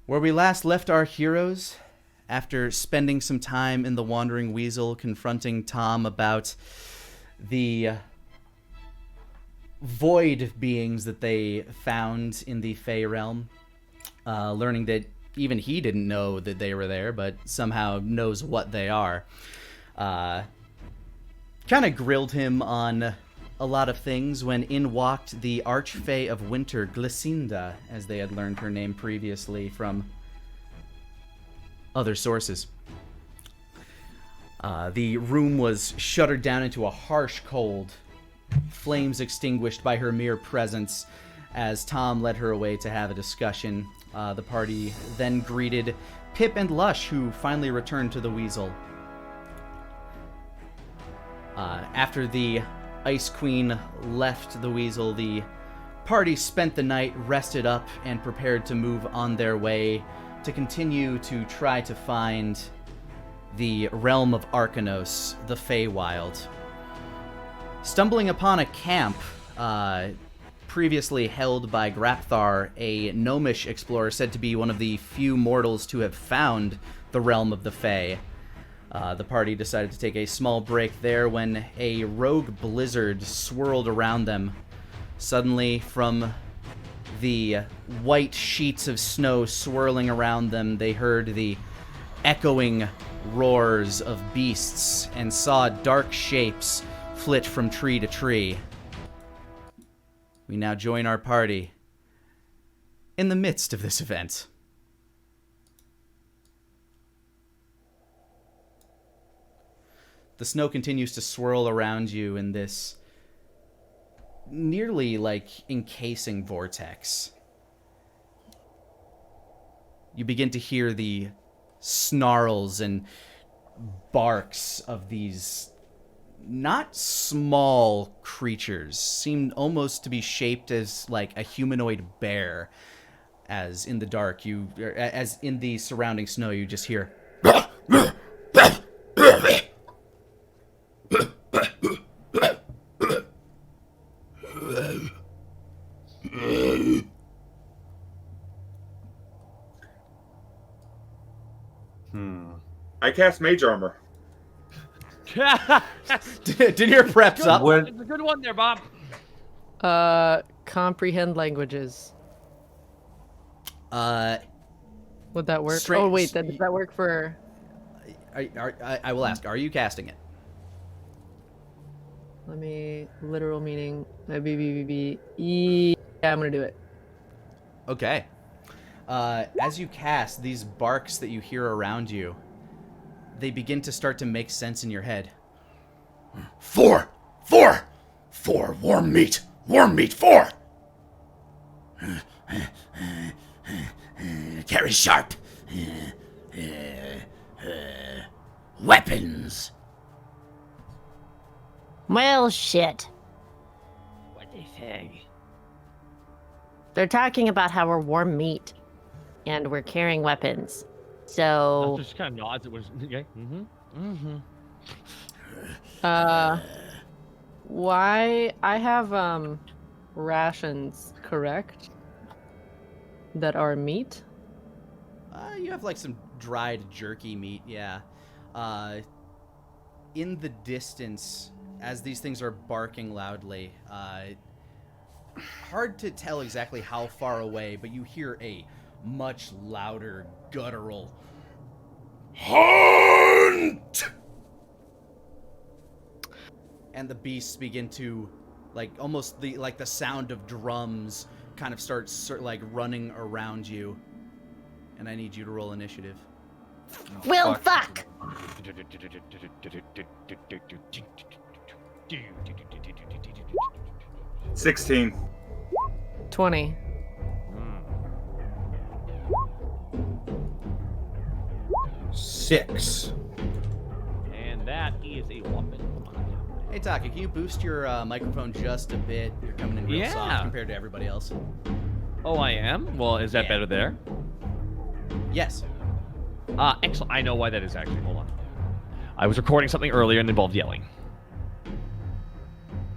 Where we last left our heroes, after spending some time in the Wandering Weasel confronting Tom about the void beings that they found in the Fey realm, learning that even he didn't know that they were there, but somehow knows what they are. Kind of grilled him on a lot of things when in walked the Archfey of Winter, Glycinda, as they had learned her name previously from other sources. The room was shuttered down into a harsh cold, flames extinguished by her mere presence as Tom led her away to have a discussion. The party then greeted Pip and Lush, who finally returned to the Weasel. After the Ice Queen left the Weasel, the party spent the night, rested up, and prepared to move on their way to continue to try to find the realm of Arcanos, the Feywild. Stumbling upon a camp previously held by Grapthar, a gnomish explorer said to be one of the few mortals to have found the realm of the Fey. The party decided to take a small break there when a rogue blizzard swirled around them. Suddenly, from the white sheets of snow swirling around them, they heard the echoing roars of beasts and saw dark shapes flit from tree to tree. We now join our party in the midst of this event. The snow continues to swirl around you in this nearly like encasing vortex. You begin to hear the snarls and barks of these not small creatures, seem almost to be shaped as like a humanoid bear. As in the dark, as in the surrounding snow, you just hear I cast Mage Armor. Did your preps up? It's a good one there, Bob. Comprehend languages. Would that work? Straight, oh wait, does that work for? I will ask. Are you casting it? Let me literal meaning. Yeah, I'm gonna do it. Okay. As you cast, these barks that you hear around you, they begin to start to make sense in your head. Four! Warm meat, four! Carry sharp. Weapons. Well, shit. What they say? They're talking about how we're warm meat, and we're carrying weapons. So. Just kind of nods. It was okay. Why I have rations, correct? That are meat. You have like some dried jerky meat, yeah. In the distance, as these things are barking loudly, hard to tell exactly how far away, but you hear a much louder, guttural Hunt! And the beasts begin to, like, almost like the sound of drums kind of starts like running around you. And I need you to roll initiative. Well, fuck! 16. 20. Six. And that is a whopping. Hey, Taka, can you boost your microphone just a bit? You're coming in real soft compared to everybody else. Oh, I am? Well, is that better there? Yes. Excellent. I know why that is, actually. Hold on. I was recording something earlier and involved yelling.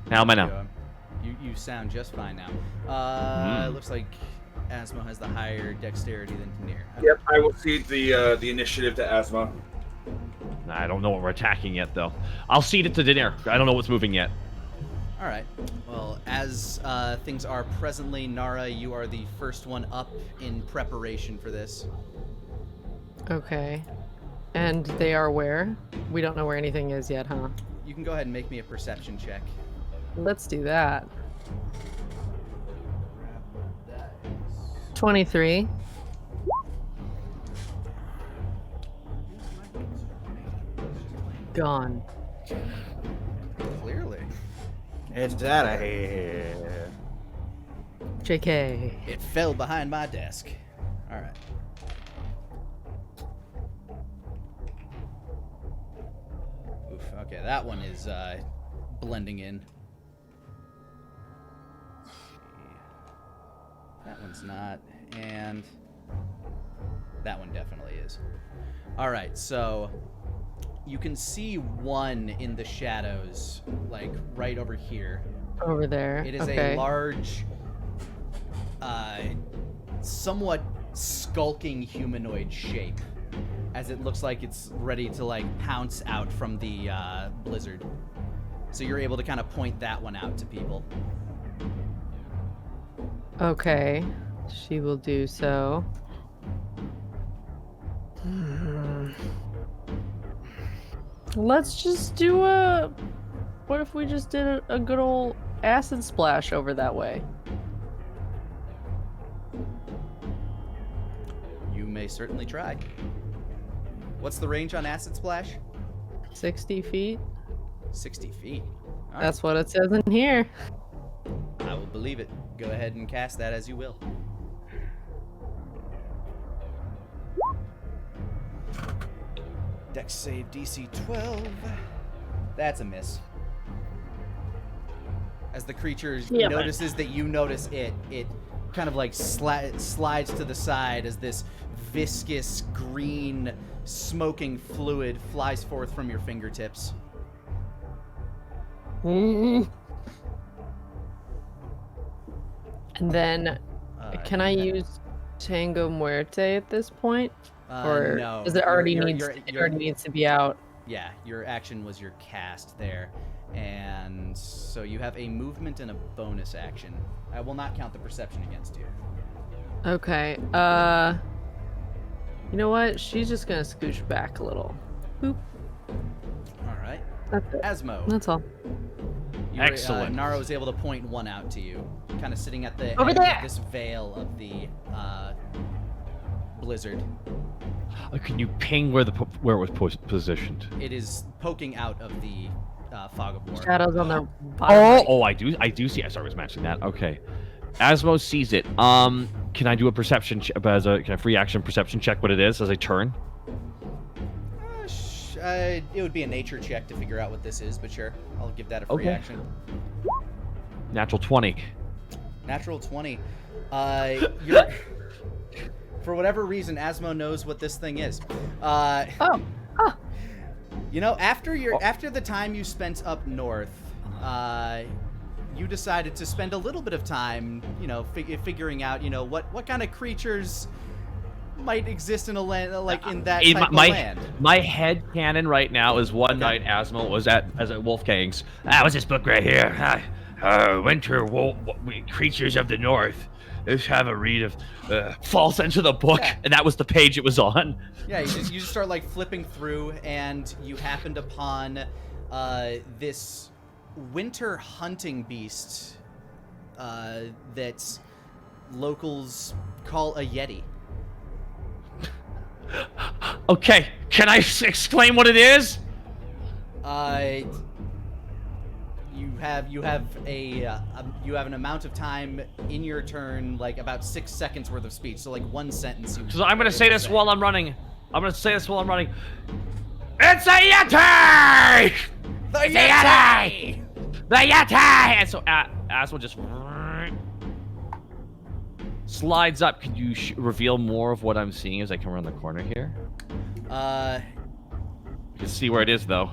How am I now? You sound just fine now. Looks like Asmo has the higher dexterity than Daenerys. Yep, I will cede the initiative to Asma. I don't know what we're attacking yet, though. I'll cede it to Daenerys. I don't know what's moving yet. All right. Well, as things are presently, Nara, you are the first one up in preparation for this. Okay. And they are where? We don't know where anything is yet, huh? You can go ahead and make me a perception check. Let's do that. 23. Gone. Clearly. It's out of here. JK. It fell behind my desk. All right. Oof. Okay, that one is blending in. That one's not, and that one definitely is. All right, so you can see one in the shadows, like right over here. Over there. It is okay. a large, somewhat skulking humanoid shape, as it looks like it's ready to like pounce out from the blizzard. So you're able to kind of point that one out to people. Okay. She will do so. Let's just do a... What if we just did a good old acid splash over that way? You may certainly try. What's the range on Acid Splash? 60 feet? 60 feet. All right. That's what it says in here. I will believe it. Go ahead and cast that as you will. Dex save DC 12. That's a miss. As the creature notices that you notice it, it kind of like slides to the side as this viscous green smoking fluid flies forth from your fingertips. And then, can I use Tango Muerte at this point? Or no. does it already needs to be out? Yeah, your action was your cast there. And so you have a movement and a bonus action. I will not count the perception against you. Okay. You know what? She's just gonna scooch back a little. Boop. All right. That's it. Asmo. That's all. Excellent. Nara was able to point one out to you, kind of sitting at the Over edge there! of this veil of the blizzard. Can you ping where where it was positioned? It is poking out of the fog of war. Shadows on the bottom. Oh, I do see. I sorry, I was mentioning that. Okay. Asmo sees it. Can I do a perception? Can I free action perception check what it is as I turn? It would be a nature check to figure out what this is, but sure, I'll give that a free action. Natural 20. Natural 20. For whatever reason, Asmo knows what this thing is. You know, after the time you spent up north, you decided to spend a little bit of time, you know, figuring out, you know, what kind of creatures might exist in a land like in that type of land. My head canon right now is one night Asmo was at Wolfgang's. What's this book right here? Winter Creatures of the North. Let's have a read of falls into the book, and that was the page it was on. Yeah, you just start like flipping through, and you happened upon this winter hunting beast that locals call a yeti. Okay, can I explain what it is? You have an amount of time in your turn, like about 6 seconds worth of speech. So like one sentence. So I'm gonna say this while I'm running. It's a yeti! The yeti! The yeti! And so Asmo just slides up. Can you reveal more of what I'm seeing as I come around the corner here? You can see where it is, though.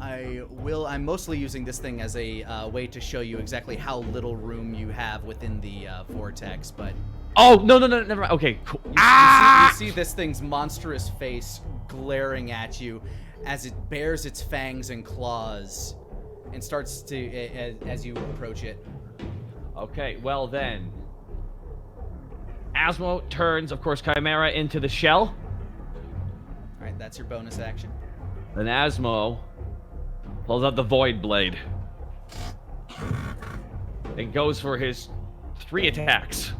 I'm mostly using this thing as a way to show you exactly how little room you have within the vortex, but... Oh, no, never mind. Okay, cool. You see this thing's monstrous face glaring at you as it bares its fangs and claws and starts to, as you approach it. Okay, well then. Asmo turns, of course, Chimera into the shell. Alright, that's your bonus action. Then Asmo pulls out the Void Blade. And goes for his 3 attacks.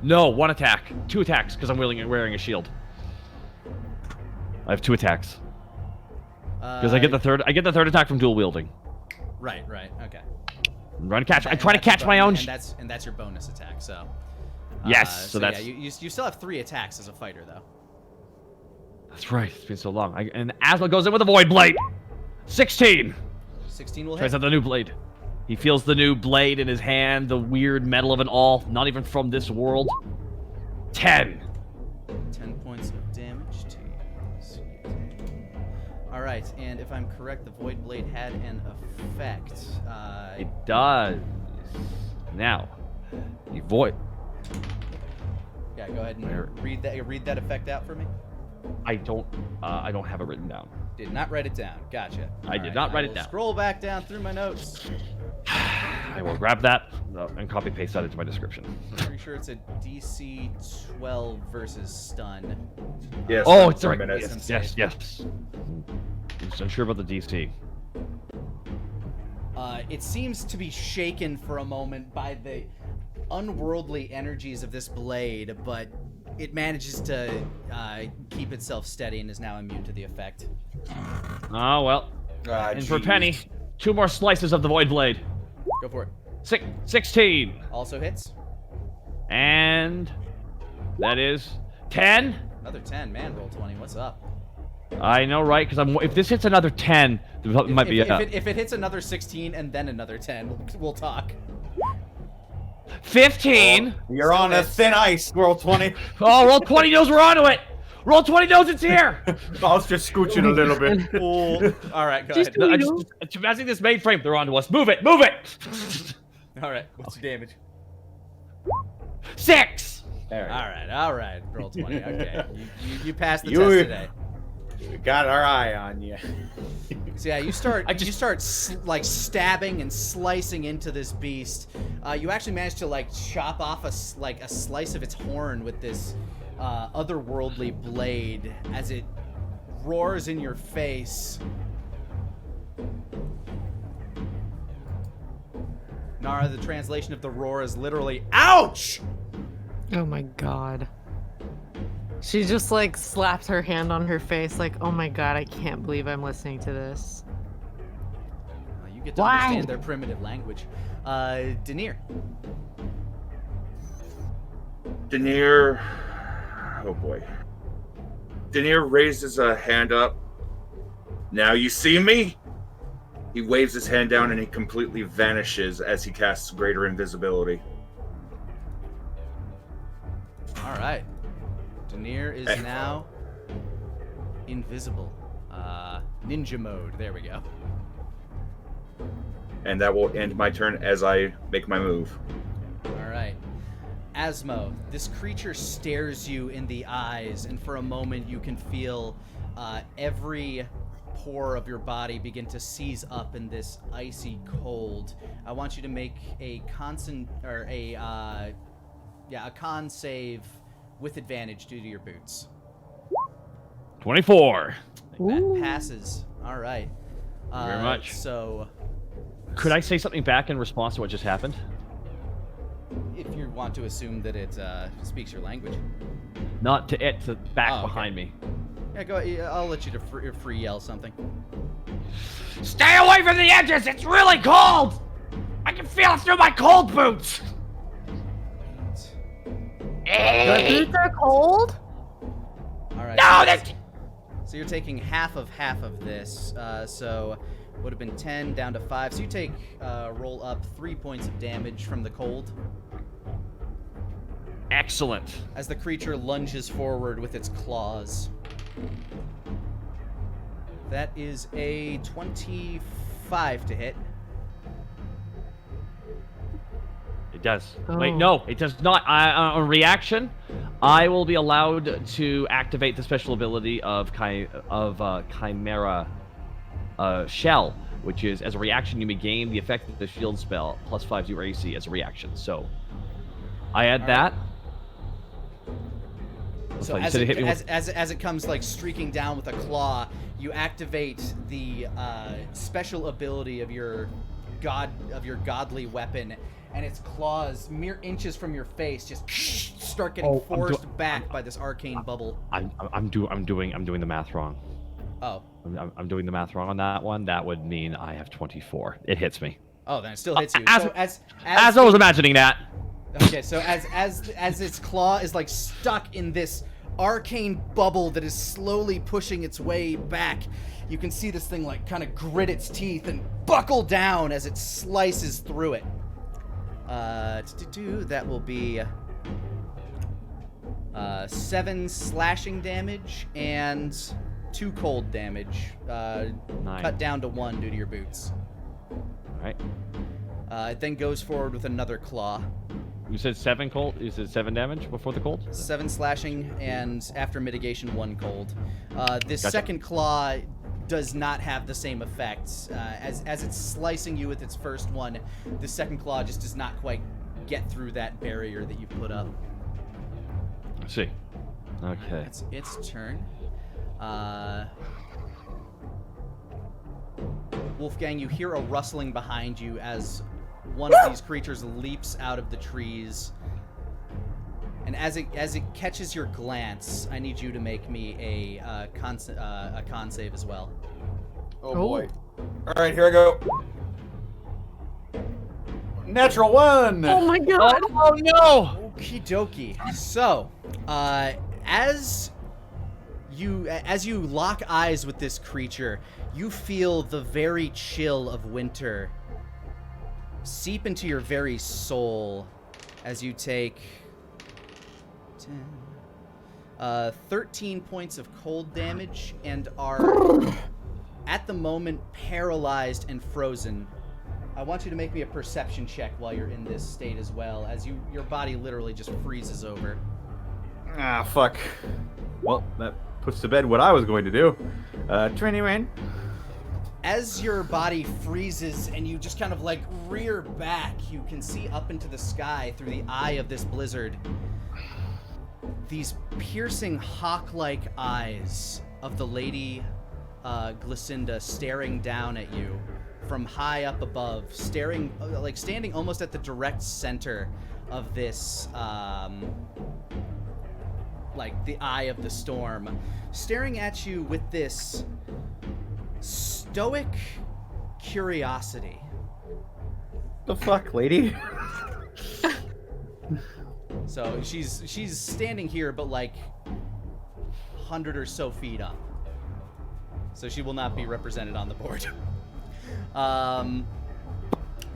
No, 1 attack. 2 attacks, because I'm wearing a shield. I have 2 attacks. Because I get the third attack from dual wielding. Right, okay. I'm trying to catch my own. And that's your bonus attack. So. Yes. So that's. Yeah, you still have 3 attacks as a fighter, though. That's right. It's been so long. And Asma goes in with a Void Blade. 16. 16 will hit. Tries out the new blade. He feels the new blade in his hand, the weird metal of it all, not even from this world. 10. 10 points of damage to you. Alright, and if I'm correct, the Void Blade had an effect. It does. Now, the Void... Yeah, go ahead and read that effect out for me. I don't have it written down. Did not write it down. Gotcha. I did not write it down. Scroll back down through my notes. I will grab that and copy paste that into my description. Pretty sure it's a DC 12 versus stun. Yes. Oh, it's right. right. Yes. I'm unsure about the DC. It seems to be shaken for a moment by the unworldly energies of this blade, but it manages to keep itself steady and is now immune to the effect. Oh, well. And for Penny, 2 more slices of the Void Blade. Go for it. 16. Also hits. And that is 10. Another 10. Man, roll 20. What's up? I know, right? Because if this hits another 10, it might be... If it hits another 16 and then another 10, we'll talk. 15. You're on a thin ice. Roll 20. Oh, roll 20 knows we're onto it. Roll 20 knows it's here. I was just scooching a little bit. All right, go ahead. No, I just imagine this mainframe. They're onto us. Move it. All right, what's your damage? 6. All right. Roll 20. Okay, you passed the test today. We got our eye on you. So yeah, you start like stabbing and slicing into this beast. You actually manage to like chop off a slice of its horn with this otherworldly blade as it roars in your face. Nara, the translation of the roar is literally "Ouch!" Oh my god. She just like slapped her hand on her face like, oh my god, I can't believe I'm listening to this. You get to understand their primitive language. Denier. Denier. Oh boy. Denier raises a hand up. Now you see me? He waves his hand down and he completely vanishes as he casts greater invisibility. All right. Denier is now invisible. Ninja mode. There we go. And that will end my turn as I make my move. All right. Asmo, this creature stares you in the eyes, and for a moment you can feel every pore of your body begin to seize up in this icy cold. I want you to make a con save with advantage due to your boots. 24. That passes. All right. Thank you very much. So, could I say something back in response to what just happened? if you want to assume that it speaks your language. Not to it, to back okay. behind me. Yeah, go. I'll let you to free yell something. Stay away from the edges! It's really cold! I can feel it through my cold boots! The boots are cold? All right. No, that's... So you're taking half of this. So would have been 10 down to 5. So you take roll up 3 points of damage from the cold. Excellent. As the creature lunges forward with its claws. That is a 25 to hit. It does. Oh. Wait, no, it does not. On reaction, I will be allowed to activate the special ability of Chimera Shell, which is, as a reaction, you may gain the effect of the shield spell +5 to your AC as a reaction. So, I add that. So as it comes like streaking down with a claw, you activate the special ability of your godly weapon, and its claws, mere inches from your face, just start getting forced back by this arcane bubble. I'm doing the math wrong. Oh. I'm doing the math wrong on that one. That would mean I have 24. It hits me. Oh, then it still hits you. As I was imagining that. Okay, so as its claw is like stuck in this arcane bubble that is slowly pushing its way back, you can see this thing like kind of grit its teeth and buckle down as it slices through it. That will be 7 slashing damage and 2 cold damage. 9. Cut down to 1 due to your boots. All right. It then goes forward with another claw. You said 7 cold. You said 7 damage before the cold. 7 slashing and after mitigation 1 cold. This Gotcha. second claw does not have the same effects. As it's slicing you with its first one, the second claw just does not quite get through that barrier that you put up. I see. Okay. It's its turn. Wolfgang, you hear a rustling behind you as one of these creatures leaps out of the trees. And as it catches your glance, I need you to make me a con save as well. Oh boy. All right, here I go. Natural 1. Oh my god! Oh no! Okie dokie. So, as you lock eyes with this creature, you feel the very chill of winter seep into your very soul as you take 13 points of cold damage and are at the moment paralyzed and frozen. I want you to make me a perception check while you're in this state as well, as your body literally just freezes over. Ah, fuck. Well, that puts to bed what I was going to do. 21. As your body freezes and you just kind of like rear back, you can see up into the sky through the eye of this blizzard these piercing hawk-like eyes of the Lady Glycinda staring down at you from high up above, standing almost at the direct center of this, like the eye of the storm, staring at you with this stoic curiosity. The fuck, lady? So she's standing here, but like 100 or so feet up. So she will not be represented on the board.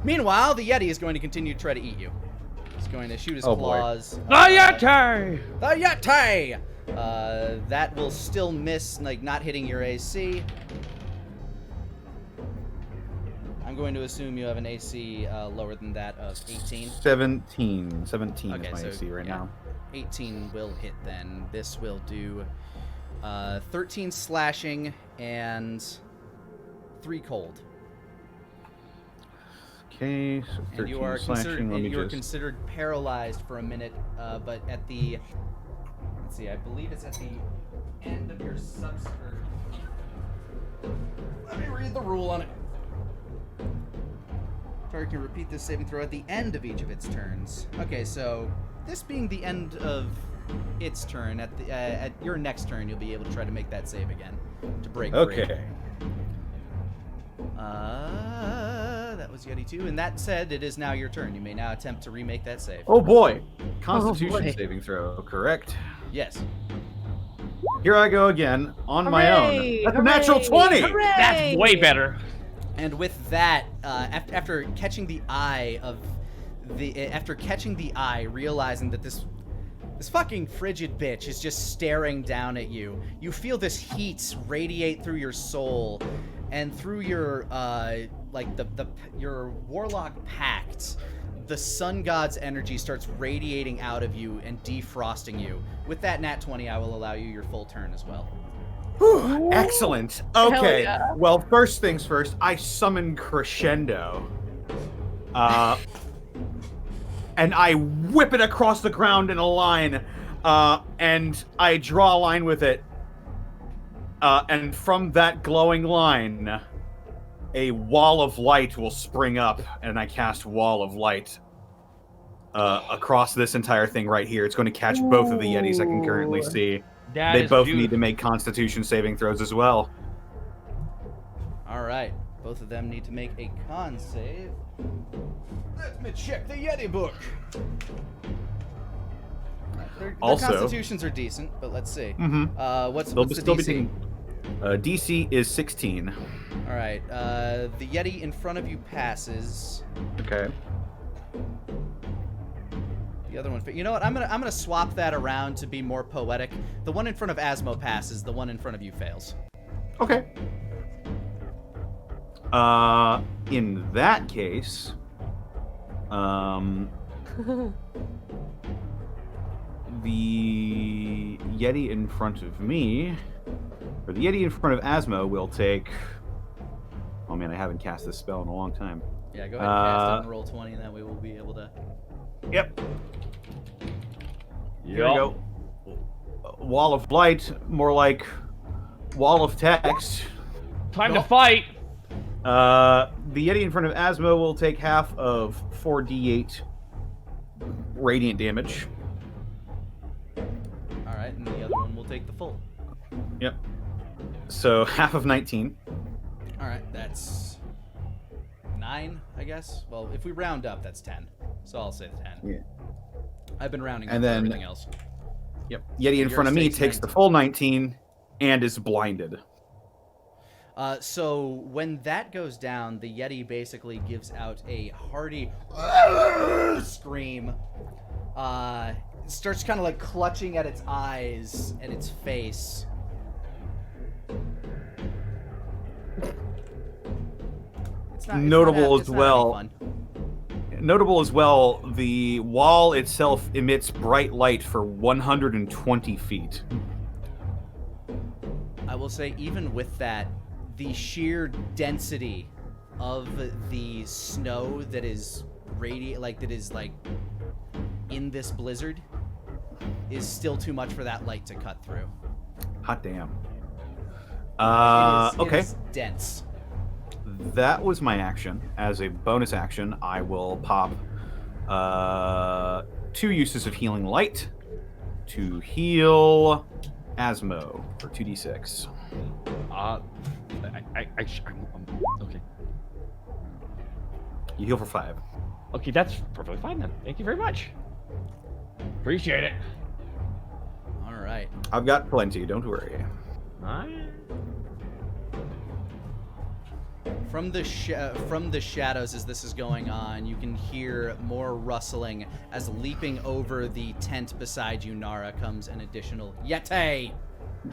Meanwhile, the Yeti is going to continue to try to eat you. He's going to shoot his claws. The Yeti! The Yeti! That will still miss, like not hitting your AC. I'm going to assume you have an AC lower than that of 18. 17. 17 Okay, is my so, AC right yeah, now. 18 will hit then. This will do 13 slashing and 3 cold. Okay, so 13 And you are slashing. Let me just... considered paralyzed for a minute, but at the, let's see, I believe it's at the end of your subscript. Let me read the rule on it. Target can repeat this saving throw at the end of each of its turns. Okay, so this being the end of its turn, at your next turn, you'll be able to try to make that save again to break free. Okay. That was Yeti 2, and that said, it is now your turn. You may now attempt to remake that save. Oh boy. Constitution boy. saving throw, correct? Yes. Here I go again on my own. Hooray! That's a natural 20! Hooray! That's way better. And with that, after catching the eye, realizing that this This fucking frigid bitch is just staring down at you. You feel this heat radiate through your soul, and through your your warlock pact. The sun god's energy starts radiating out of you and defrosting you. With that nat 20, I will allow you your full turn as well. Whew, excellent. Okay. yeah. Well, first things first, I summon Crescendo. And I whip it across the ground in a line. And I draw a line with it. And from that glowing line, a wall of light will spring up, and I cast Wall of Light across this entire thing right here. It's going to catch both of the Yetis I can currently see. They both need to make Constitution saving throws as well. All right. Both of them need to make a con save. Let me check the Yeti book. Their constitutions are decent, but let's see. What's the DC? DC is 16. All right. The Yeti in front of you passes. Okay. The other one, you know what? I'm gonna swap that around to be more poetic. The one in front of Asmo passes. The one in front of you fails. Okay. In that case, the Yeti in front of me, or the Yeti in front of Asmo, will take. Oh man, I haven't cast this spell in a long time. Yeah, go ahead and cast it and roll 20, and that way we'll be able to. Yep. Here we go. Wall of Light, more like Wall of Text. Time to fight! The Yeti in front of Asmo will take half of 4d8 radiant damage. Alright, and the other one will take the full. Yep. So half of 19. Alright, that's 9, I guess. Well, if we round up, that's 10. So I'll say 10. Yeah. I've been rounding up And for then- everything else. Yep. Yeti in Your front of me estate's takes the 19. full 19 and is blinded. So when that goes down, the Yeti basically gives out a hearty scream. Starts kind of like clutching at its eyes and its face. It's Notable it's as not well. any fun. Notable as well, the wall itself emits bright light for 120 feet. I will say, even with that, the sheer density of the snow that is in this blizzard is still too much for that light to cut through. Hot damn. It Okay. is dense. That was my action. As a bonus action, I will pop 2 uses of Healing Light to heal Asmo for 2d6. Okay. You heal for 5. Okay, that's perfectly fine then. Thank you very much. Appreciate it. All right. I've got plenty, don't worry. From the shadows, as this is going on, you can hear more rustling as leaping over the tent beside you, Nara, comes an additional Yeti.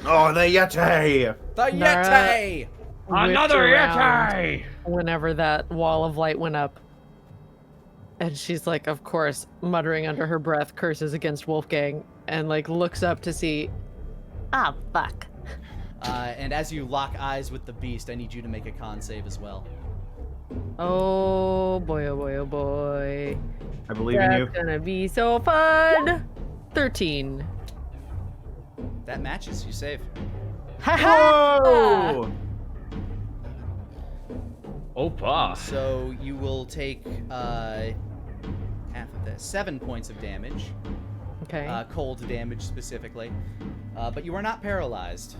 Oh, the Yeti! The Nara- Yeti! Another whipped around Yeti! Whenever that wall of light went up. And she's like, of course, muttering under her breath curses against Wolfgang and like looks up to see. Ah, fuck. And as you lock eyes with the beast, I need you to make a con save as well. Oh boy, oh boy, oh boy. I believe in you. That's gonna be so fun. 13. That matches. You save. Whoa! Opa. So you will take half of this. 7 points of damage. Okay. Cold damage specifically. But you are not paralyzed.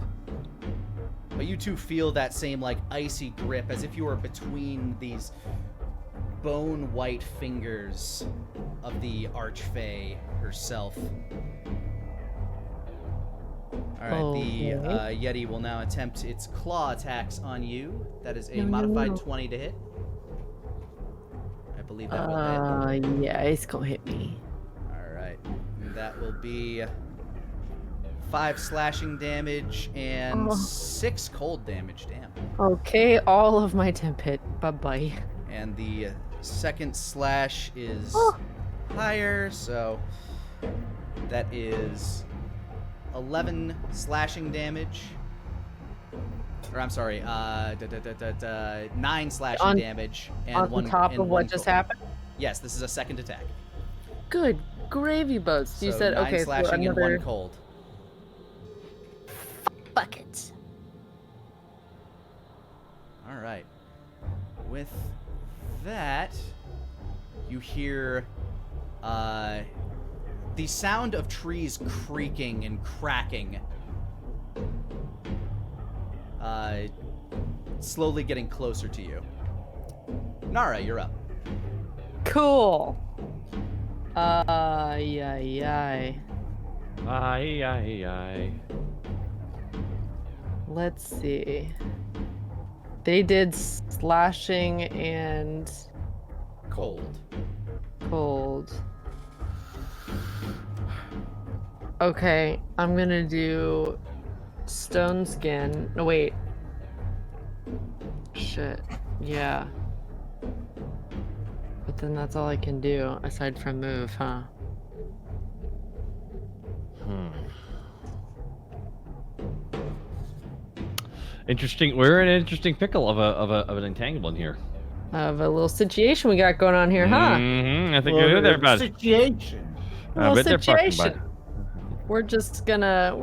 But you too feel that same like icy grip as if you were between these bone white fingers of the Archfey herself. Alright, the Yeti will now attempt its claw attacks on you. That is a modified 20 to hit. I believe that will hit. Yeah, it's gonna hit me. Alright. that will be 5 slashing damage and 6 cold damage. Damn. Okay, all of my temp hit. Bye-bye. And the second slash is higher, so that is 11 slashing damage. Or I'm sorry, 9 slashing damage and on one top and of one what just cold. happened. Yes, this is a second attack. Good gravy boats. You So said 9 okay. slashing so and another 1 cold. Buckets. All right. With that, you hear the sound of trees creaking and cracking. Slowly getting closer to you. Nara, you're up. Cool. Yay. Aye. Let's see. They did slashing and Cold. cold. Okay, I'm gonna do stone skin. No, wait. Shit. Yeah. But then that's all I can do aside from move, huh? Interesting. We're in an interesting pickle of an entanglement here. Of a little situation we got going on here, huh? I think you're there, bud. Situation. I Little bet they're fucking situation. We're gonna,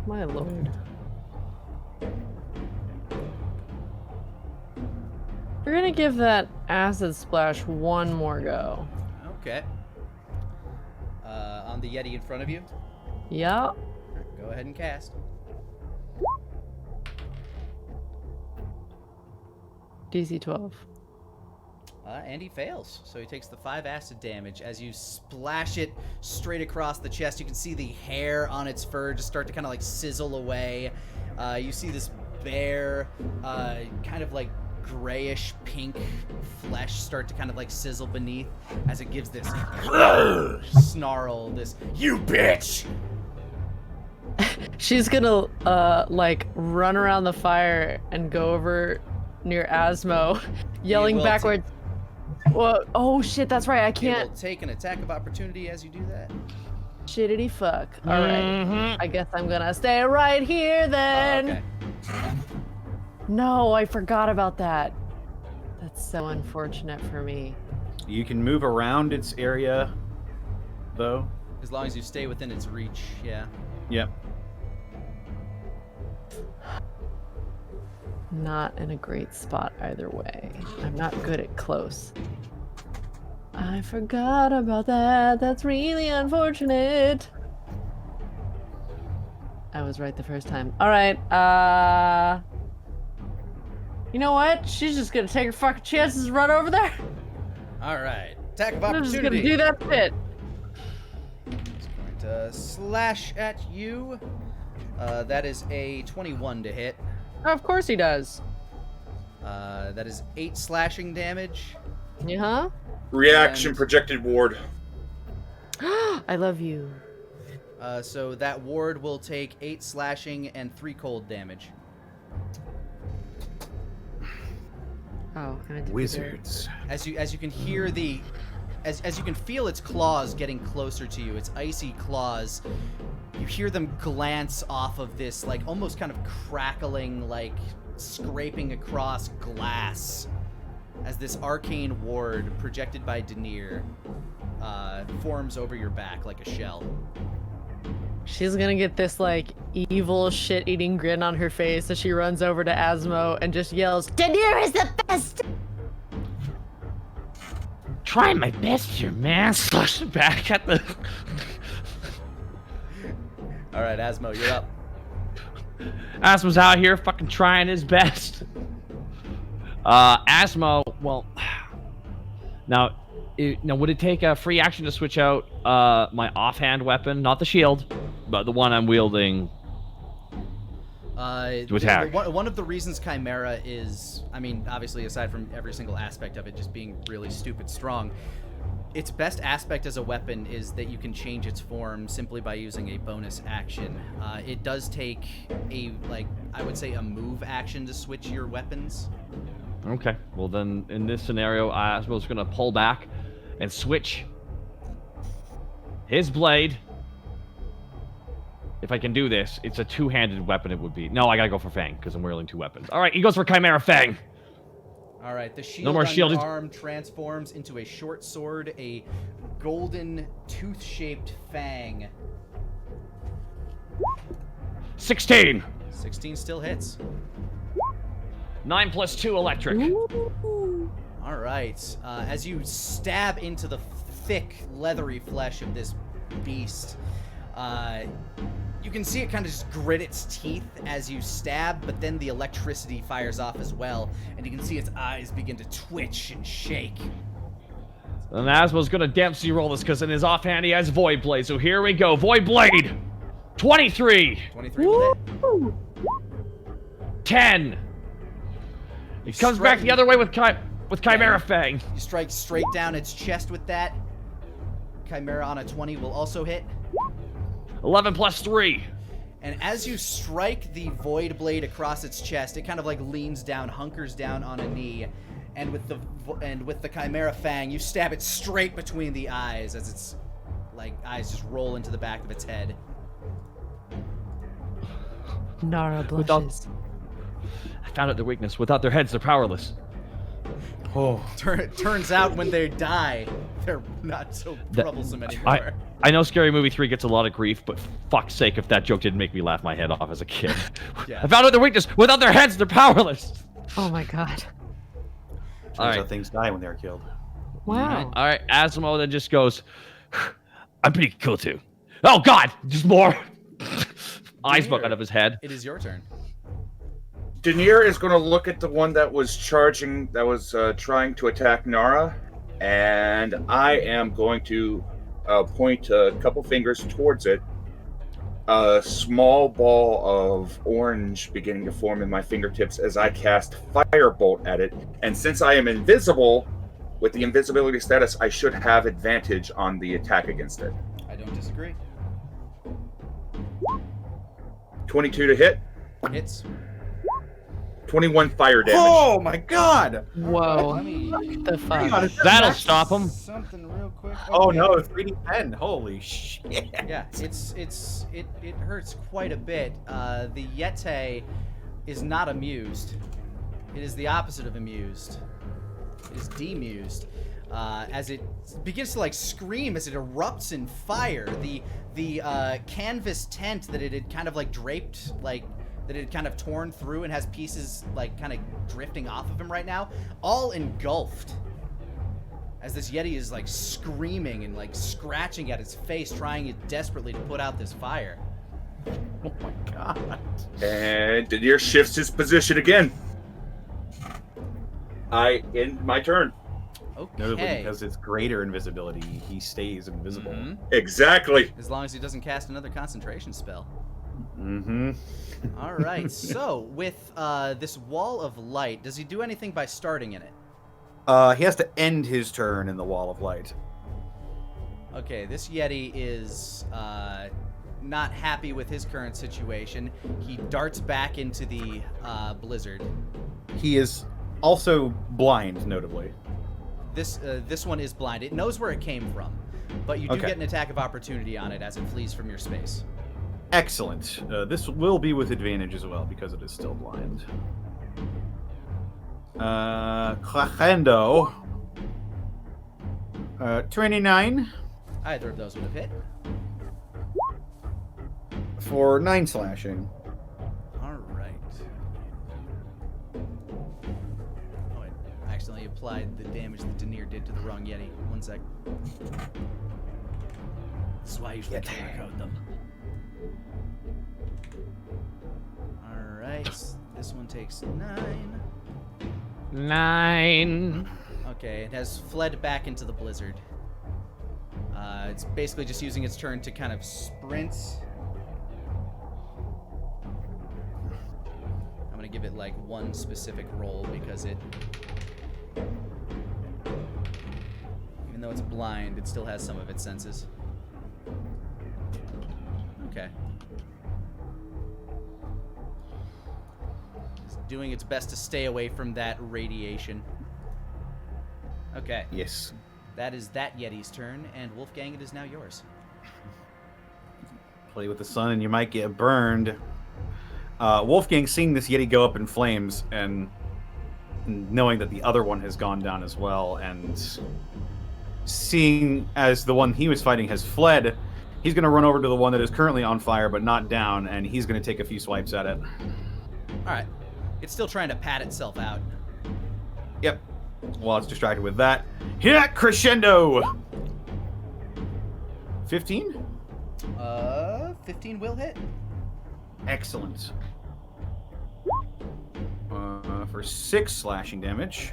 my lord. We're gonna give that acid splash one more go. Okay. On the Yeti in front of you, Yeah. go ahead and cast. DC 12. And he fails, so he takes the 5 acid damage. As you splash it straight across the chest, you can see the hair on its fur just start to kind of like sizzle away. You see this bare, kind of like grayish pink flesh start to kind of like sizzle beneath as it gives this snarl, this You bitch! She's gonna, like, run around the fire and go over near Asmo, yelling will backwards. Whoa, oh shit, that's right, I It can't. will take an attack of opportunity as you do that. Shittity fuck. Alright. I guess I'm gonna stay right here then. Okay. No, I forgot about that. That's so unfortunate for me. You can move around its area, though. As long as you stay within its reach, yeah. Yep. Not in a great spot either way. I'm not good at close. I forgot about that. That's really unfortunate. I was right the first time. Alright, you know what? She's just gonna take her fucking chances and run over there. Alright. Attack of I'm just gonna opportunity. do that shit. It's going to slash at you. That is a 21 to hit. Of course he does. That is 8 slashing damage. Yeah? Reaction And- projected ward. I love you. So that ward will take 8 slashing and 3 cold damage. Oh, can I do Wizards. As you can hear the, as you can feel its claws getting closer to you, its icy claws, you hear them glance off of this, like, almost kind of crackling, like, scraping across glass as this arcane ward projected by Denier forms over your back like a shell. She's gonna get this, like, evil shit-eating grin on her face as she runs over to Asmo and just yells, Denier is the best. Trying my best here, man. Slash back at the. All right, Asmo, you're up. Asmo's out here fucking trying his best. Asmo, well, now, would it take a free action to switch out my offhand weapon, not the shield, but the one I'm wielding? To attack. One of the reasons Chimera is, I mean, obviously aside from every single aspect of it just being really stupid strong, its best aspect as a weapon is that you can change its form simply by using a bonus action. It does take I would say a move action to switch your weapons. Okay. Well, then, in this scenario, Asmo's gonna pull back and switch his blade. If I can do this, it's a two-handed weapon. It would be. No, I gotta go for Fang because I'm wielding two weapons. All right, he goes for Chimera Fang. All right, the shield No more on shielded. your arm transforms into a short sword, a golden tooth-shaped fang. 16. 16 still hits. 9 plus 2 electric. All right, as you stab into the thick, leathery flesh of this beast, you can see it kind of just grit its teeth as you stab, but then the electricity fires off as well, and you can see its eyes begin to twitch and shake. And Asmo's gonna Dempsey roll this because in his offhand he has Void Blade. So here we go. Void Blade. 23. 23 will hit. 10. It comes back the other way with Chimera Fang. You strike straight down its chest with that. Chimera on a 20 will also hit. 11 plus 3. And as you strike the Void Blade across its chest, it kind of like leans down, hunkers down on a knee, and with the Chimera Fang, you stab it straight between the eyes as its eyes just roll into the back of its head. Nara blushes. I found out their weakness. Without their heads, they're powerless. Oh. Turns out when they die, they're not so troublesome anymore. I know Scary Movie 3 gets a lot of grief, but fuck's sake if that joke didn't make me laugh my head off as a kid. Yeah. I found out their weakness. Without their heads, they're powerless. Oh my god. All right. How things die when they're killed. Wow. All right, Asmo then just goes, I'm pretty cool too. Oh god, just more. Eyes buck out of his head. It is your turn. Denier is going to look at the one that was trying to attack Nara, and I am going to point a couple fingers towards it. A small ball of orange beginning to form in my fingertips as I cast Firebolt at it. And since I am invisible, with the invisibility status, I should have advantage on the attack against it. I don't disagree. 22 to hit. Hits. 21 fire damage. Oh my god! Whoa. Let me What the fuck? That'll stop him. something real quick. Oh Okay. no, 3d10. Holy shit. Yeah, it hurts quite a bit. The Yeti is not amused. It is the opposite of amused. It is demused. As it begins to scream as it erupts in fire. The canvas tent that it had kind of draped, that it had kind of torn through and has pieces kind of drifting off of him right now, all engulfed. As this Yeti is screaming and scratching at its face, trying desperately to put out this fire. Oh my god. And Denier shifts his position again. I end my turn. Notably, Okay. because it's greater invisibility, he stays invisible. Mhm. Exactly. As long as he doesn't cast another concentration spell. Mm-hmm. All right. So with this wall of light, does he do anything by starting in it? He has to end his turn in the wall of light. Okay, this Yeti is not happy with his current situation. He darts back into the blizzard. He is also blind, notably. This one is blind. It knows where it came from, but you do Okay. get an attack of opportunity on it as it flees from your space. Excellent. This will be with advantage as well because it is still blind. Clachendo. 29 Either of those would have hit. for 9 slashing. All right. Oh, I accidentally applied the damage that Denier did to the wrong Yeti. One sec. This is why I usually color code them. All right. This one takes 9. 9. Okay, it has fled back into the blizzard. It's basically just using its turn to kind of sprint. I'm gonna give it one specific roll because even though it's blind, it still has some of its senses. Okay. It's doing its best to stay away from that radiation. Okay. Yes. That is that Yeti's turn, and Wolfgang, it is now yours. Play with the sun and you might get burned. Wolfgang seeing this Yeti go up in flames and knowing that the other one has gone down as well, and seeing as the one he was fighting has fled, he's going to run over to the one that is currently on fire but not down, and he's going to take a few swipes at it. Alright. It's still trying to pat itself out. Yep. While it's distracted with that, hit crescendo. 15? 15 will hit. Excellent. For 6 slashing damage.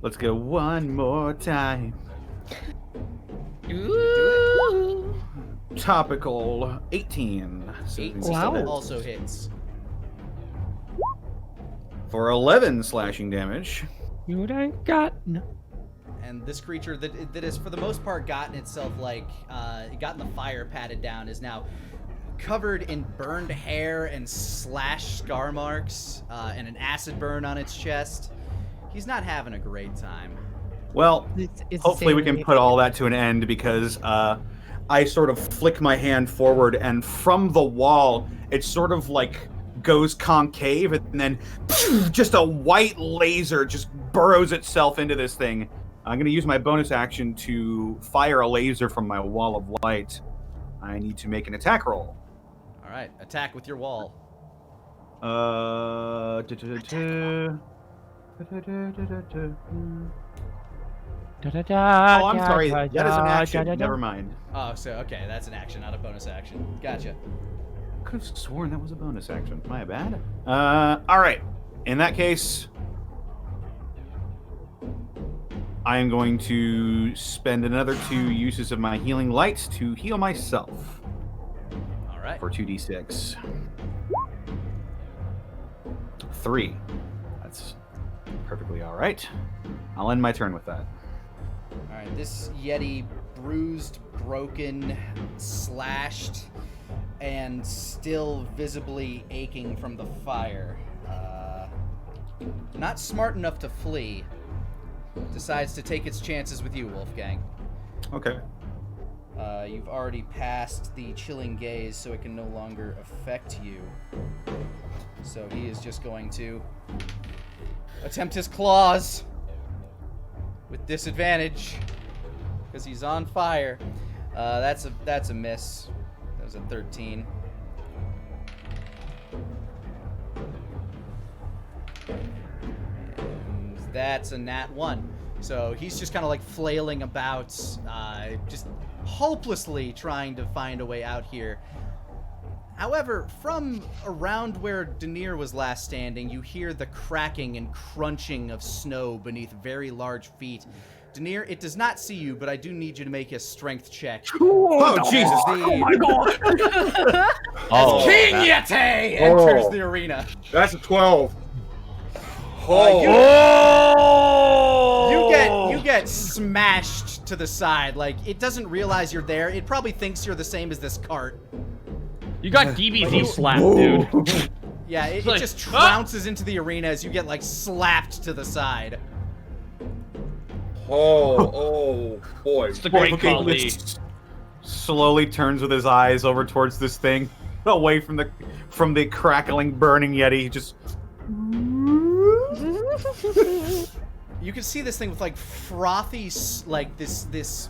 Let's go one more time. Ooh. Topical 18. 18 Wow. also hits. For 11 slashing damage. You ain't got no. And this creature that has, for the most part, gotten itself, gotten the fire patted down, is now covered in burned hair and slashed scar marks, and an acid burn on its chest. He's not having a great time. Well, It's hopefully we can insanely- put all that to an end, because I sort of flick my hand forward, and from the wall, it sort of like goes concave, and then just a white laser just burrows itself into this thing. I'm going to use my bonus action to fire a laser from my wall of light. I need to make an attack roll. All right, attack with your wall. Oh, I'm sorry. That is an action. Never mind. Oh, so okay, that's an action, not a bonus action. Gotcha. Could have sworn that was a bonus action. My bad. All right. In that case, I am going to spend another 2 uses of my healing light to heal myself All right. for 2d6. 3. That's perfectly all right. I'll end my turn with that. All right. This Yeti, bruised, broken, slashed, and still visibly aching from the fire. Not smart enough to flee. Decides to take its chances with you, Wolfgang. Okay. You've already passed the chilling gaze, so it can no longer affect you. So he is just going to attempt his claws with disadvantage because he's on fire. That's a miss. That was a 13. And that's a nat 1. So he's just kind of like flailing about, just hopelessly trying to find a way out here. However, from around where Denier was last standing, you hear the cracking and crunching of snow beneath very large feet. Denier, it does not see you, but I do need you to make a strength check. Oh, Jesus. Oh my god! Oh, King that- Yeti enters the arena. That's a 12. You get smashed to the side. Like, it doesn't realize you're there. It probably thinks you're the same as this cart. You got DBZ slapped, dude. Yeah, it Like, just trounces into the arena as you get, like, slapped to the side. Oh boy. It's the great call, Lee. just slowly turns with his eyes over towards this thing, away from the crackling, burning Yeti. Just You can see this thing with, like, frothy, like, this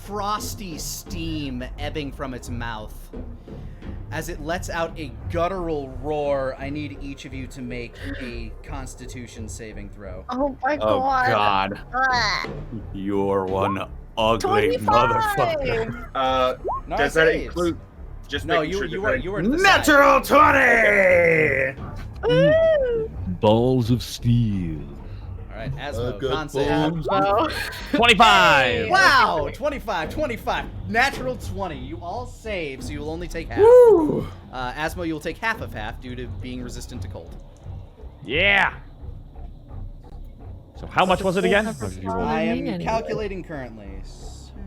frosty steam ebbing from its mouth. As it lets out a guttural roar, I need each of you to make a Constitution saving throw. Oh my oh god. god, Ah. you're one ugly 25. motherfucker. No, Does that include just No, making sure you that were to the side. Natural 20. Balls of steel. All right, Asmo, good con save. Oh. 25. Wow, 25, natural 20. You all save, so you will only take half. Asmo, you will take half of half due to being resistant to cold. Yeah. So how much was it again? Never If you roll- fallen. I am Anyway. calculating currently. 16,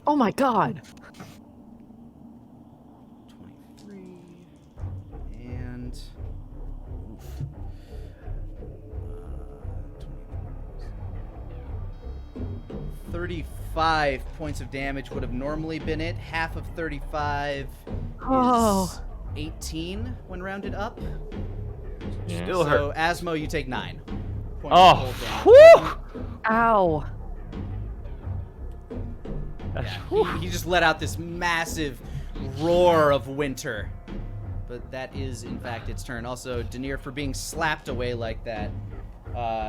Oh my god. 23, and oof. 35 points of damage would have normally been it. Half of 35 Oh. is 18 when rounded up. Yeah. Still hurt. So Asmo, you take 9 points Oh, of cold damage. whew! Ow. Yeah, he just let out this massive roar of winter. But that is, in fact, its turn. Also, Denier, for being slapped away like that,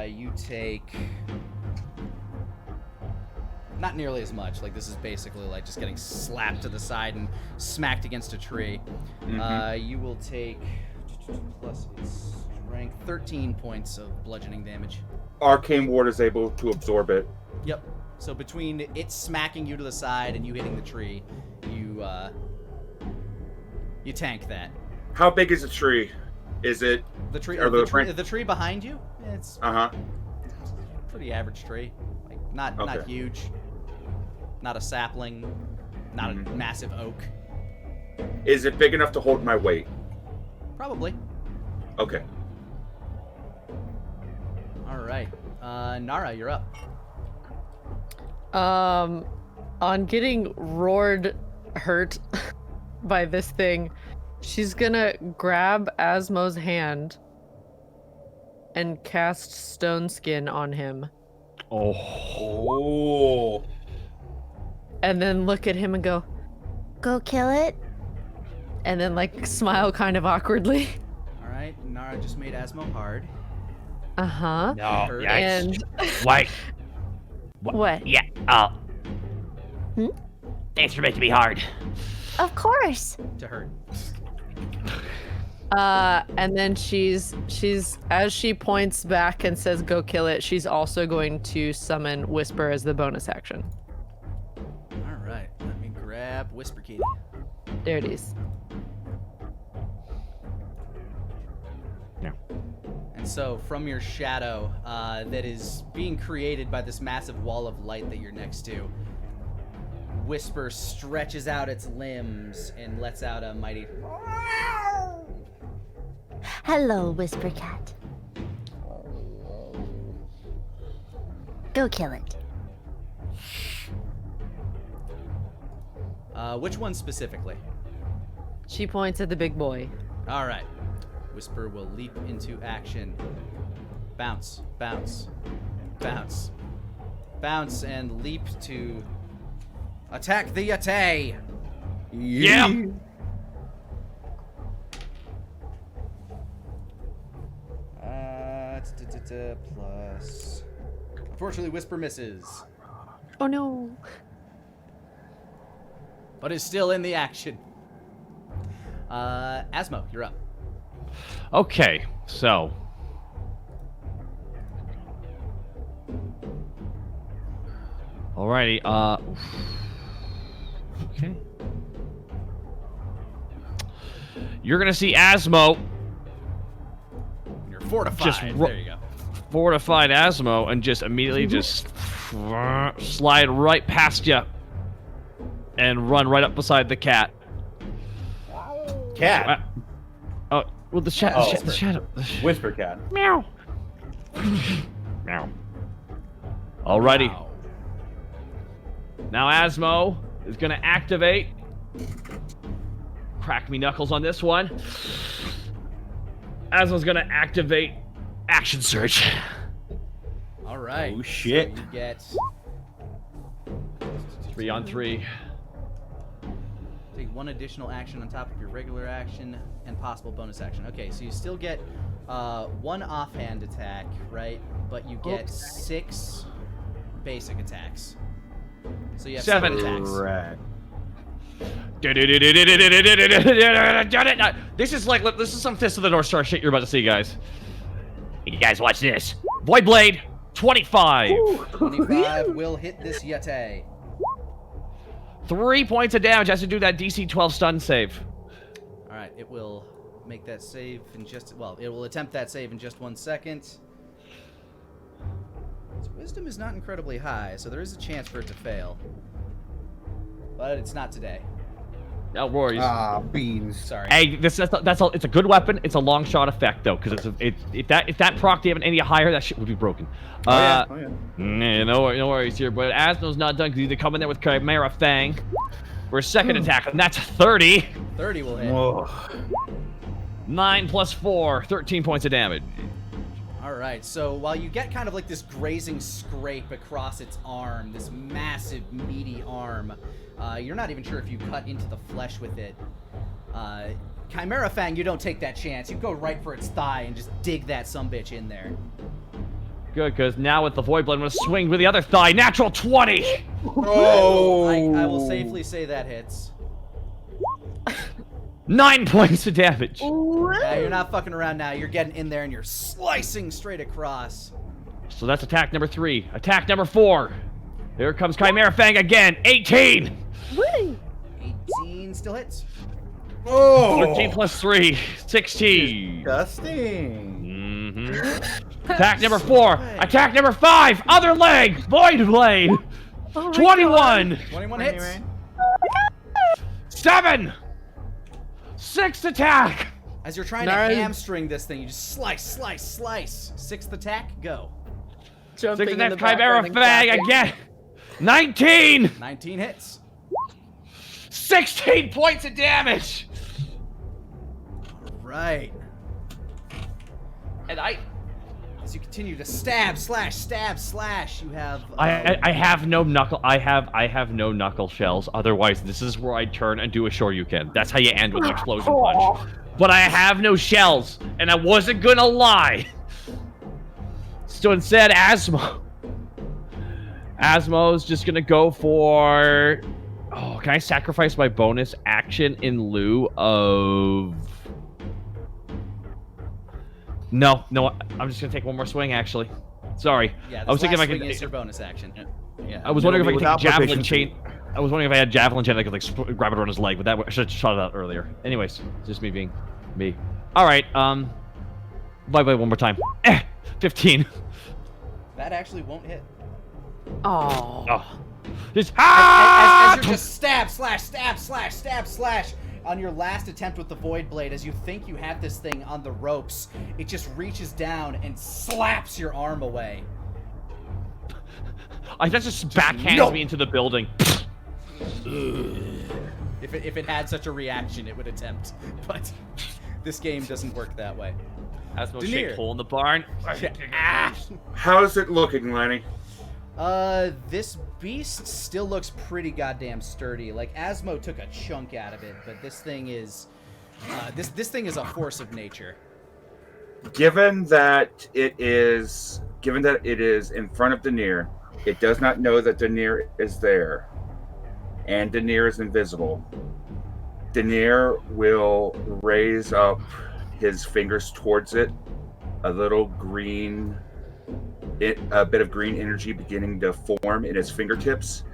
you take not nearly as much. Like, this is basically like just getting slapped to the side and smacked against a tree. You will take, plus its strength, 13 points of bludgeoning damage. Arcane Ward is able to absorb it. Yep. So between it smacking you to the side and you hitting the tree, you tank that. How big is the tree? Is it? The tree, Are the the tree behind you? It's Uh huh. a pretty average tree. Like not Okay. huge, not a sapling, not a massive oak. Is it big enough to hold my weight? Probably. Okay. All right. Nara, you're up. On getting roared hurt by this thing, she's gonna grab Asmo's hand and cast Stone Skin on him. Oh. And then look at him and go, Go kill it. and then like smile kind of awkwardly. All right. Nara just made Asmo hard. Uh-huh. No, Hurt. yeah, And wait. what? Yeah, thanks for making me hard. Of course. To hurt. And then she's as she points back and says go kill it, she's also going to summon Whisper as the bonus action. All right. Let me grab Whisper Kitty. There it is. And so, from your shadow that is being created by this massive wall of light that you're next to, Whisper stretches out its limbs and lets out a mighty. Hello, Whisper Cat. Go kill it. Which one specifically? She points at the big boy. All right. Whisper will leap into action. Bounce, bounce, bounce, bounce, and leap to attack the Yate. Yeah. Plus. Unfortunately, Whisper misses, Oh no. but is still in the action. Asmo, you're up. Okay, so. Alrighty, okay. You're gonna see Asmo You're fortified. Just there you go. fortified Asmo and just immediately just slide right past you and run right up beside the cat. Cat. Oh, well, the shadow. Oh. The shadow. Whisper cat. Meow. Meow. Alrighty. Wow. Now Asmo is gonna activate. Crack me knuckles on this one. Asmo's gonna activate Action Surge. All right. Oh, shit. So you get 3 on 3. take one additional action on top of your regular action and possible bonus action. Okay, so you still get one offhand attack, right? But you get 6 basic attacks. So you have 7 attacks. Right. This is some Fist of the North Star shit you're about to see, guys. You guys watch this. Void Blade, 25. 25 will hit this Yate. 3 points of damage. Has to do that DC 12 stun save. All right, it will make that save in just... Well, it will attempt that save in just 1 second. Its wisdom is not incredibly high, so there is a chance for it to fail. But it's not today. No worries. Beans. Sorry. Hey, that's all. It's a good weapon. It's a long shot effect though, because if that proc damage any higher, that shit would be broken. Yeah. No worries here. But Asmo's not done because he's come in there with Chimera Fang for a second attack, and that's 30. 30 will hit. Whoa. 9 plus 4, 13 points of damage. All right, so while you get kind of like this grazing scrape across its arm, this massive, meaty arm, you're not even sure if you cut into the flesh with it. Chimera Fang, you don't take that chance. You go right for its thigh and just dig that sumbitch in there. Good, because now with the Void Blade, I'm going to swing with the other thigh. Natural 20! Oh! I will safely say that hits. 9 points of damage. Yeah, you're not fucking around now. You're getting in there and you're slicing straight across. So that's attack number 3. Attack number 4. Here comes Chimera Fang again. 18! 18 still hits. Oh! 13 plus 3, 16. Disgusting. Attack number 4. Attack number 5. Other leg. Void Blade. 21. 21 hits. 7. 6th attack. As you're trying to hamstring this thing, you just slice, slice, slice. 6th attack, go. Jumping 6th in the attack, Chimera background and Fang clapping. again. 19. 19 hits. 16 points of damage. Right. And As you continue to stab, slash, you have... I have no knuckle. I have no knuckle shells. Otherwise, this is where I turn and do a Shoryuken. That's how you end with an explosion punch. But I have no shells, and I wasn't gonna lie. So instead, Asmo's just gonna go for... Oh, can I sacrifice my bonus action in lieu of... No, I'm just gonna take one more swing, actually. Sorry. Yeah, I was thinking if I swing could... is your bonus action. Yeah. I was wondering if I could take a without javelin proficiency. chain. I was wondering if I had javelin chain I could like grab it around his leg, but that I should have shot it out earlier. Anyways, just me being me. All right. Bye one more time. 15. That actually won't hit. Oh. Just As you're just stab, slash, on your last attempt with the Void Blade, as you think you have this thing on the ropes, it just reaches down and slaps your arm away. That just backhands me into the building. If it had such a reaction, it would attempt. But this game doesn't work that way. Asmo Denier. shake hole in the barn. How's it looking, Lani? This beast still looks pretty goddamn sturdy. Like, Asmo took a chunk out of it, but this thing is... this thing is a force of nature. Given that it is in front of Denier, it does not know that Denier is there, and Denier is invisible. Denier will raise up his fingers towards it, a bit of green energy beginning to form in his fingertips,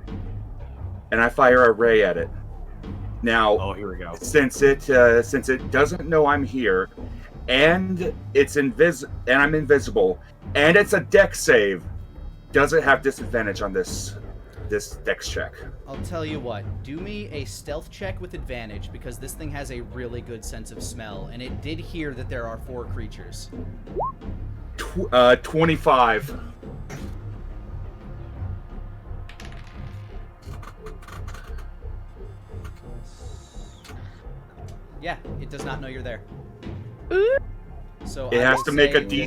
and I fire a ray at it. Now, Here we go. since it doesn't know I'm here, and I'm invisible, and it's a dex save, does it have disadvantage on this dex check? I'll tell you what, do me a stealth check with advantage, because this thing has a really good sense of smell, and it did hear that there are 4 creatures. 25. Yeah, it does not know you're there. So It I has will to make a say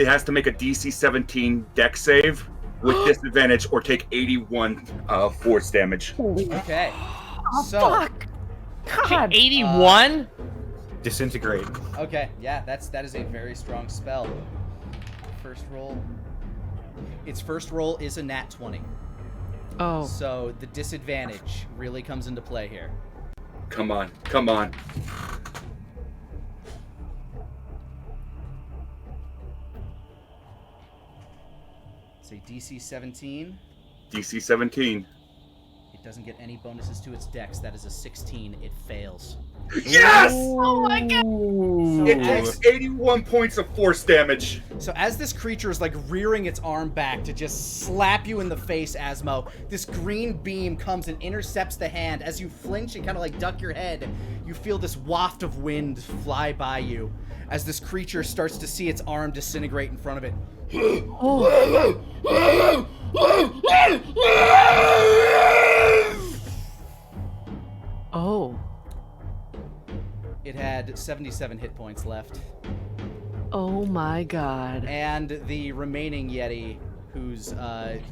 that DC 17 dex save with disadvantage or take 81 force damage. Okay. So, Fuck. God. 81. Disintegrate. okay, yeah, that is a very strong spell. First roll. Its first roll is a nat 20. Oh. So the disadvantage really comes into play here. Come on. Say DC 17. DC 17. It doesn't get any bonuses to its dex. That is a 16. It fails. Yes! Oh my god! It takes 81 points of force damage. So as this creature is like rearing its arm back to just slap you in the face, Asmo, this green beam comes and intercepts the hand. As you flinch and kind of like duck your head, you feel this waft of wind fly by you as this creature starts to see its arm disintegrate in front of it. Oh. It had 77 hit points left. Oh my god. And the remaining Yeti, whose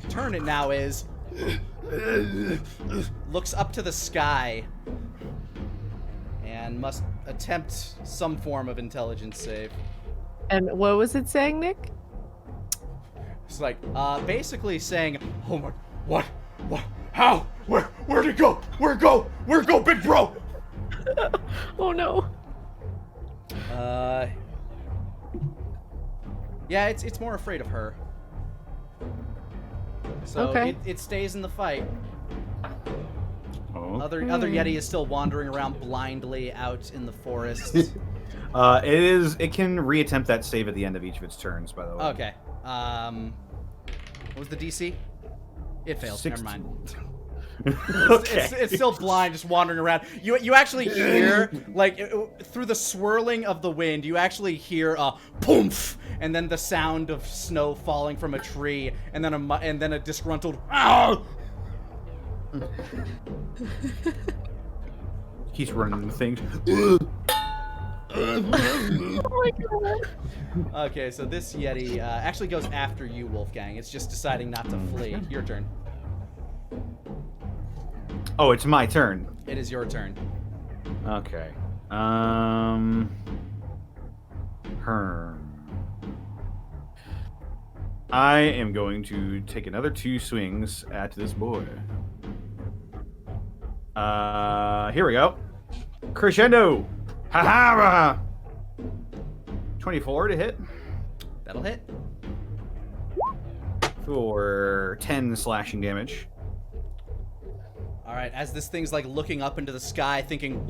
turn it now is, looks up to the sky and must attempt some form of intelligence save. And what was it saying, Nick? It's like, basically saying, Oh my, what, how, where'd it go? Where'd it go, big bro? Oh no. Yeah, it's more afraid of her. So Okay. it stays in the fight. Oh. Other Yeti is still wandering around blindly out in the forest. It can reattempt that save at the end of each of its turns, by the way. Okay. What was the DC? It fails. Never mind. Okay. It's still blind, just wandering around. You actually hear, like, through the swirling of the wind, you actually hear a poof, and then the sound of snow falling from a tree, and then a disgruntled "Ow!" Keeps running the things. Oh my god. Okay, so this Yeti actually goes after you, Wolfgang. It's just deciding not to flee. Your turn. Oh, it's my turn. It is your turn. Okay. I am going to take another 2 swings at this boy. Here we go. Crescendo. Ha-ha! 24 to hit That'll hit. for 10 slashing damage. All right, as this thing's like looking up into the sky, thinking,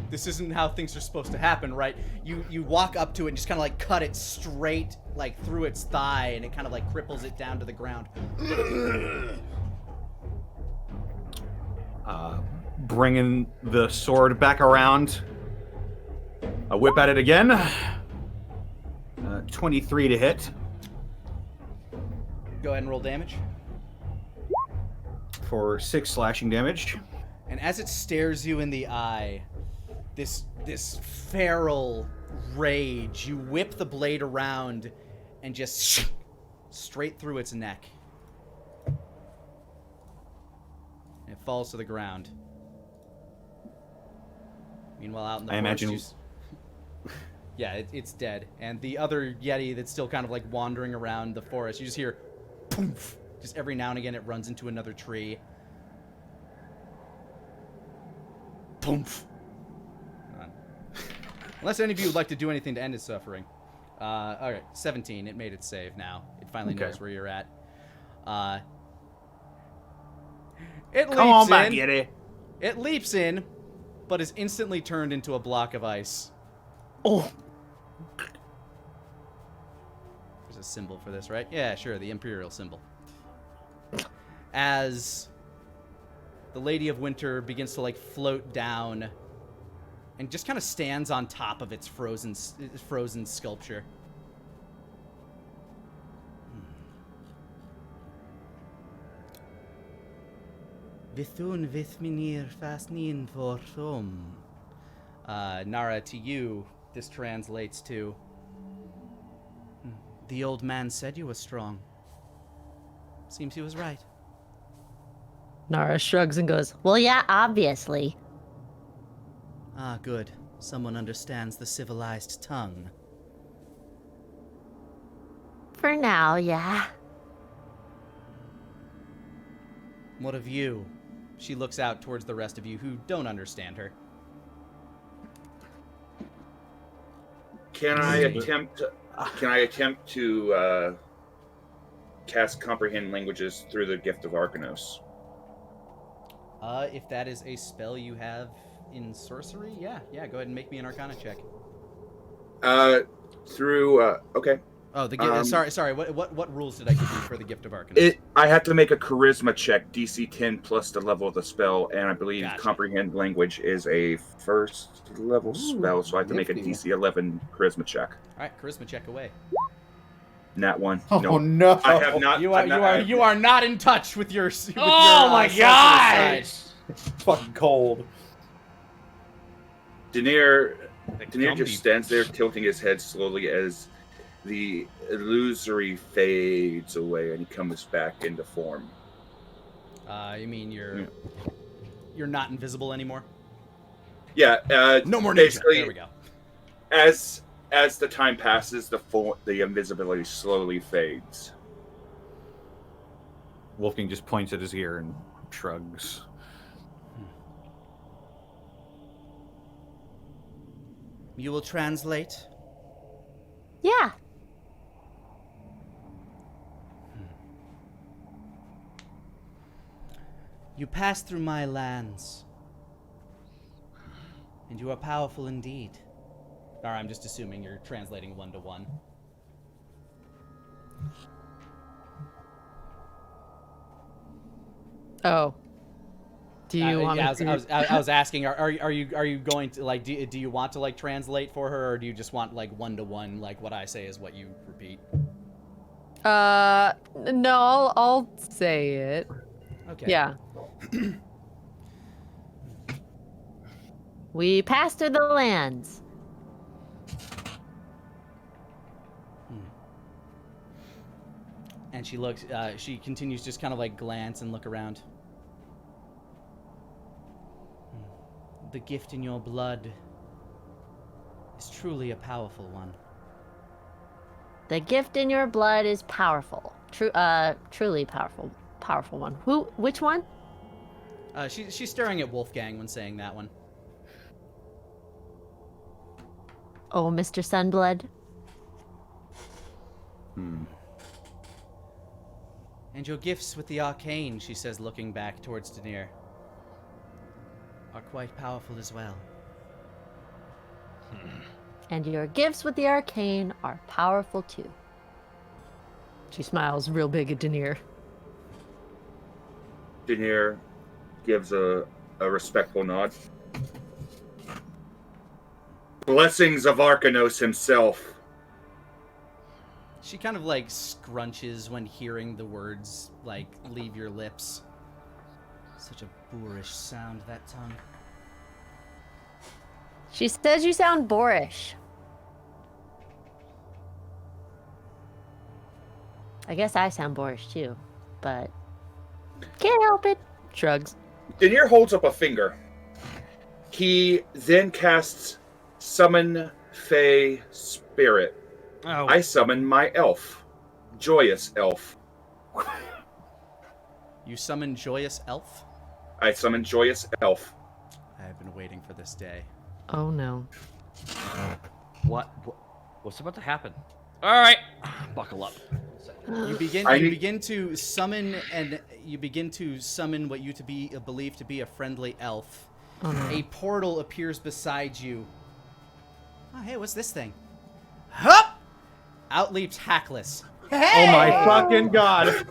this isn't how things are supposed to happen, right? You walk up to it and just kind of like cut it straight, like through its thigh, and it kind of like cripples it down to the ground. Bringing the sword back around. I whip at it again. 23 to hit Go ahead and roll damage. for 6 slashing damage. And as it stares you in the eye, this feral rage, you whip the blade around and just straight through its neck. It falls to the ground. Meanwhile, out in the I forest, imagine- yeah, it's dead. And the other Yeti that's still kind of like wandering around the forest, you just hear poof. Just every now and again it runs into another tree. Poof. Unless any of you would like to do anything to end its suffering. Alright, 17. It made its save now. It finally Okay. knows where you're at. It leaps Come on back, in. Yeti. It leaps in, but is instantly turned into a block of ice. Oh. There's a symbol for this, right? Yeah, sure, the Imperial symbol. As the Lady of Winter begins to like float down and just kind of stands on top of its frozen sculpture. Vithun vithminir fasnin vorthom. Nara, to you, this translates to, the old man said you were strong. Seems he was right. Nara shrugs and goes, well, yeah, obviously. Ah, good. Someone understands the civilized tongue. For now, yeah. What of you? She looks out towards the rest of you who don't understand her. Can I attempt to cast comprehend languages through the gift of Arcanos? If that is a spell you have in sorcery? Yeah. Go ahead and make me an Arcana check. Okay. Oh, the gift. Sorry. What rules did I give you for the gift of Arcana? I have to make a charisma check, DC 10 plus the level of the spell, and I believe Gotcha. comprehend language is a first level spell, so I have to make a nifty. DC 11 charisma check. All right, charisma check away. Nat 1. Oh no! I have not. You are not in touch with your. Oh my god! It's fucking cold. Daenerys Gumby. just stands there, tilting his head slowly as the illusory fades away, and he comes back into form. You mean you're not invisible anymore? Yeah. No more ninja. Basically, There we go. As the time passes, the invisibility slowly fades. Wolfgang just points at his ear and shrugs. You will translate. Yeah. You pass through my lands, and you are powerful indeed. Or I'm just assuming you're translating 1-to-1. Oh. Do you want yeah, me to? I was asking, are you going to like do you want to like translate for her, or do you just want like 1-to-1, like what I say is what you repeat? No, I'll say it. Okay. Yeah. We pass through the lands. And she looks. She continues just kind of like glance and look around. The gift in your blood is truly a powerful one. The gift in your blood is powerful. Truly powerful one. Which one? She's staring at Wolfgang when saying that one. Oh, Mr. Sunblood. And your gifts with the arcane, she says, looking back towards Daenerys, are quite powerful as well. And your gifts with the arcane are powerful too. She smiles real big at Daenerys. Daenerys gives a respectful nod. Blessings of Arcanos himself. She kind of like scrunches when hearing the words like leave your lips. Such a boorish sound, that tongue. She says you sound boorish. I guess I sound boorish too, but can't help it. Shrugs. Daenerys holds up a finger. He then casts Summon Fey Spirit. Oh. I summon my elf. Joyous Elf. You summon Joyous Elf? I summon Joyous Elf. I have been waiting for this day. Oh no. What's about to happen? All right, buckle up. You begin to summon what you believe to be a friendly elf. Oh no. A portal appears beside you. Oh, hey, what's this thing? Hup! Out leaps Hackless. Hey! Oh my fucking god!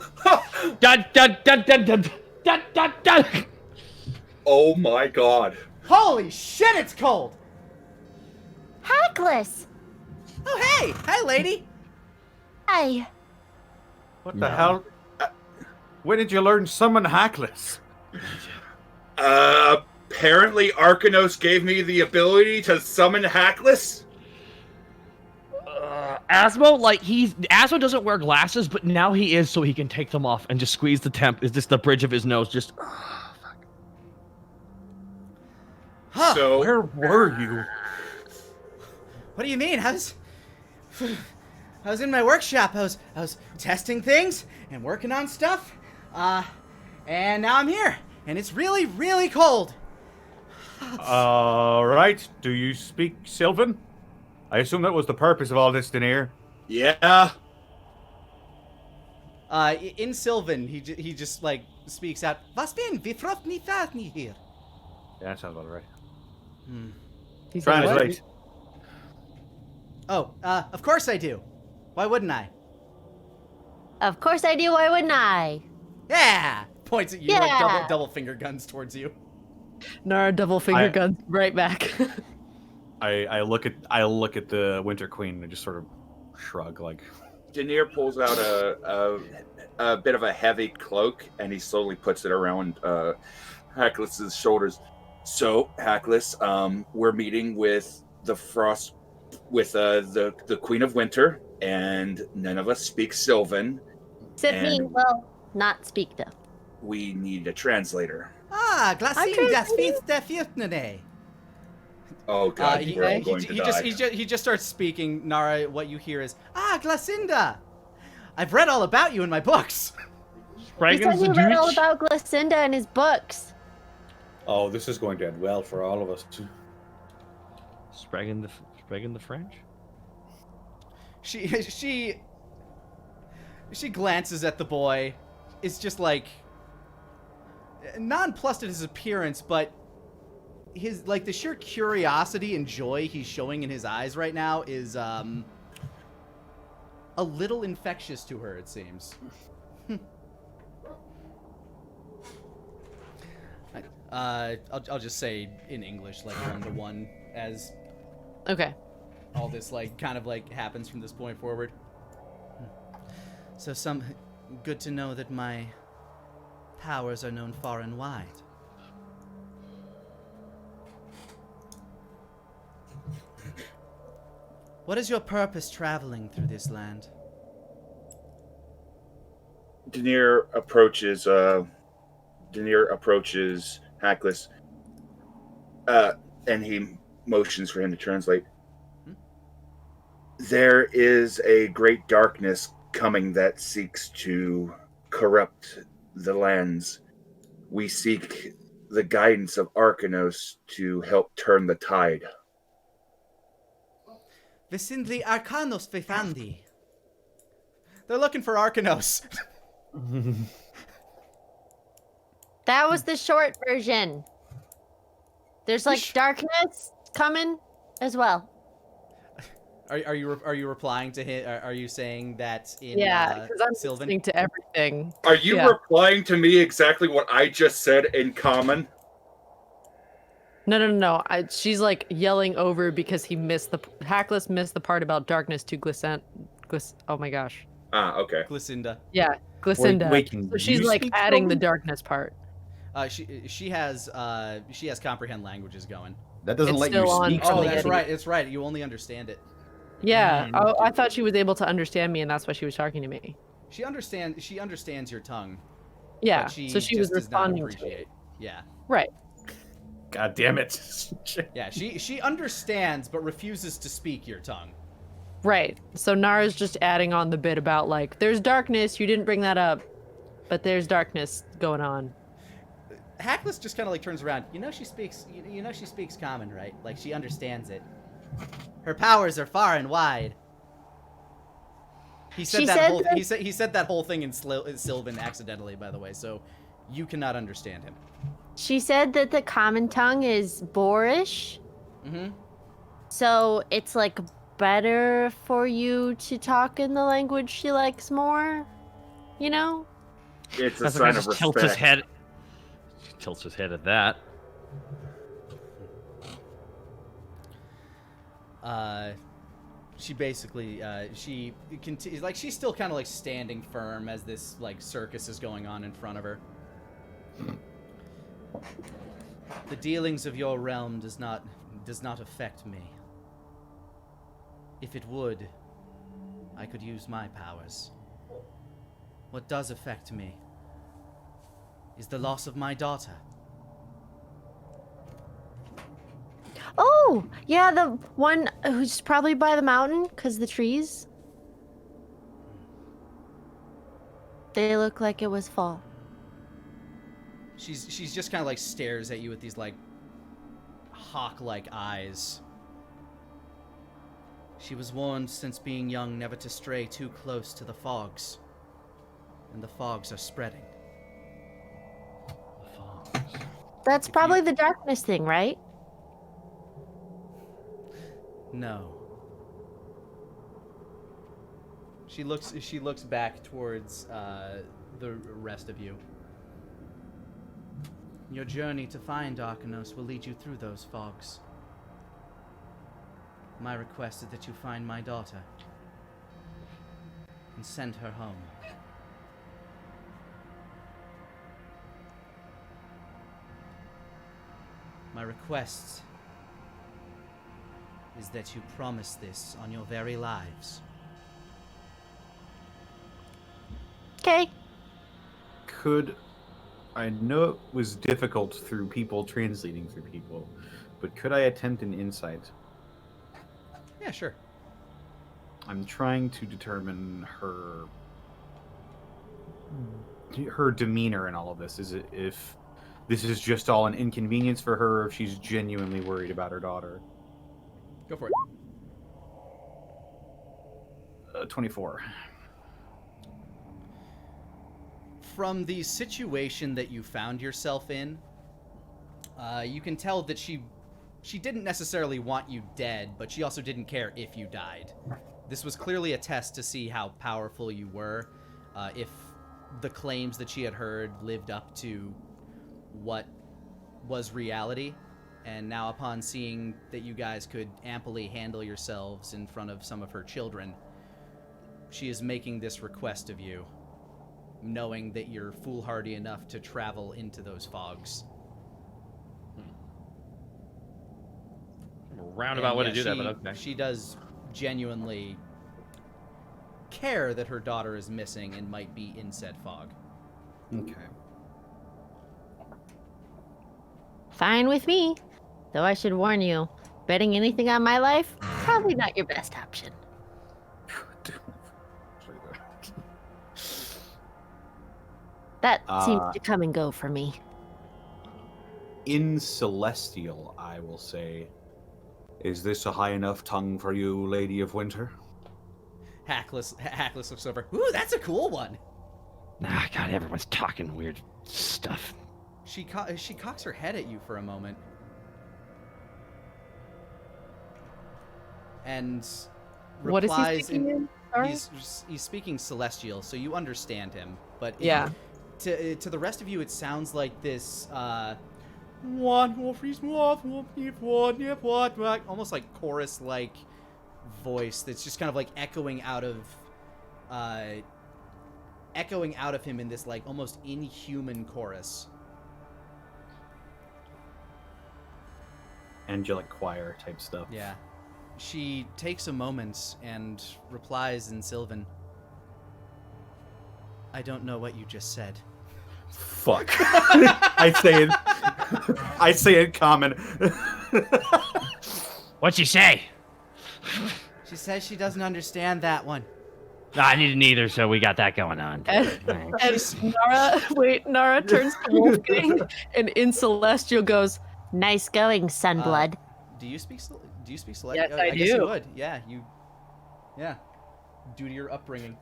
Dun, dun, dun, dun, dun, dun, dun, dun. Oh my god. Holy shit, it's cold! Hackless! Oh, hey! Hi, lady! Hi. What the hell? When did you learn summon Hackless? Apparently Arcanos gave me the ability to summon Hackless. Asmo, Asmo doesn't wear glasses, but now he is, so he can take them off and just squeeze the temp. Is this the bridge of his nose? Just. Huh. So Where were you? What do you mean? I was in my workshop. I was testing things and working on stuff. And now I'm here, and it's really, really cold. Right. Do you speak Sylvan? I assume that was the purpose of all this, Daenerys. yeah. In Sylvan, he just like speaks out. Was bin vi frot ni that ni here? Yeah, that sounds about right. He said, "What?" Translate. Oh, of course I do. Why wouldn't I? Of course I do. Why wouldn't I? Yeah! Points at you like Yeah. double finger guns towards you. Nara double finger I- guns right back. I look at the Winter Queen and just sort of shrug like. Daenerys pulls out a bit of a heavy cloak, and he slowly puts it around Hacklis's shoulders. So, Hacklis, we're meeting with the Frost, with the Queen of Winter, and none of us speak Sylvan. Except me, And- well, not speak though. We need a translator. Ah, glasin das translating. Fiftnene. Oh God, we're all going to die. He just starts speaking. Nara, what you hear is, Glacinda! I've read all about you in my books. He said Spraggan's he the read all douche. about Glacinda in his books. Oh, this is going to end well for all of us. Spraggan the French? She glances at the boy, is just like nonplussed at his appearance, but his like the sheer curiosity and joy he's showing in his eyes right now is a little infectious to her, it seems. I'll just say in English, like 1-to-1, as Okay. all this like kind of like happens from this point forward. So good to know that my powers are known far and wide. What is your purpose traveling through this land? Daenerys approaches Hacklis, and he motions for him to translate. There is a great darkness coming that seeks to corrupt the lands. We seek the guidance of Arcanos to help turn the tide. Vicindli Arcanos Vifandi. They're looking for Arcanos. That was the short version. There's like darkness coming as well. Are you replying to him? Are you saying that in Yeah, because I'm Sylvan? listening to everything. Are you Yeah. replying to me exactly what I just said in common? No. She's like yelling over because Hacklis missed the part about darkness to oh my gosh. Ah, okay. Glycinda. Yeah, Glacinda. Wait, can So she's you like speak adding the Sylvan? darkness part. She has comprehend languages going. That doesn't It's let you still on speak. from Oh, the that's Yeti. right. It's right. You only understand it. Yeah. Oh, I thought she was able to understand me, and that's why she was talking to me. She understands your tongue. Yeah. But So she was just does not responding to appreciate. it. Yeah. Right. God damn it. Yeah. She understands but refuses to speak your tongue. Right. So Nara's just adding on the bit about like, there's darkness. You didn't bring that up, but there's darkness going on. Hacklis just kind of like turns around. She speaks common, right? Like she understands it. Her powers are far and wide. He said She that said whole that- he said that whole thing in Sylvan accidentally, by the way. So you cannot understand him. She said that the common tongue is boorish, Mm-hmm. so it's like better for you to talk in the language she likes more. You know? It's a That's sign okay, of just tilts his respect. head. Tilts his head at that. She basically she's still kind of like standing firm as this like circus is going on in front of her. The dealings of your realm does not affect me. If it would, I could use my powers. What does affect me is the loss of my daughter. Oh, yeah, the one who's probably by the mountain because the trees. They look like it was fall. She's just kind of like stares at you with these like hawk-like eyes. She was warned since being young never to stray too close to the fogs. And the fogs are spreading. That's probably the darkness thing, right? No. She looks back towards the rest of you. Your journey to find Arcanos will lead you through those fogs. My request is that you find my daughter and send her home. My request is that you promise this on your very lives. Okay. I know it was difficult through people translating through people, but could I attempt an insight? Yeah, sure. I'm trying to determine her demeanor in all of this. Is it if this is just all an inconvenience for her, or if she's genuinely worried about her daughter? Go for it. 24. From the situation that you found yourself in, you can tell that she didn't necessarily want you dead, but she also didn't care if you died. This was clearly a test to see how powerful you were, if the claims that she had heard lived up to what was reality. And now upon seeing that you guys could amply handle yourselves in front of some of her children, she is making this request of you, knowing that you're foolhardy enough to travel into those fogs. Roundabout way to do that, she, but okay. She does genuinely care that her daughter is missing and might be in said fog. Okay. Fine with me. Though I should warn you, betting anything on my life, probably not your best option. That seems to come and go for me. In Celestial, I will say, is this a high enough tongue for you, Lady of Winter? Hackless looks over. Ooh, that's a cool one. Ah, God, everyone's talking weird stuff. She cocks her head at you for a moment. And What is he replies speaking in? Sorry? He's speaking Celestial, so you understand him. But Yeah. To the rest of you, it sounds like this almost like chorus-like voice that's just kind of like echoing out of him in this like almost inhuman chorus. Angelic choir type stuff. Yeah. She takes a moment and replies in Sylvan. I don't know what you just said. Fuck. I say it common. What'd she say? She says she doesn't understand that one. No, I didn't either, so we got that going on. And Nara turns to Wolfgang and in Celestial goes, Nice going, Sunblood. Do you speak Celestial? Yes, I guess you do. would. Yeah, due to your upbringing.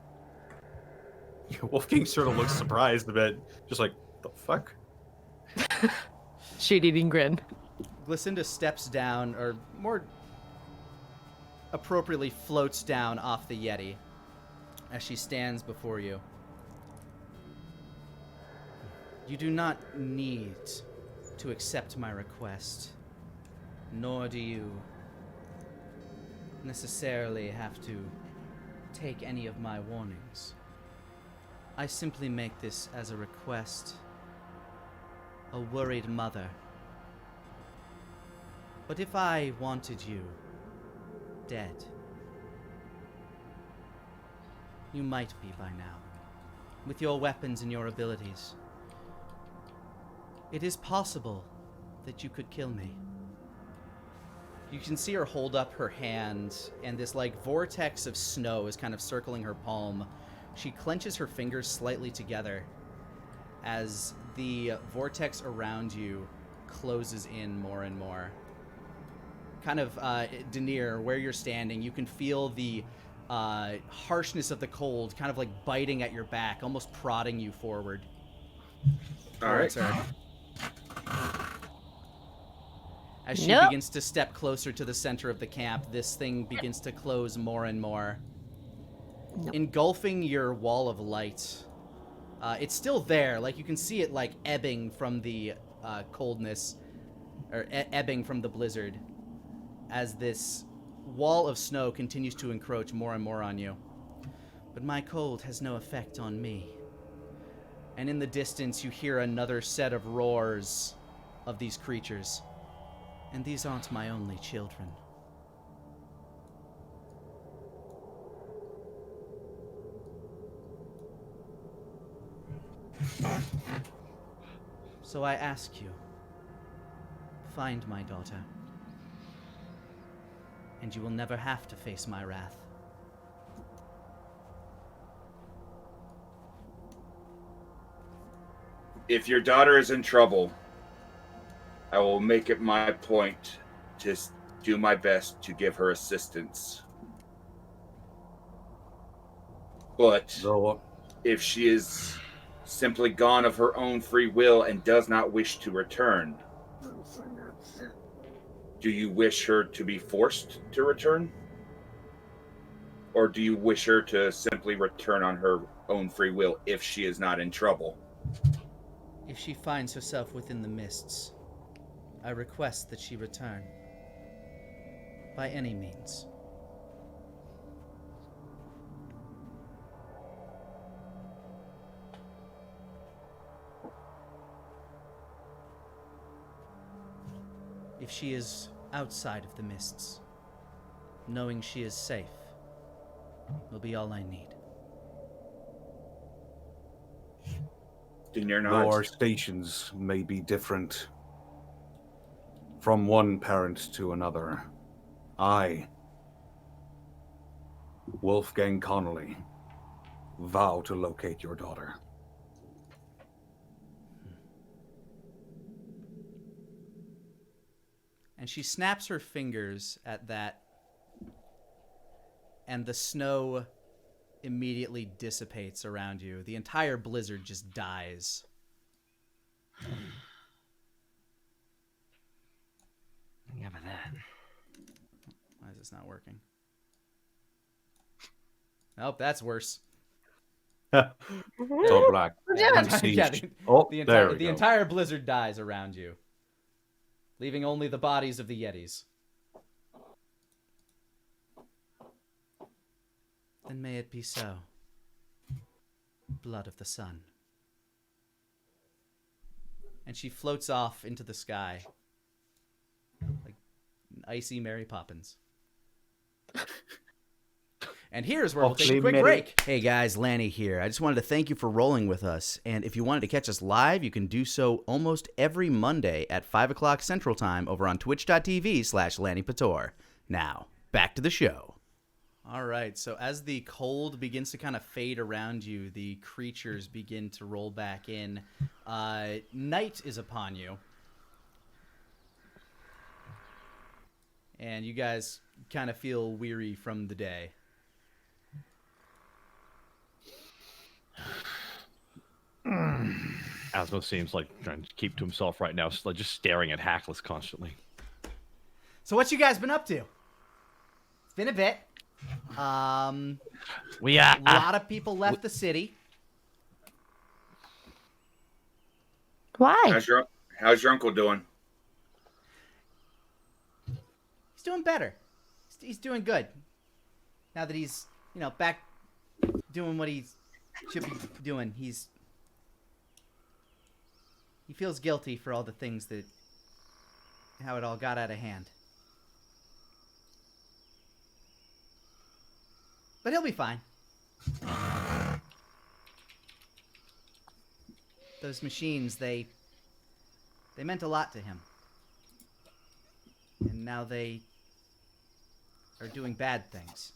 Wolfgang sort of looks surprised a bit. Just like, the fuck? shit-eating grin. Glycinda steps down, or more appropriately floats down off the Yeti as she stands before you. You do not need to accept my request, nor do you necessarily have to take any of my warnings. I simply make this as a request. A worried mother. But if I wanted you dead, you might be by now, with your weapons and your abilities. It is possible that you could kill me. You can see her hold up her hand, and this like vortex of snow is kind of circling her palm. She clenches her fingers slightly together as the vortex around you closes in more and more. Kind of, Denier, where you're standing, you can feel the harshness of the cold kind of like biting at your back, almost prodding you forward. All right. Sir. As she Nope. begins to step closer to the center of the camp, this thing begins to close more and more, engulfing your wall of light. It's still there, like you can see it like ebbing from the coldness, or ebbing from the blizzard, as this wall of snow continues to encroach more and more on you. But my cold has no effect on me. And in the distance, you hear another set of roars of these creatures. And these aren't my only children. So I ask you, find my daughter, and you will never have to face my wrath. If your daughter is in trouble, I will make it my point to do my best to give her assistance. But if she is simply gone of her own free will and does not wish to return, do you wish her to be forced to return? Or do you wish her to simply return on her own free will if she is not in trouble? If she finds herself within the mists, I request that she return. By any means. If she is outside of the mists, knowing she is safe will be all I need. Though our stations may be different from one parent to another, I, Wolfgang Connolly, vow to locate your daughter. And she snaps her fingers at that, and the snow immediately dissipates around you. The entire blizzard just dies. Yeah, but that. Why is this not working? Nope, that's worse. So black. Yeah, the The entire blizzard dies around you, leaving only the bodies of the Yetis. Then may it be so. Blood of the sun. And she floats off into the sky, like an icy Mary Poppins. And here's where we'll take a quick break. Hey guys, Lani here. I just wanted to thank you for rolling with us. And if you wanted to catch us live, you can do so almost every Monday at 5 o'clock Central Time over on twitch.tv/Lanipator. Now, back to the show. All right, so as the cold begins to kind of fade around you, the creatures begin to roll back in. Night is upon you. And you guys kind of feel weary from the day. Asmo seems like trying to keep to himself right now, just staring at Hackless constantly. So what you guys been up to? It's been a bit. We a lot of people left the city. Why? How's your uncle doing? He's doing better. He's doing good. Now that he's, back doing what he should be doing. He feels guilty for all the things how it all got out of hand. But he'll be fine. Those machines, they meant a lot to him. And now they are doing bad things.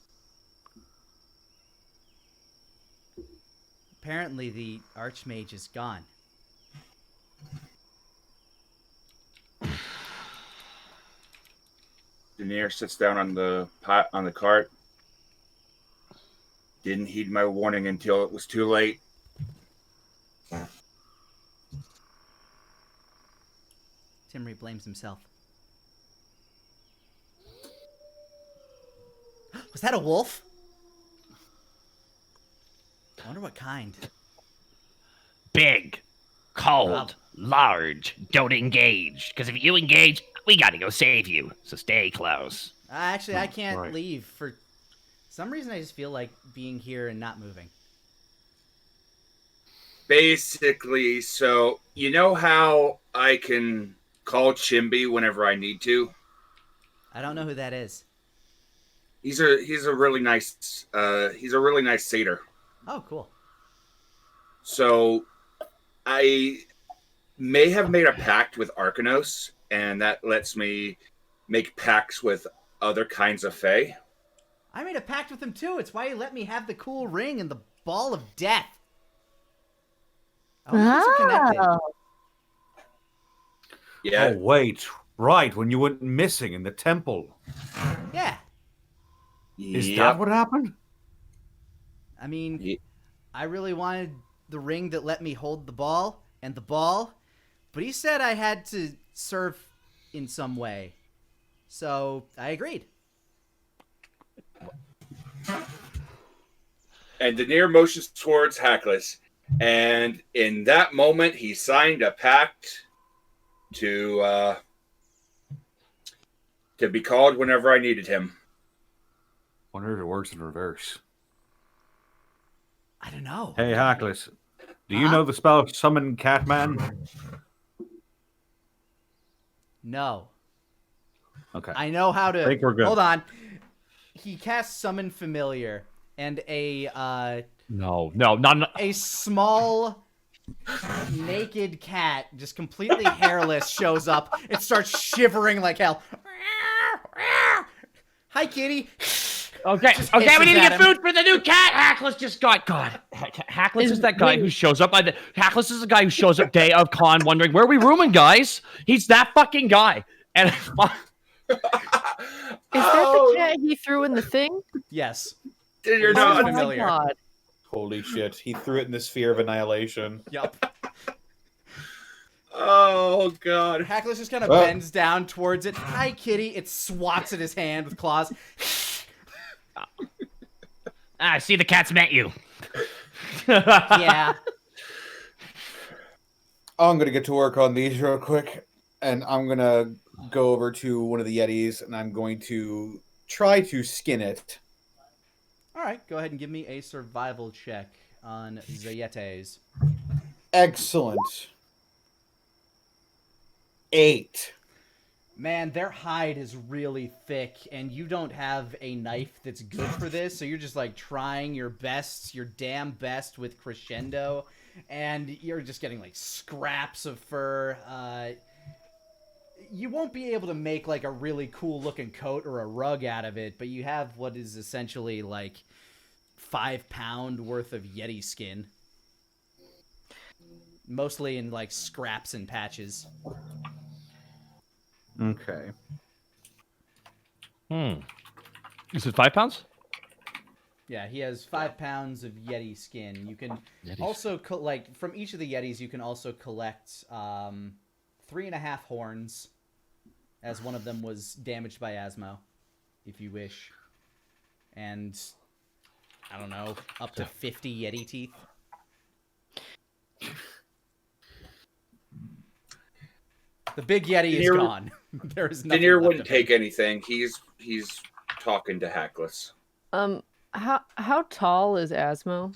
Apparently the Archmage is gone. Daenerys sits down on the cart. Didn't heed my warning until it was too late. Timry blames himself. Was that a wolf? I wonder what kind. Big, cold, large. Don't engage. Because if you engage, we gotta go save you. So stay close. Actually, I can't Right. leave for some reason. I just feel like being here and not moving. Basically, so you know how I can call Chimby whenever I need to? I don't know who that is. He's a really nice satyr. Oh, cool. So I may have made a pact with Arcanos, and that lets me make pacts with other kinds of fae. I made a pact with him too. It's why he let me have the cool ring and the ball of death. Oh, these are connected. Oh. Yeah. Oh, wait. Right, when you went missing in the temple. Yeah. Is Yep. that what happened? I mean, Ye- I really wanted the ring that let me hold the ball and the ball, but he said I had to serve in some way. So I agreed. And Daenerys motions towards Hackless, and in that moment, he signed a pact to be called whenever I needed him. Wonder if it works in reverse. I don't know. Hey, Hackless, do you Huh? know the spell Summon Catman? No. Okay. I know how to. I think we're good. Hold on. He casts Summon Familiar, and No, not. a small naked cat, just completely hairless, shows up. It starts shivering like hell. Hi, kitty. Okay, Just okay, we hisses need to at get him. food for the new cat. Hackless just got God. Hackless is that guy who shows up by the. Hackless is the guy who shows up day of con, wondering where are we rooming, guys. He's that fucking guy. And Is that the cat he threw in the thing? Yes. You're Oh, not. my familiar. God. Holy shit. He threw it in the sphere of annihilation. Yup. Oh god. Hackless just kind of Oh. bends down towards it. Hi, kitty. It swats at his hand with claws. I see the cat's met you. Yeah. I'm gonna get to work on these real quick, and I'm gonna go over to one of the Yetis, and I'm going to try to skin it. All right. Go ahead and give me a survival check on Zayetes. Excellent. 8. Man, their hide is really thick, and you don't have a knife that's good for this, so you're just like trying your best, your damn best with crescendo, and you're just getting like scraps of fur. You won't be able to make like a really cool looking coat or a rug out of it, but you have what is essentially like 5 pound worth of Yeti skin. Mostly in like scraps and patches. Okay. Is it 5 pounds? Yeah, he has 5 pounds of Yeti skin. You can also like from each of the Yetis, you can also collect 3.5 horns, as one of them was damaged by Asmo, if you wish, and I don't know, up to 50 Yeti teeth. The big Yeti is Daenerys- gone. There is nothing Daenerys left wouldn't of take him. anything. He's talking to Hackless. How tall is Asmo?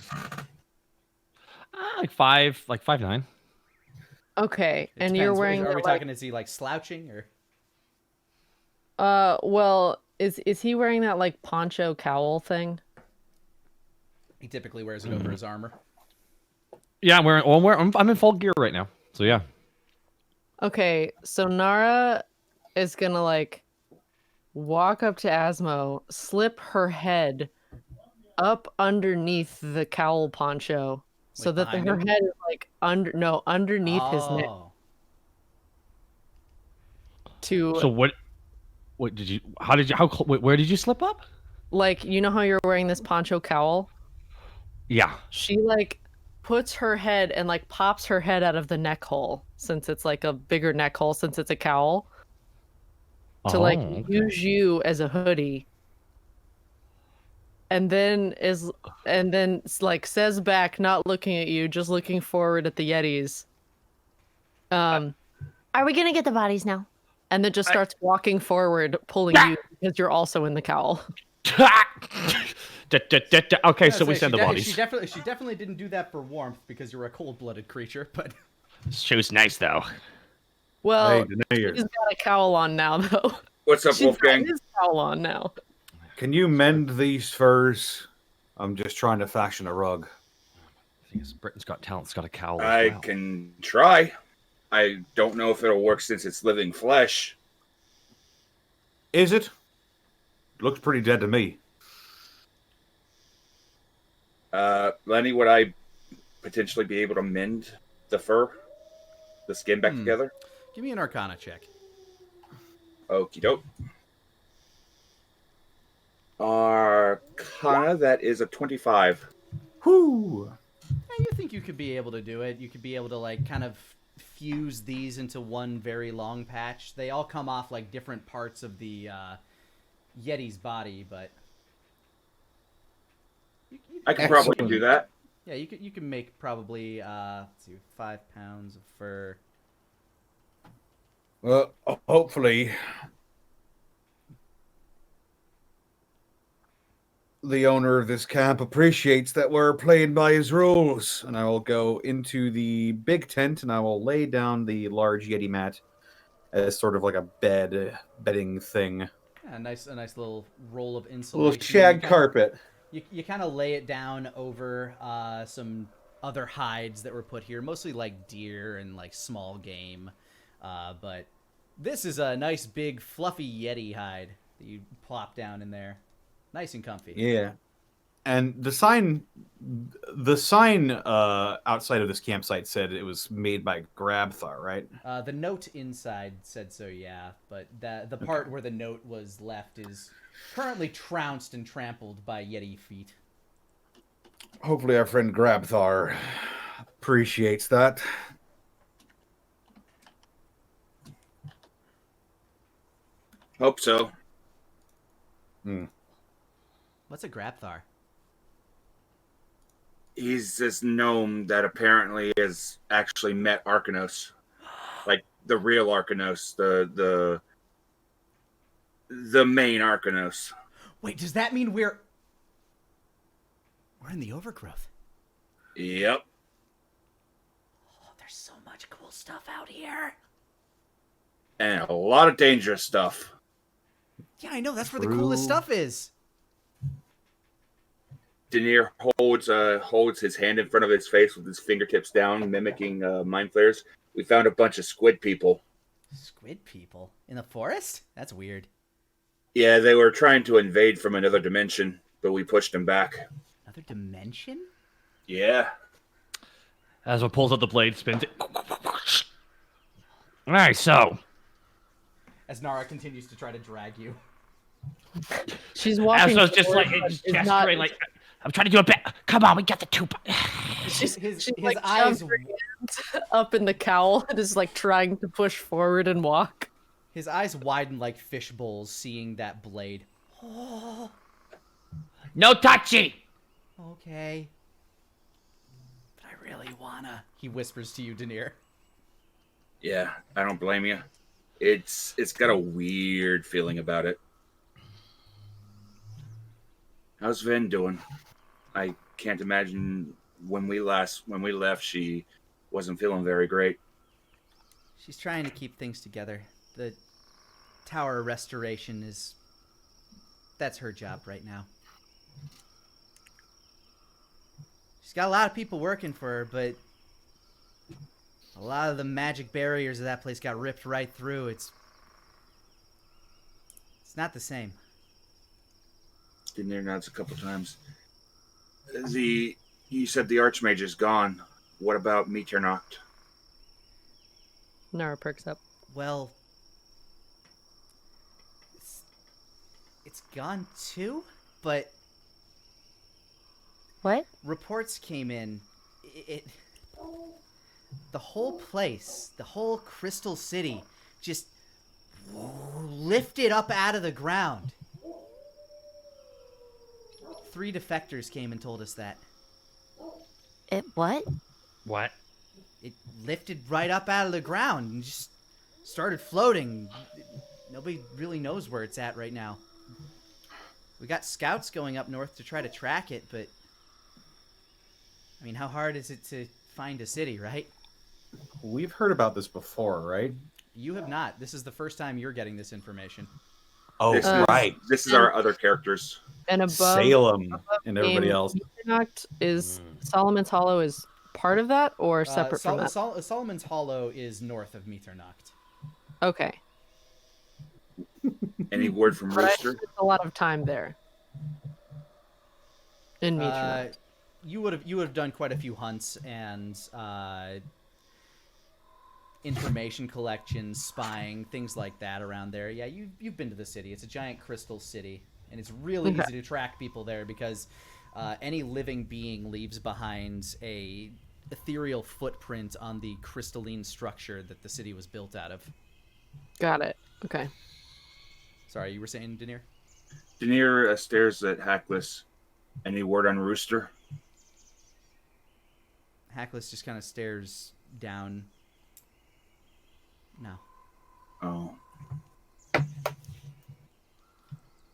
Like 5'9". Okay, It and you're depends. wearing Are we that, like, talking? Is he like slouching or? well, is he wearing that like poncho cowl thing? He typically wears it over his armor. Yeah, I'm in full gear right now. So yeah. Okay, so Nara is gonna like walk up to Asmo, slip her head up underneath the cowl poncho, so Like that behind her him? head is like underneath his neck. Oh. So what did you? How did you? Where did you slip up? Like, you know how you're wearing this poncho cowl? Yeah. She like puts her head and like pops her head out of the neck hole, since it's like a bigger neck hole since it's a cowl, to like Oh, okay. use you as a hoodie. and then like says back, not looking at you, just looking forward at the Yetis. Are we gonna get the bodies now? And then just starts walking forward, pulling you because you're also in the cowl. Okay, so we send the bodies. She definitely didn't do that for warmth because you're a cold-blooded creature, but She was nice though. Well, Hey, he's got a cowl on now, though. What's up, She's got Wolfgang? his cowl on now. can you mend these furs? I'm just trying to fashion a rug. The thing is, Britain's Got Talent's got a cowl. As I well. can try. I don't know if it'll work since it's living flesh. Is it? Looks pretty dead to me. Lenny, would I potentially be able to mend the fur, the skin back together? give me an Arcana check. Okie doke. Arcana, that is a 25. Whoo! You think you could be able to do it? You could be able to like kind of fuse these into one very long patch. They all come off like different parts of the Yeti's body, but I can probably Excellent. do that. yeah, you can make probably let's see, 5 pounds of fur. Well, hopefully the owner of this camp appreciates that we're playing by his rules. And I will go into the big tent and I will lay down the large Yeti mat as sort of like a bedding thing. Yeah, a nice little roll of A insulation. little shag carpet. You kind of lay it down over some other hides that were put here, mostly like deer and like small game. But this is a nice big fluffy Yeti hide that you plop down in there. Nice and comfy. Yeah. And the sign outside of this campsite said it was made by Grabthar, right? The note inside said so, yeah. But the part where the note was left is currently trounced and trampled by Yeti feet. Hopefully our friend Grabthar appreciates that. Hope so. What's a Grabthar? He's this gnome that apparently has actually met Arcanos. Like the real Arcanos, the main Arcanos. Wait, does that mean we're in the overgrowth? Yep. Oh, there's so much cool stuff out here. And a lot of dangerous stuff. Yeah, I know. That's where the coolest stuff is. Denier holds his hand in front of his face with his fingertips down, mimicking mind flares. We found a bunch of squid people. Squid people? In the forest? That's weird. Yeah, they were trying to invade from another dimension, but we pushed them back. Another dimension? Yeah. Asma pulls out the blade, spins it. Alright, so. As Nara continues to try to drag you. She's walking. Asma's just like, forward, but just is gesturing, like, I'm trying to do a bit. Come on, we got the two. His like eyes jumped her hands up in the cowl and is like trying to push forward and walk. His eyes widen like fish bowls seeing that blade. Oh, No touchy! okay. But I really wanna. He whispers to you, Denier. Yeah, I don't blame you. It's got a weird feeling about it. How's Ven doing? I can't imagine when we left she wasn't feeling very great. She's trying to keep things together. The tower restoration that's her job right now. She's got a lot of people working for her, but a lot of the magic barriers of that place got ripped right through. It's not the same. Been there nods a couple times. You said the Archmage is gone. What about Meteornacht? Nara perks up. Well, it's gone too, but What? reports came in. The whole place, the whole Crystal City, just lifted up out of the ground. 3 defectors came and told us that. It what? What? It lifted right up out of the ground and just started floating. Nobody really knows where it's at right now. We got scouts going up north to try to track it, but I mean, how hard is it to find a city, right? We've heard about this before, right? You have not. This is the first time you're getting this information. Oh, This right. This is our other characters. And above Salem and everybody game, else. Mitternacht is Solomon's Hollow is part of that or separate from that? Solomon's Hollow is north of Mitternacht. Okay. Any word from But I Rooster? spent a lot of time there. In Mitternacht. You would have done quite a few hunts and information collection, spying, things like that around there. Yeah, you've been to the city. It's a giant crystal city, and it's really easy to track people there because any living being leaves behind a ethereal footprint on the crystalline structure that the city was built out of. Got it. Okay. Sorry, you were saying, Denier? Denier stares at Hackless. Any word on Rooster? Hackless just kind of stares down. No. Oh.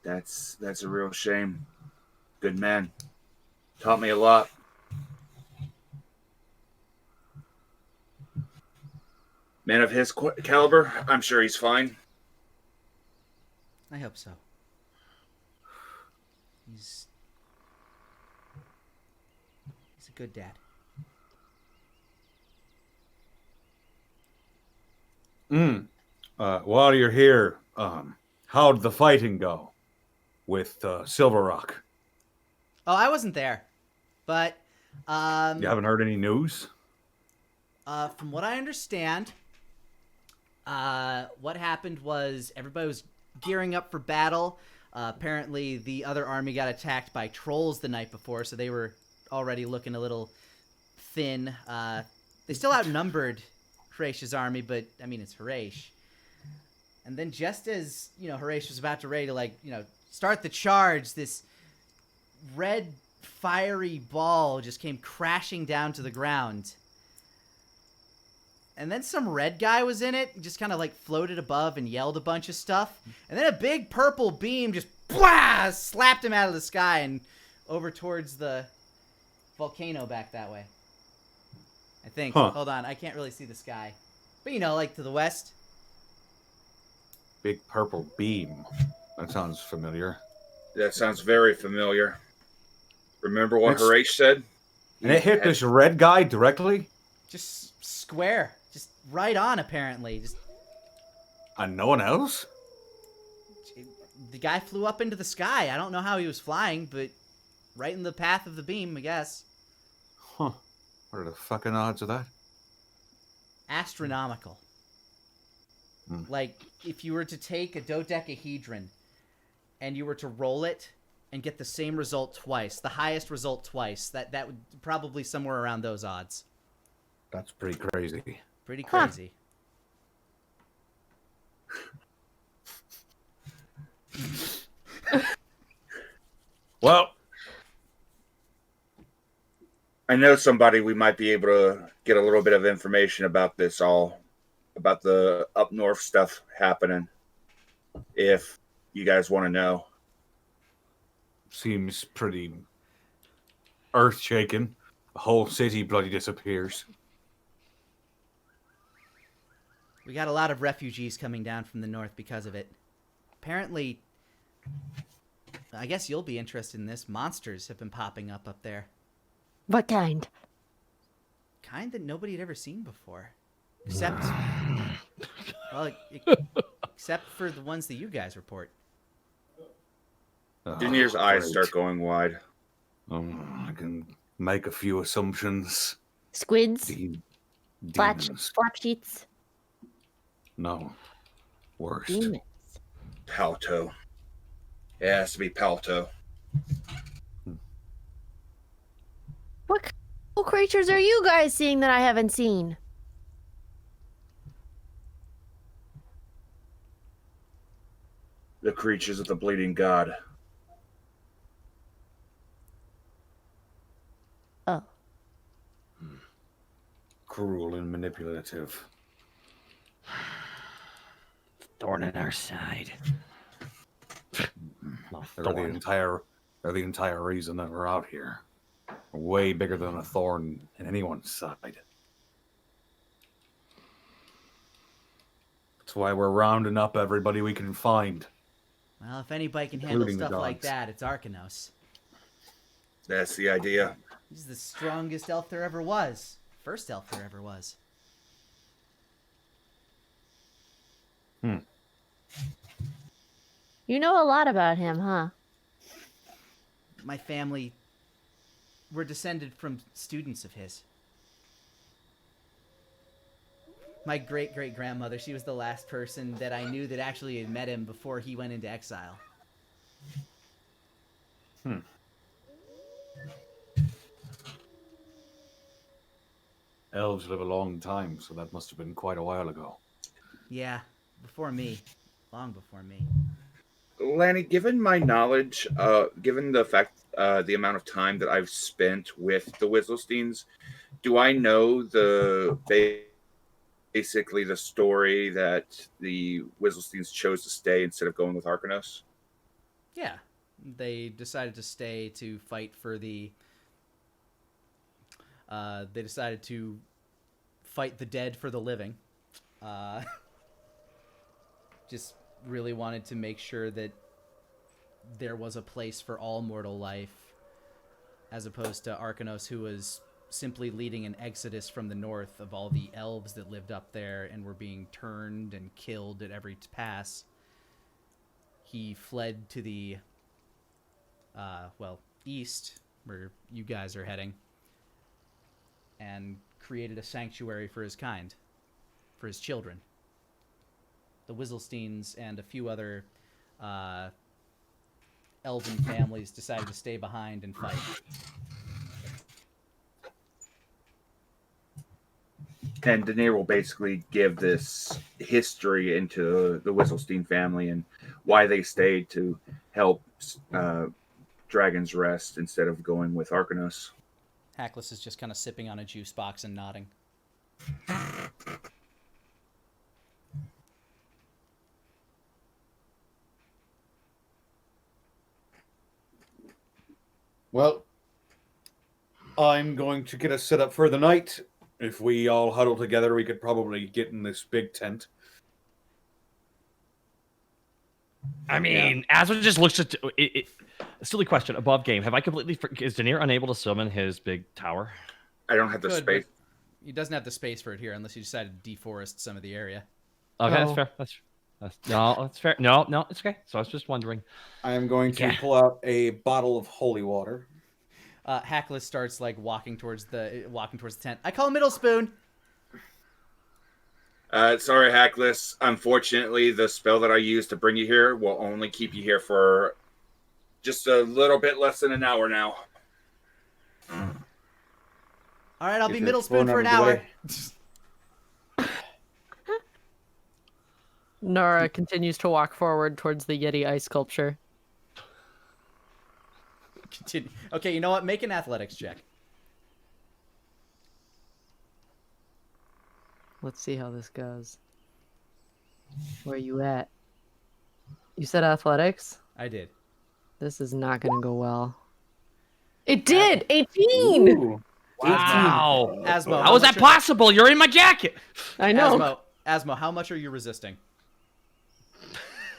That's a real shame. Good man. Taught me a lot. Man of his caliber, I'm sure he's fine. I hope so. He's a good dad. While you're here, how'd the fighting go with Silver Rock? Oh, I wasn't there, but You haven't heard any news? from what I understand, what happened was everybody was gearing up for battle. Apparently, the other army got attacked by trolls the night before, so they were already looking a little thin. They still outnumbered Horace's army, but I mean, it's Horace. And then just as, Horace was about to ready to, start the charge, this red fiery ball just came crashing down to the ground. And then some red guy was in it, just kind of floated above and yelled a bunch of stuff. And then a big purple beam just slapped him out of the sky and over towards the volcano back that way. I think. Huh. Hold on, I can't really see the sky. But to the west. Big purple beam. That sounds familiar. That sounds very familiar. Remember what It's- Horace said? And it hit this red guy directly? Just square. Just right on, apparently. Just And no one else? the guy flew up into the sky. I don't know how he was flying, but right in the path of the beam, I guess. Huh. What are the fucking odds of that? Astronomical. If you were to take a dodecahedron and you were to roll it and get the same result twice, the highest result twice, that would probably somewhere around those odds. That's pretty crazy. Pretty crazy. Well, I know somebody we might be able to get a little bit of information about this about the up north stuff happening, if you guys want to know. seems pretty earth-shaking. The whole city bloody disappears. We got a lot of refugees coming down from the north because of it. Apparently, I guess you'll be interested in this. Monsters have been popping up there. What kind? Kind that nobody had ever seen before. Except, except for the ones that you guys report. Denier's eyes great. start going wide. I can make a few assumptions. Squids? Demons. Flap sheets? No. Worst. Demons. Palto. It has to be Palto. What cool creatures are you guys seeing that I haven't seen? The creatures of the bleeding god. cruel and manipulative. Thorn in our side. They're the entire reason that we're out here. Way bigger than a thorn in anyone's side. That's why we're rounding up everybody we can find. Well, if anybody can handle Including the stuff like dogs. that, it's Arcanos. That's the idea. He's the strongest elf there ever was. First elf there ever was. You know a lot about him, huh? My family were descended from students of his. My great-great-grandmother, she was the last person that I knew that actually had met him before he went into exile. Elves live a long time, so that must have been quite a while ago. Yeah, before me. Long before me. Lani, given my knowledge, given the fact, the amount of time that I've spent with the Whistlesteins, do I know basically the story that the Whistlesteins chose to stay instead of going with Arcanos? Yeah, they decided to stay to fight for the... they decided to fight the dead for the living. Just really wanted to make sure that there was a place for all mortal life, as opposed to Arcanos, who was simply leading an exodus from the north of all the elves that lived up there and were being turned and killed at every pass. He fled to the, east, where you guys are heading, and created a sanctuary for his kind, for his children. The Whistlesteins and a few other elven families decided to stay behind and fight. And Daenerys will basically give this history into the Whistlestein family and why they stayed to help Dragon's Rest instead of going with Arcanos. Hackless is just kind of sipping on a juice box and nodding. Well, I'm going to get us set up for the night. If we all huddle together, we could probably get in this big tent. I mean, Asmund just looks at it. A silly question. Above game, have I completely? Is Daenerys unable to summon his big tower? I don't have the Could, space. but he doesn't have the space for it here unless you decide to deforest some of the area. Okay, Oh. that's fair. That's fair. No, it's okay. So I was just wondering. I am going to Yeah. pull out a bottle of holy water. Hackless starts like walking towards the tent. I call Middle Spoon. Sorry, Hackless. Unfortunately, the spell that I used to bring you here will only keep you here for just a little bit less than an hour now. All right, I'll Get be your Middle Spoon phone for an out of the hour. way. Nara continues to walk forward towards the Yeti ice sculpture. Continue. Okay, you know what? Make an athletics check. Let's see how this goes. Where you at? You said athletics? I did. This is not going to go well. It did! 18! Ooh. Wow. Asmo, How is that possible? You're in my jacket. I know. Asmo, how much are you resisting?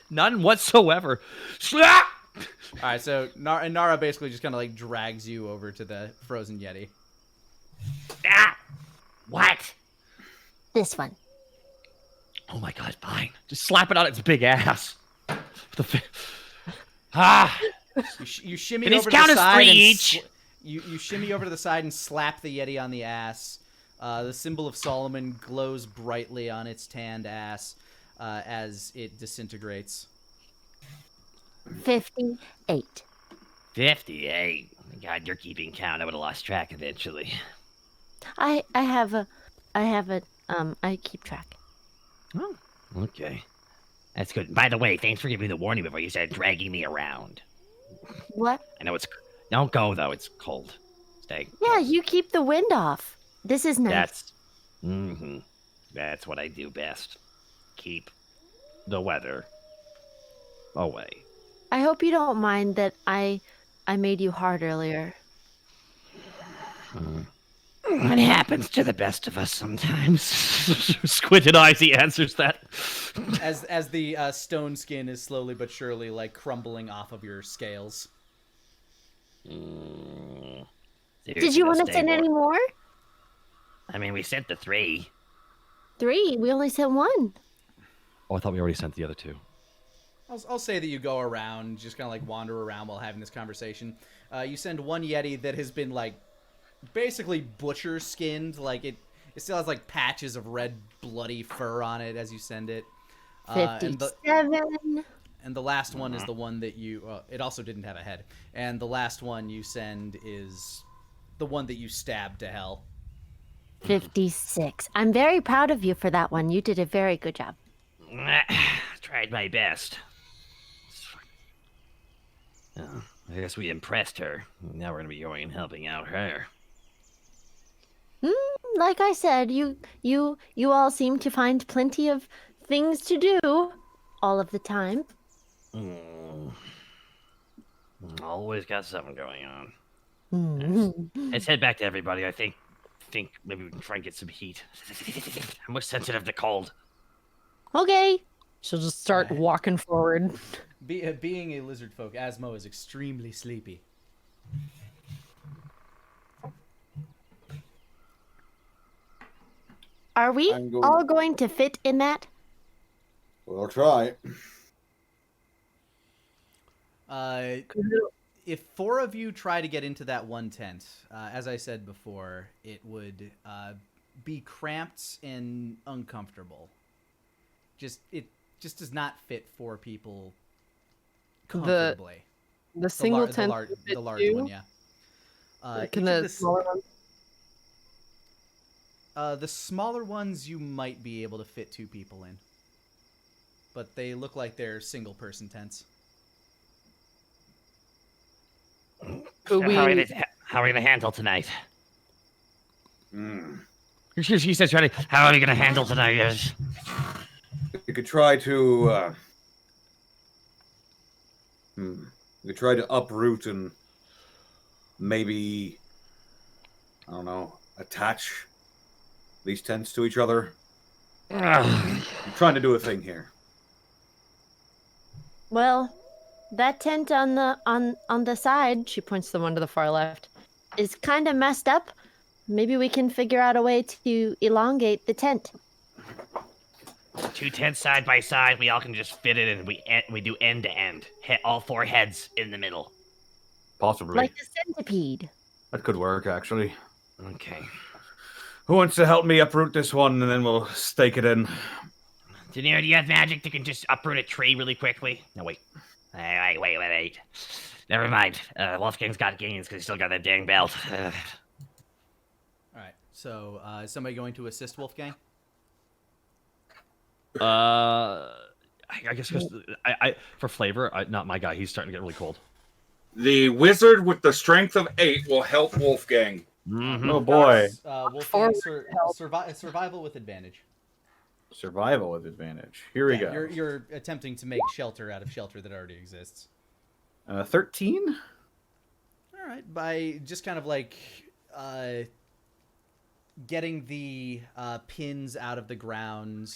None whatsoever. Slap! All right, so Nara basically just kind of like drags you over to the frozen Yeti. Ah! What? This one. Oh my god, fine. Just slap it on its big ass. Ah! You shimmy Can these over to count the as side three and each? you shimmy over to the side and slap the Yeti on the ass. The symbol of Solomon glows brightly on its tanned ass as it disintegrates. 58. 58. Oh my god, you're keeping count. I would have lost track eventually. I keep track. Oh, okay. That's good. By the way, thanks for giving me the warning before you started dragging me around. What? I know it's... Don't go, though. It's cold. Stay. Yeah, you keep the wind off. This is nice. Mm-hmm. That's what I do best. Keep the weather away. I hope you don't mind that I made you hard earlier. It happens to the best of us sometimes. Squinted eyes, he answers that. As the stone skin is slowly but surely like crumbling off of your scales. Did you want to send any more? I mean, we sent the 3. 3. We only sent 1. Oh, I thought we already sent the other 2. I'll say that you go around, just kind of like wander around while having this conversation. You send one Yeti that has been like basically butcher skinned, like it still has like patches of red bloody fur on it as you send it. 57. And the last one is the one that you it also didn't have a head. And the last one you send is the one that you stabbed to hell. 56. I'm very proud of you for that one. You did a very good job. Tried my best. I guess we impressed her. Now we're gonna be going and helping out her. Like I said, you all seem to find plenty of things to do all of the time. Always got something going on. Let's head back to everybody. I think maybe we can try and get some heat. I'm more sensitive to cold. Okay. She'll just start walking forward. Being a lizard folk, Asmo is extremely sleepy. Are we all going to fit in that? We'll try. If 4 of you try to get into that one tent, as I said before, it would be cramped and uncomfortable. It just does not fit 4 people comfortably. The single tent, the large one, yeah. Can the smaller ones? The smaller ones you might be able to fit 2 people in, but they look like they're single-person tents. How are we gonna handle tonight? She says, "Ready? How are we gonna handle tonight?" Yes. We could try to. We could try to uproot and maybe, I don't know, attach these tents to each other. I'm trying to do a thing here. Well, that tent on the side, she points to the one to the far left, is kind of messed up. Maybe we can figure out a way to elongate the tent. 2 tents side by side, we all can just fit it, and we do end to end. All 4 heads in the middle. Possibly. Like a centipede. That could work, actually. Okay. Who wants to help me uproot this one, and then we'll stake it in? Daenerys, do you have magic that can just uproot a tree really quickly? No, wait. Wait. Never mind. Wolfgang's got gains because he's still got that dang belt. All right. So, is somebody going to assist Wolfgang? I guess because I for flavor, not my guy. He's starting to get really cold. The wizard with the strength of 8 will help Wolfgang. Mm-hmm. Oh boy. Wolfgang, survival with advantage. Survival with advantage. Here we go. You're attempting to make shelter out of shelter that already exists. 13? All right, by just kind of like getting the pins out of the ground,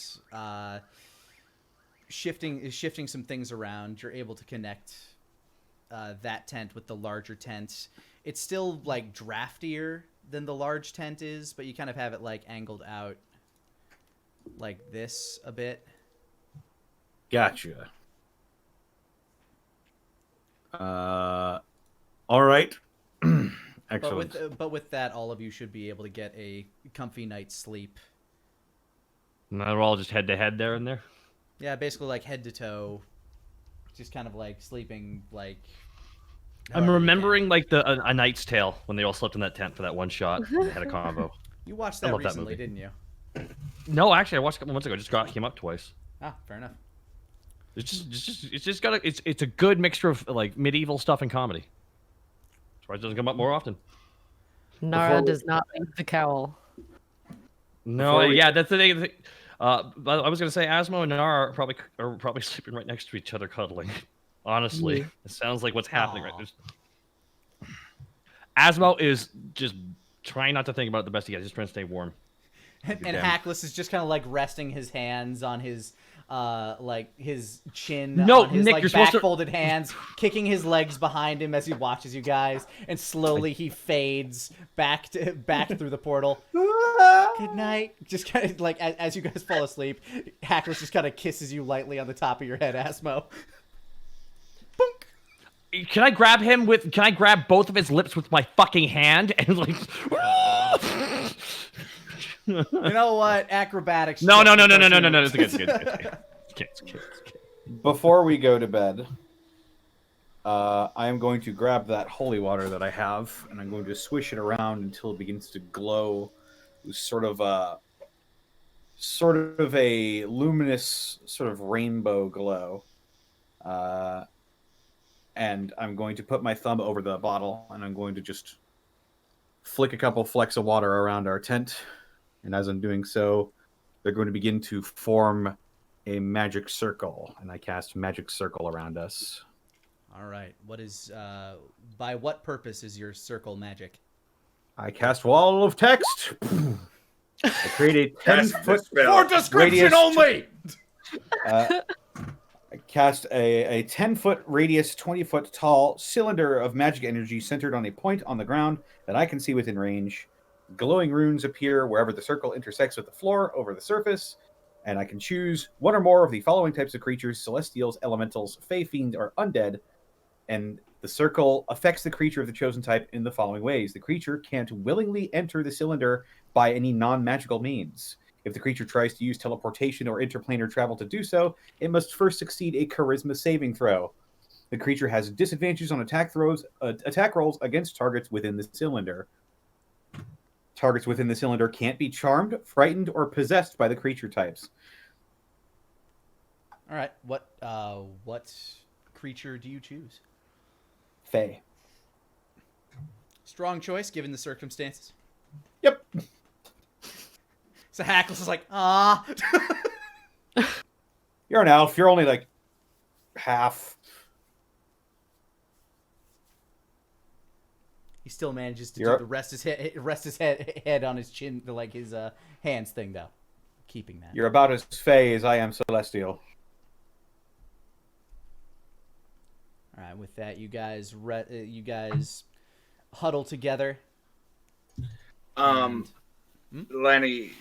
shifting some things around, you're able to connect that tent with the larger tent. It's still like draftier than the large tent is, but you kind of have it like angled out like this a bit. Gotcha. All right. Excellent. But with that, all of you should be able to get a comfy night's sleep. Now we're all just head to head there and there. Yeah, basically like head to toe, just kind of like sleeping like. I'm remembering like a Knight's Tale when they all slept in that tent for that one shot. They had a combo. You watched I that love that recently, movie. didn't you? No, actually, I watched it a couple months ago. It just came up twice. Ah, fair enough. It's a good mixture of like medieval stuff and comedy. That's why it doesn't come up more often. Nara does not leave the cowl. No, Before we- yeah, that's the thing. But I was gonna say Asmo and Nara are probably sleeping right next to each other, cuddling. Honestly, Yeah. it sounds like what's happening right Aw. now. Asmo is just trying not to think about it the best he can. He's just trying to stay warm. And Damn. Hackless is just kind of like resting his hands on his like his chin No, on his Nick, like you're supposed to- back folded hands, kicking his legs behind him as he watches you guys, and slowly he fades back through the portal. Good night. Just kind of like as you guys fall asleep, Hackless just kind of kisses you lightly on the top of your head, Asmo. Can I grab him with? Can I grab both of his lips with my fucking hand and like? You know what? Acrobatics. No. check for It's good. It's good. Before we go to bed, I am going to grab that holy water that I have, and I'm going to swish it around until it begins to glow, sort of a luminous, sort of rainbow glow. And I'm going to put my thumb over the bottle, and I'm going to just flick a couple flecks of water around our tent. And as I'm doing so, they're going to begin to form a magic circle, and I cast magic circle around us. All right. What is by what purpose is your circle magic? I cast wall of text. I create a Cast 10-foot the spell. For description radius only. I cast a 10-foot radius, 20-foot tall cylinder of magic energy centered on a point on the ground that I can see within range. Glowing runes appear wherever the circle intersects with the floor over the surface, and I can choose one or more of the following types of creatures: celestials, elementals, fey, fiend, or undead. And the circle affects the creature of the chosen type in the following ways. The creature can't willingly enter the cylinder by any non-magical means. If the creature tries to use teleportation or interplanar travel to do so, it must first succeed a charisma saving throw. The creature has disadvantages on attack rolls against targets within the cylinder. Targets within the cylinder can't be charmed, frightened, or possessed by the creature types. All right. What creature do you choose? Fey. Strong choice given the circumstances. Yep. So Hackless is like, ah. You're an elf. You're only like half. He still manages to You're- rest his head on his chin, like his hands thing though. Keeping that. You're about as fey as I am celestial. All right. With that, you guys huddle together. Lani,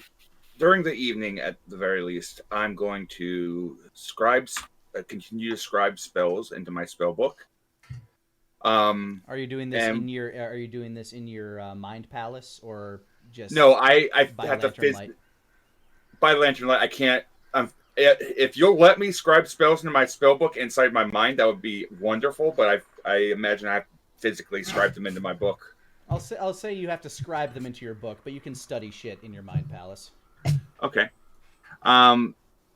during the evening, at the very least, I'm going to continue to scribe spells into my spell book. Are you doing this and- Are you doing this in your mind palace or just? No, I by have to lantern light? by lantern light. I can't. If you'll let me scribe spells into my spell book inside my mind, that would be wonderful. But I imagine I have to physically scribe them into my book. I'll say you have to scribe them into your book, but you can study shit in your mind palace. Okay.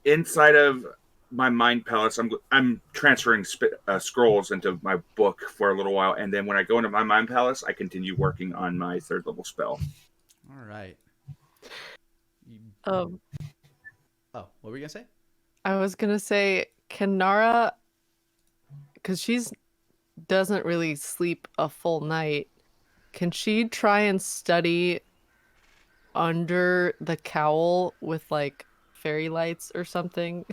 Inside of my mind palace, I'm transferring scrolls into my book for a little while, and then when I go into my mind palace, I continue working on my 3rd level spell. All right. Oh, what were you gonna say? I was gonna say, can Nara, because she's doesn't really sleep a full night, can she try and study under the cowl with like fairy lights or something,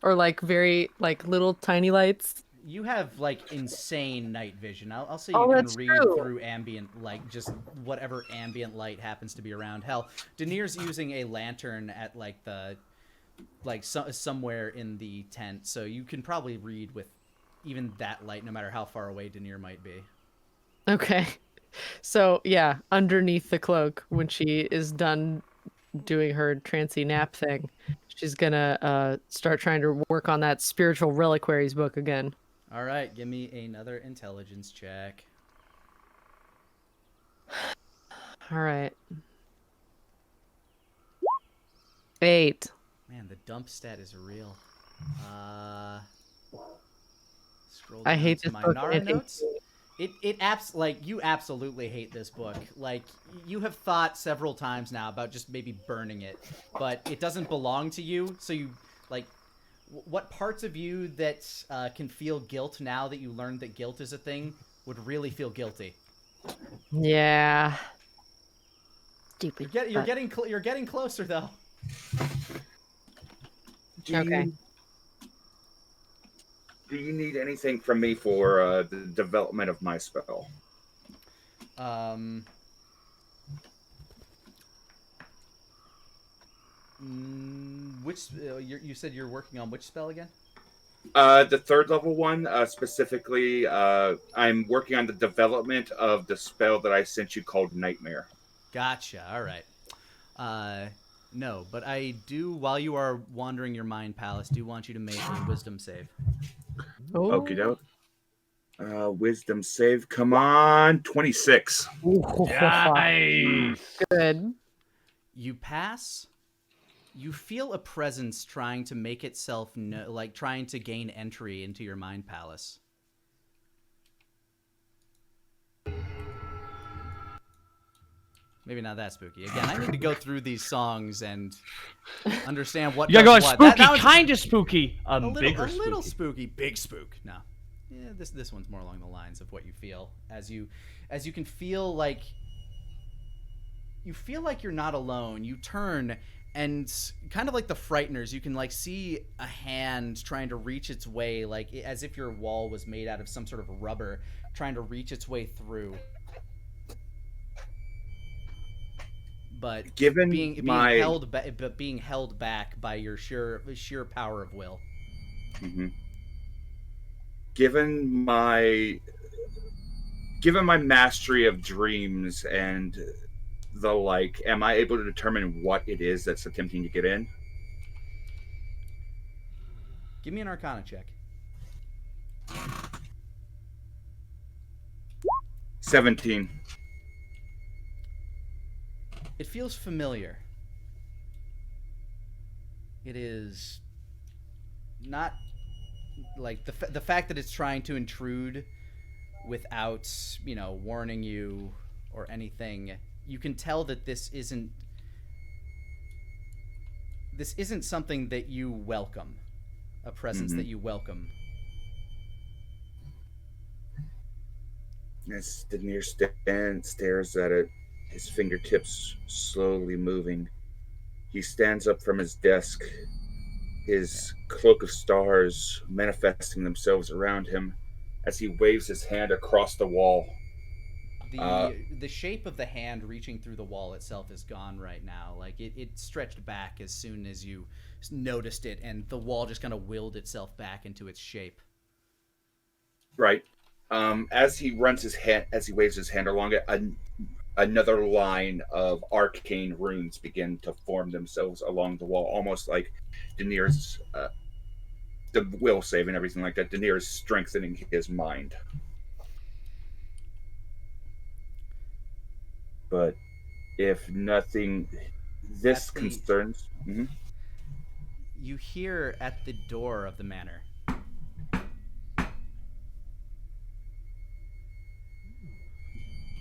or like very like little tiny lights? You have like insane night vision. I'll say Oh, you can that's read true. through ambient, like just whatever ambient light happens to be around. Hell, Daenerys using a lantern at like the somewhere in the tent, so you can probably read with even that light, no matter how far away Daenerys might be. Okay. So yeah, underneath the cloak, when she is done doing her trancy nap thing, she's gonna start trying to work on that spiritual reliquaries book again. All right, give me another intelligence check. All right. 8. Man, the dump stat is real. Scroll I down hate to this my book Nara ending. notes. Like, you absolutely hate this book. Like, you have thought several times now about just maybe burning it, but it doesn't belong to you. So you like, what parts of you that can feel guilt now that you learned that guilt is a thing would really feel guilty? Yeah. Stupid. You're getting closer though. Okay. Do you need anything from me for the development of my spell? Which you said you're working on which spell again? The third level one, specifically, I'm working on the development of the spell that I sent you called Nightmare. Gotcha. All right. No, but I do, while you are wandering your mind palace, do want you to make a wisdom save. Okie doke. Wisdom save. Come on. 26. Nice. Good. You pass. You feel a presence trying to make itself trying to gain entry into your mind palace. Maybe not that spooky. Again, I need to go through these songs and understand what. You gotta go does what. spooky, kind of spooky. A little spooky. Big spook. No, yeah, this one's more along the lines of what you feel as you can feel like you're not alone. You turn and kind of like the Frighteners, you can like see a hand trying to reach its way, like as if your wall was made out of some sort of rubber, trying to reach its way through. But being held back by your sheer power of will. Mm-hmm. Given my mastery of dreams and the like, am I able to determine what it is that's attempting to get in? Give me an Arcana check. 17. It feels familiar. It is not like the fact that it's trying to intrude without, warning you or anything. You can tell that this isn't something that you welcome, a presence that you welcome. As Denier stares at it, his fingertips slowly moving, he stands up from his desk, his cloak of stars manifesting themselves around him as he waves his hand across the wall. The shape of the hand reaching through the wall itself is gone right now. Like it stretched back as soon as you noticed it, and the wall just kind of willed itself back into its shape. Right. As he waves his hand along it, another line of arcane runes begin to form themselves along the wall, almost like Denier's the will save and everything like that. Denier's strengthening his mind. But if nothing, this concerns. Mm-hmm. You hear at the door of the manor.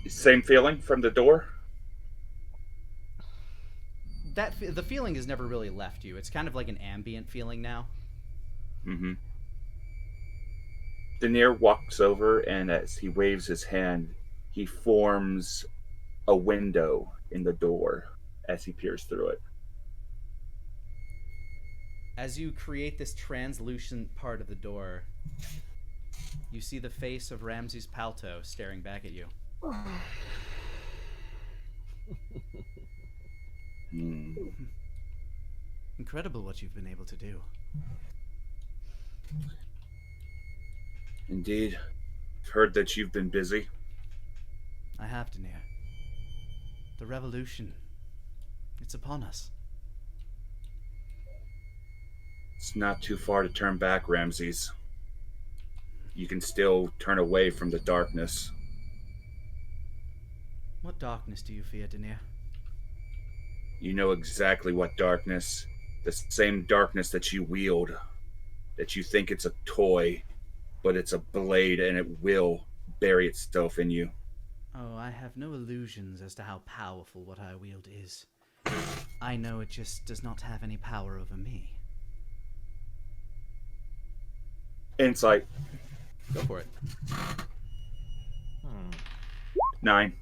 Same feeling from the door? The feeling has never really left you. It's kind of like an ambient feeling now. Mm-hmm. Denier walks over, and as he waves his hand, he forms a window in the door as he peers through it. As you create this translucent part of the door, you see the face of Ramses Palto staring back at you. Incredible what you've been able to do. Indeed. I've heard that you've been busy. I have, Denier. The revolution. It's upon us. It's not too far to turn back, Ramses. You can still turn away from the darkness. What darkness do you fear, Denier? You know exactly what darkness. The same darkness that you wield. That you think it's a toy, but it's a blade and it will bury itself in you. Oh, I have no illusions as to how powerful what I wield is. I know it just does not have any power over me. Insight. Go for it. 9.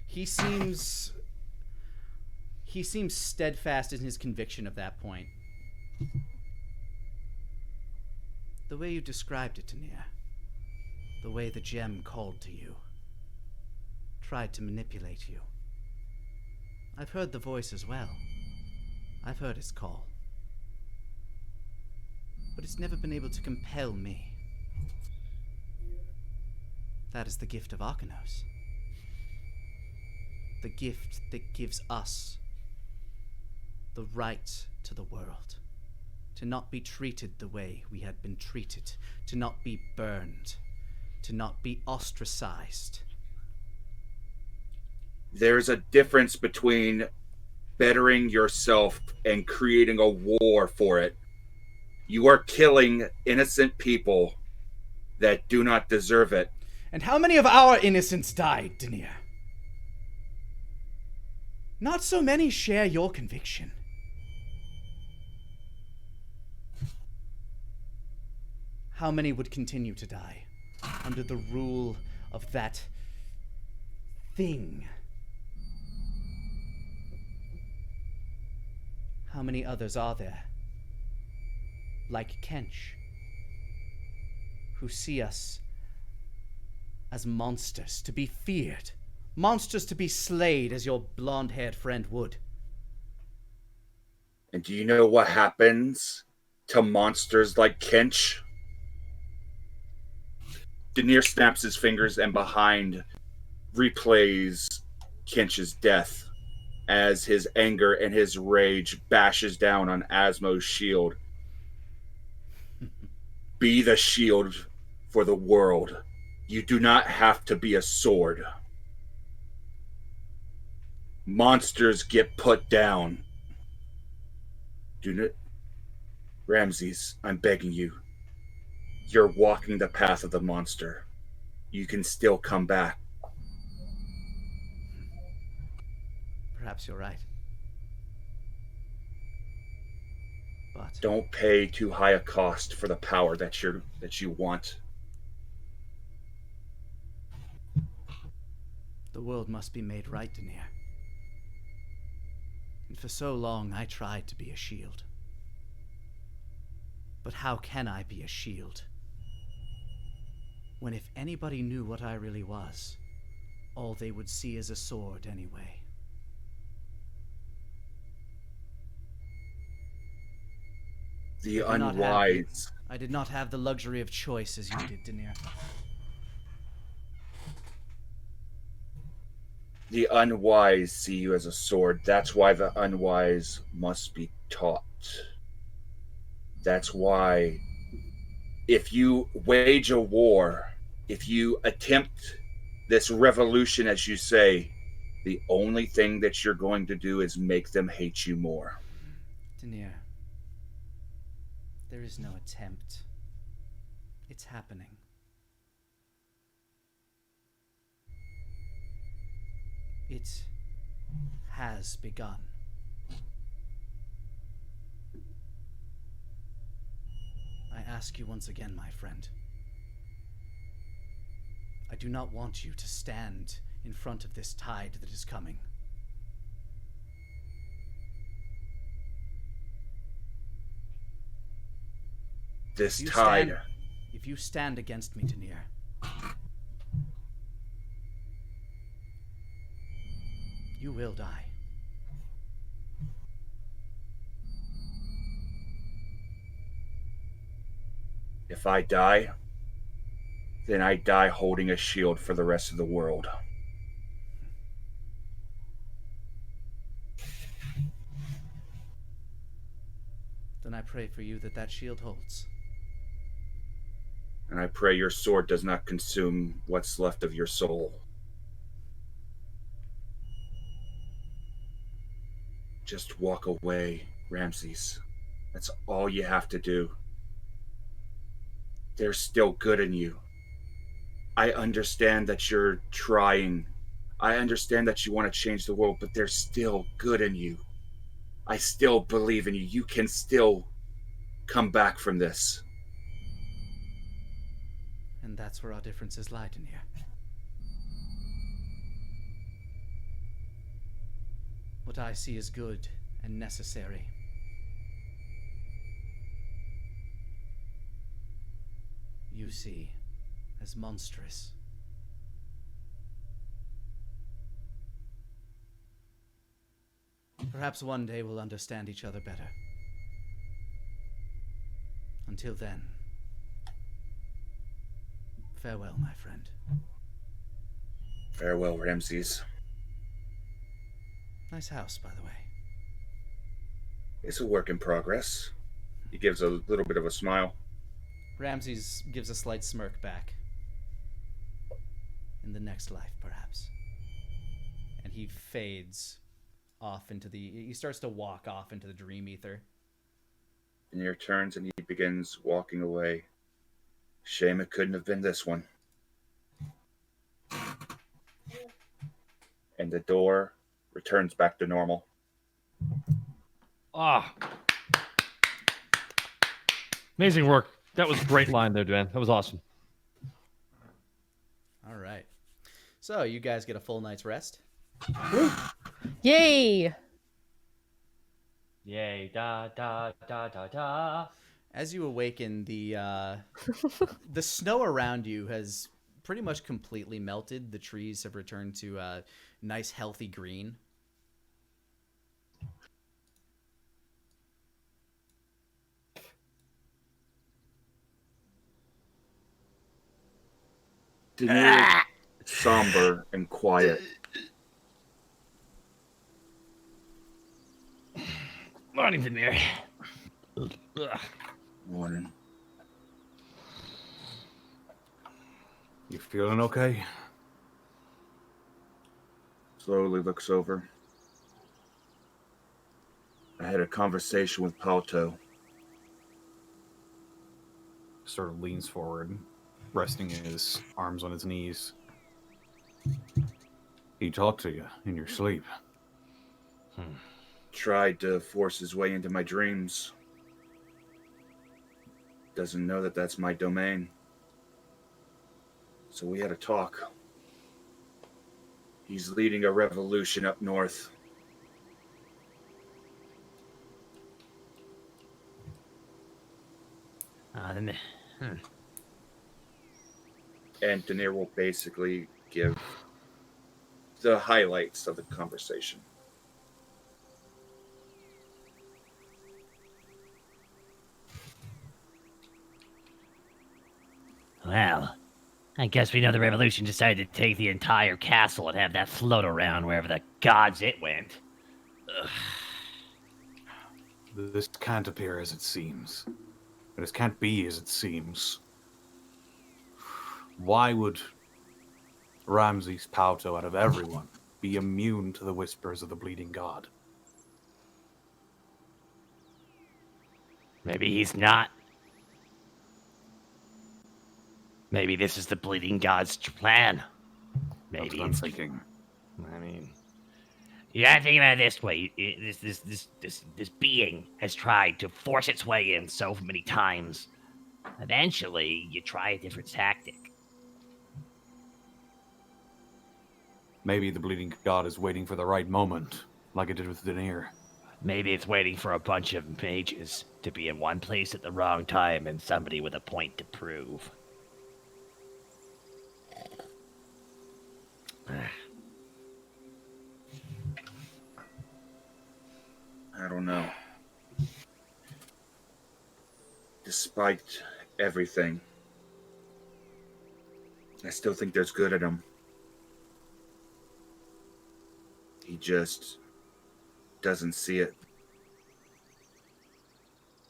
He seems steadfast in his conviction of that point. The way you described it, Denier, the way the gem called to you, tried to manipulate you. I've heard the voice as well. I've heard its call. But it's never been able to compel me. That is the gift of Arcanos. The gift that gives us the right to the world. To not be treated the way we had been treated. To not be burned. To not be ostracized. There's a difference between bettering yourself and creating a war for it. You are killing innocent people that do not deserve it. And how many of our innocents died, Denier? Not so many share your conviction. How many would continue to die under the rule of that thing? How many others are there, like Kench, who see us as monsters to be feared, monsters to be slayed as your blonde-haired friend would? And do you know what happens to monsters like Kench? Denier snaps his fingers, and behind replays Kench's death as his anger and his rage bashes down on Asmo's shield. Be the shield for the world. You do not have to be a sword. Monsters get put down. Do not... Ramses, I'm begging you. You're walking the path of the monster. You can still come back. Perhaps you're right. But Don't pay too high a cost for the power that you want. the world must be made right, Denier. And for so long I tried to be a shield. But how can I be a shield when if anybody knew what I really was, all they would see is a sword anyway? The unwise. I did not have the luxury of choice as you did, Denier. The unwise see you as a sword. That's why the unwise must be taught. That's why if you wage a war, if you attempt this revolution, as you say, the only thing that you're going to do is make them hate you more. Denier, there is no attempt. It's happening. It has begun. I ask you once again, my friend. I do not want you to stand in front of this tide that is coming. This tide. If you stand against me, Denier, you will die. If I die, then I die holding a shield for the rest of the world. Then I pray for you that that shield holds. And I pray your sword does not consume what's left of your soul. Just walk away, Ramses. That's all you have to do. There's still good in you. I understand that you're trying. I understand that you want to change the world, but there's still good in you. I still believe in you. You can still come back from this. And that's where our differences lie, Denier. What I see as good and necessary. You see as monstrous. Perhaps one day we'll understand each other better. Until then, farewell, my friend. Farewell, Ramses. Nice house, by the way. It's a work in progress. He gives a little bit of a smile. Ramses gives a slight smirk back. In the next life, perhaps. And he fades off into the... He starts to walk off into the dream ether. Denier turns and he begins walking away. Shame it couldn't have been this one. And the door returns back to normal. Ah. Amazing work. That was a great line there, Dan. That was awesome. All right. So, you guys get a full night's rest. Yay! Yay, da, da, da, da, da. As you awaken, the snow around you has pretty much completely melted. The trees have returned to a nice, healthy green. Denier is somber and quiet. Morning, Denier. Morning. You feeling okay? Slowly looks over. I had a conversation with Palto. Sort of leans forward, resting his arms on his knees. He talked to you in your sleep. Tried to force his way into my dreams. Doesn't know that that's my domain. So we had a talk. He's leading a revolution up north. And Denier will basically give the highlights of the conversation. Well, I guess we know the revolution decided to take the entire castle and have that float around wherever the gods it went. Ugh. This can't appear as it seems. This can't be as it seems. Why would Ramses Palto, out of everyone, be immune to the whispers of the bleeding god? Maybe he's not. Maybe this is the bleeding god's plan. That's Maybe what I'm it's... thinking. I mean, you gotta think about it this way. This being has tried to force its way in so many times. Eventually, you try a different tactic. Maybe the bleeding god is waiting for the right moment, like it did with Denier. Maybe it's waiting for a bunch of mages to be in one place at the wrong time and somebody with a point to prove. I don't know. Despite everything, I still think there's good in him. He just doesn't see it.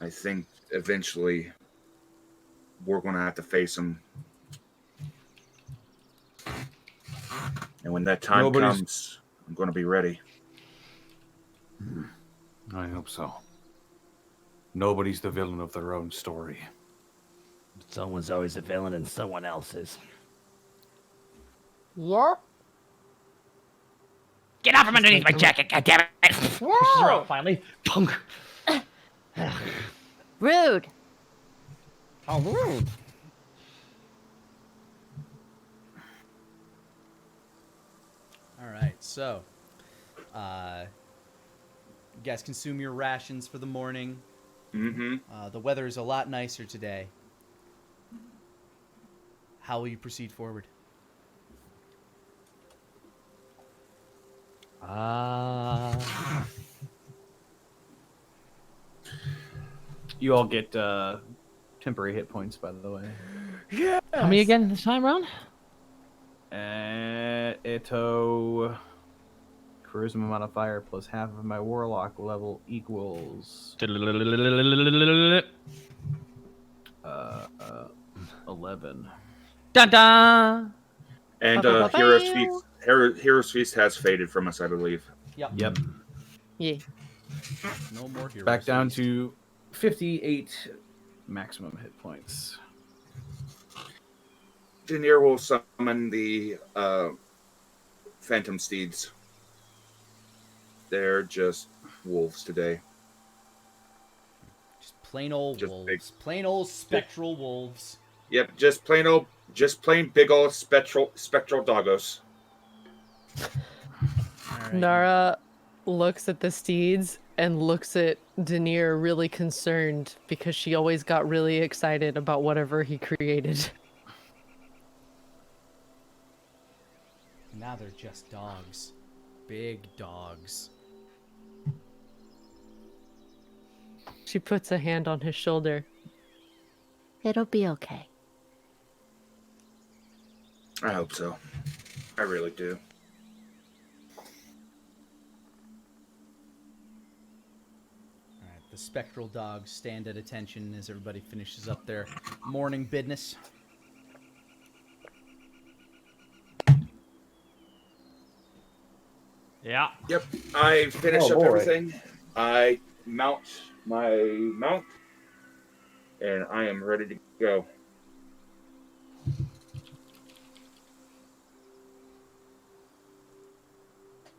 I think eventually we're going to have to face him. And when that time comes, I'm going to be ready. I hope so. Nobody's the villain of their own story. Someone's always a villain in someone else's. Yep. Get out from underneath my jacket, goddammit! Pushes her out finally. Punk. Rude. How rude. All right, so you guys consume your rations for the morning. Mm-hmm. The weather is a lot nicer today. How will you proceed forward? You all get temporary hit points, by the way. How many again this time round? Ito charisma modifier plus half of my warlock level equals 11. Dun dun. And Hero's Feast has faded from us, I believe. Yep. Yeah. No more heroes. Back down to 58 maximum hit points. Daenerys will summon the Phantom Steeds. They're just wolves today. Just plain old Just wolves. big. Plain old spectral wolves. Yep, just plain big old spectral doggos. All right. Nara looks at the steeds and looks at Denier really concerned because she always got really excited about whatever he created. Now they're just dogs. Big dogs. She puts a hand on his shoulder. It'll be okay. I hope so. I really do. All right, the spectral dogs stand at attention as everybody finishes up their morning business. Yeah. Yep, I finish Oh, up boy. everything. I mount my mount, and I am ready to go.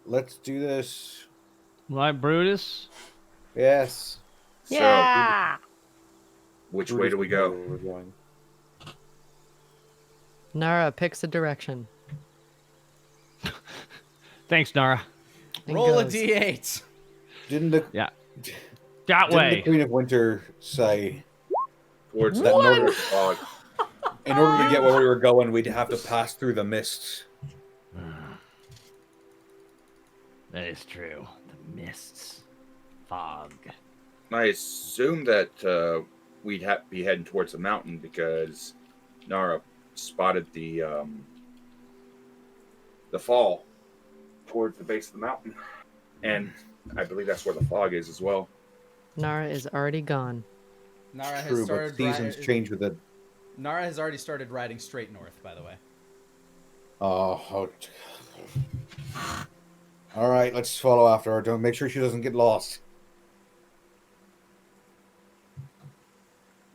Let's do this. Right, Brutus? Yes. Yeah. So, which way do we go? We're going. Nara picks a direction. Thanks, Nara. and Roll a goes. d8. Didn't the That didn't way. the Queen of Winter say Towards that the in order, northern fog. in order to get where we were going, we'd have to pass through the mists? That is true. The mists. Fog. I assume that we'd be heading towards the mountain because Nara spotted the fall towards the base of the mountain, and I believe that's where the fog is as well. Nara is already gone. Nara has True, but started seasons change with it. Nara has already started riding straight north, by the way. Oh. All right, let's follow after her. Don't make sure she doesn't get lost.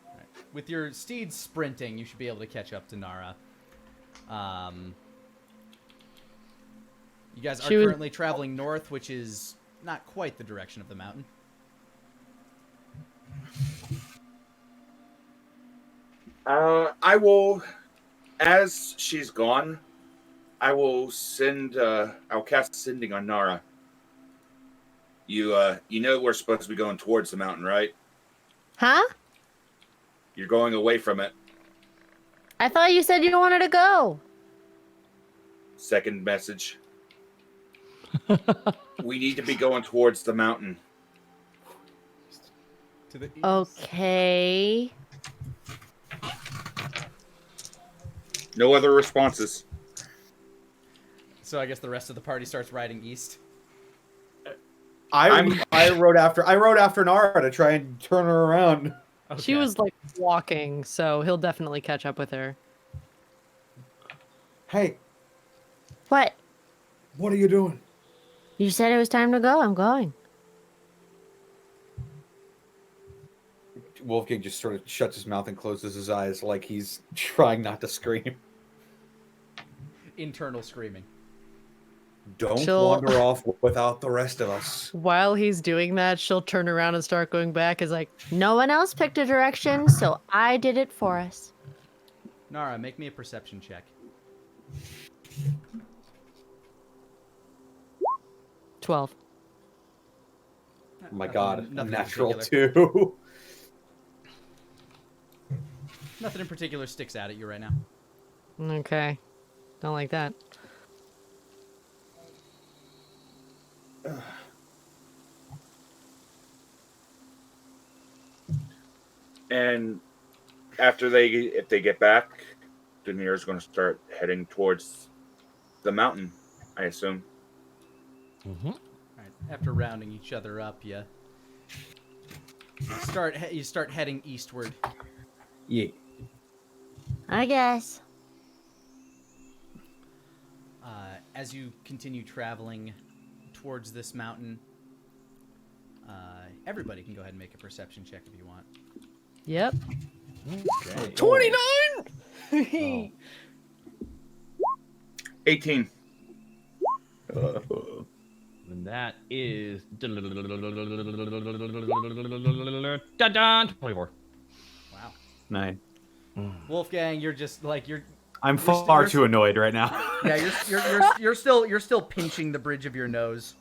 All right. With your steed sprinting, you should be able to catch up to Nara. You guys are She was- currently traveling north, which is not quite the direction of the mountain. I will, as she's gone, I will send. I'll cast sending on Nara. You know we're supposed to be going towards the mountain, right? Huh? You're going away from it. I thought you said you wanted to go. Second message. We need to be going towards the mountain. To the east. Okay. No other responses. So I guess the rest of the party starts riding east. I rode after Nara to try and turn her around. She Okay. was like walking, so he'll definitely catch up with her. Hey, What? what are you doing? You said it was time to go. I'm going. Wolfgang just sort of shuts his mouth and closes his eyes like he's trying not to scream. internal screaming. Don't She'll- wander off without the rest of us. While he's doing that, she'll turn around and start going back. Is like, No one else picked a direction, so I did it for us. Nara, make me a perception check. 12. Oh my Nothing- god, a nothing in natural particular. 2. Nothing in particular sticks out at you right now. Okay. Don't like that. And if they get back, Daenerys going to start heading towards the mountain, I assume. Mm-hmm. All right. After rounding each other up, you start heading eastward. Yeah. I guess. As you continue traveling towards this mountain, everybody can go ahead and make a perception check if you want. Yep. Okay. 29! 18. And that is 24. Wow. 9. Wolfgang, you're just like I'm You're far st- too annoyed right now. Yeah, you're still pinching the bridge of your nose.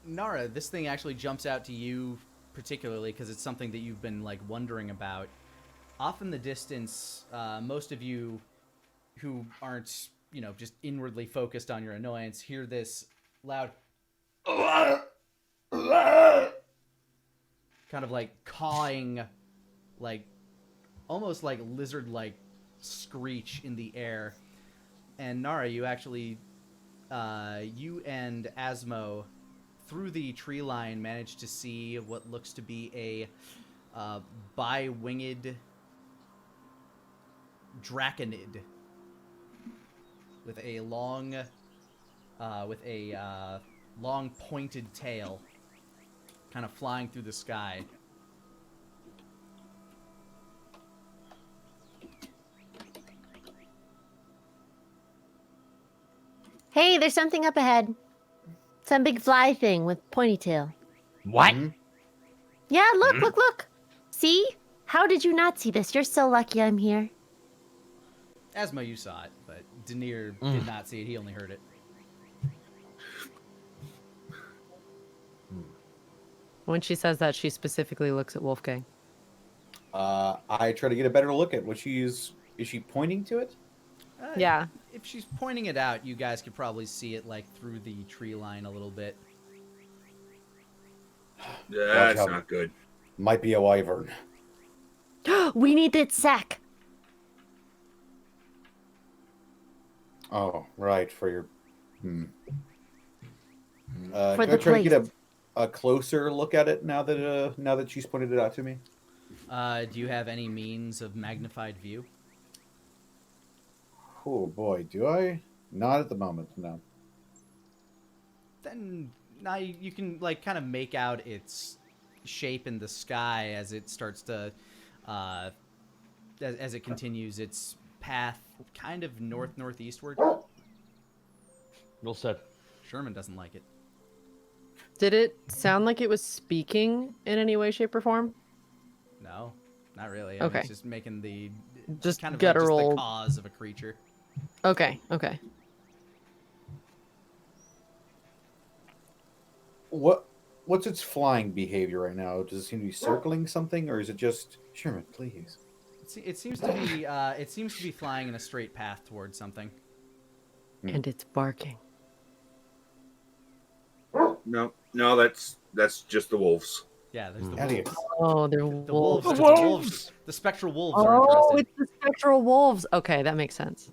Nara, this thing actually jumps out to you particularly because it's something that you've been like wondering about. Off in the distance, most of you who aren't, just inwardly focused on your annoyance hear this loud kind of like cawing, like almost like lizard-like screech in the air. And Nara, you actually, you and Asmo, through the tree line, managed to see what looks to be a bi-winged draconid with a long pointed tail, kind of flying through the sky. Hey, there's something up ahead. Some big fly thing with pointy tail. What? Mhm. Yeah, look. See? How did you not see this? You're so lucky I'm here. Asmo, you saw it, but Daenerys did not see it. He only heard it. When she says that, she specifically looks at Wolfgang. I try to get a better look at what is she pointing to it? Yeah. If she's pointing it out, you guys could probably see it like through the tree line a little bit. That's out. not good. Might be a wyvern. We need that sack. Oh, right, for your... For can the I try to place. get a closer look at it now that she's pointed it out to me? Do you have any means of magnified view? Oh boy, do I? Not at the moment, no. Then now you can like kind of make out its shape in the sky as it starts to, as it continues its path, kind of northeastward. Well said. Sherman doesn't like it. Did it sound like it was speaking in any way, shape, or form? No, not really. I mean, Okay. it's just making the Just kind of like just guttural. the cause of a creature. Okay. What's its flying behavior right now? Does it seem to be circling something, or is it just Sherman, please? It seems to be flying in a straight path towards something. And it's barking. No, that's just the wolves. Yeah, there's the Idiots. wolves. Oh, they're The wolves. wolves. The wolves. The spectral wolves are Oh, interested. it's the spectral wolves. Okay, that makes sense.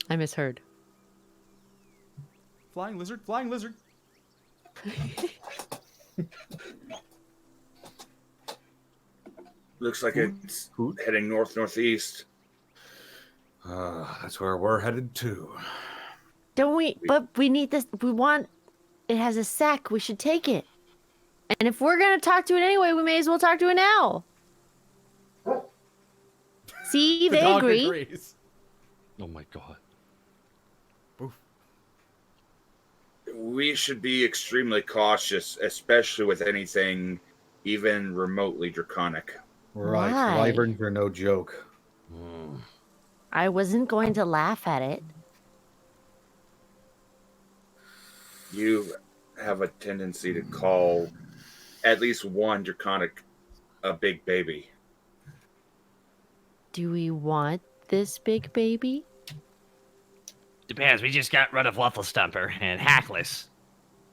I misheard. Flying lizard. Flying lizard. Looks like it's heading northeast. That's where we're headed to. Don't we? But we need this. It has a sack. We should take it. And if we're going to talk to it anyway, we may as well talk to it now. See, The they dog agree. agrees. Oh my god. We should be extremely cautious, especially with anything even remotely draconic. Right. Why? Wyverns are no joke. I wasn't going to laugh at it. You have a tendency to call at least one draconic a big baby. Do we want this big baby? Depends. We just got rid of Waffle Stumper and Hackless.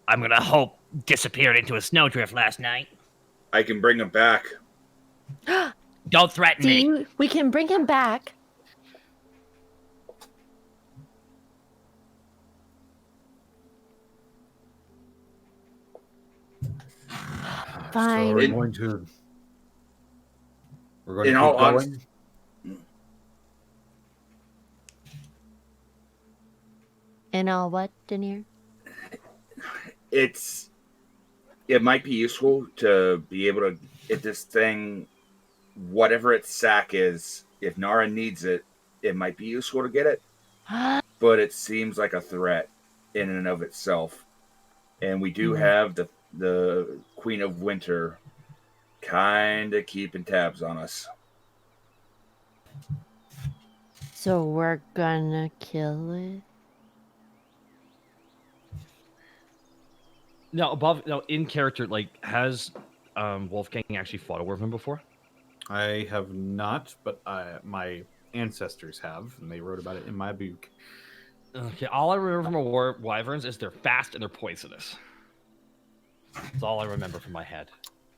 I'm gonna hope disappeared into a snowdrift last night. I can bring him back. Don't threaten me. We can bring him back. Fine. So we're In- going to. We're going In to all keep going. honesty, And all what, Denier? it might be useful to be able to get this thing, whatever its sack is, if Nara needs it, it might be useful to get it. But it seems like a threat in and of itself. And we do have the Queen of Winter kind of keeping tabs on us. So we're gonna kill it? Now, in character, like, has Wolfgang actually fought a wyvern before? I have not, but my ancestors have, and they wrote about it in my book. Okay, all I remember from wyverns is they're fast and they're poisonous. That's all I remember from my head.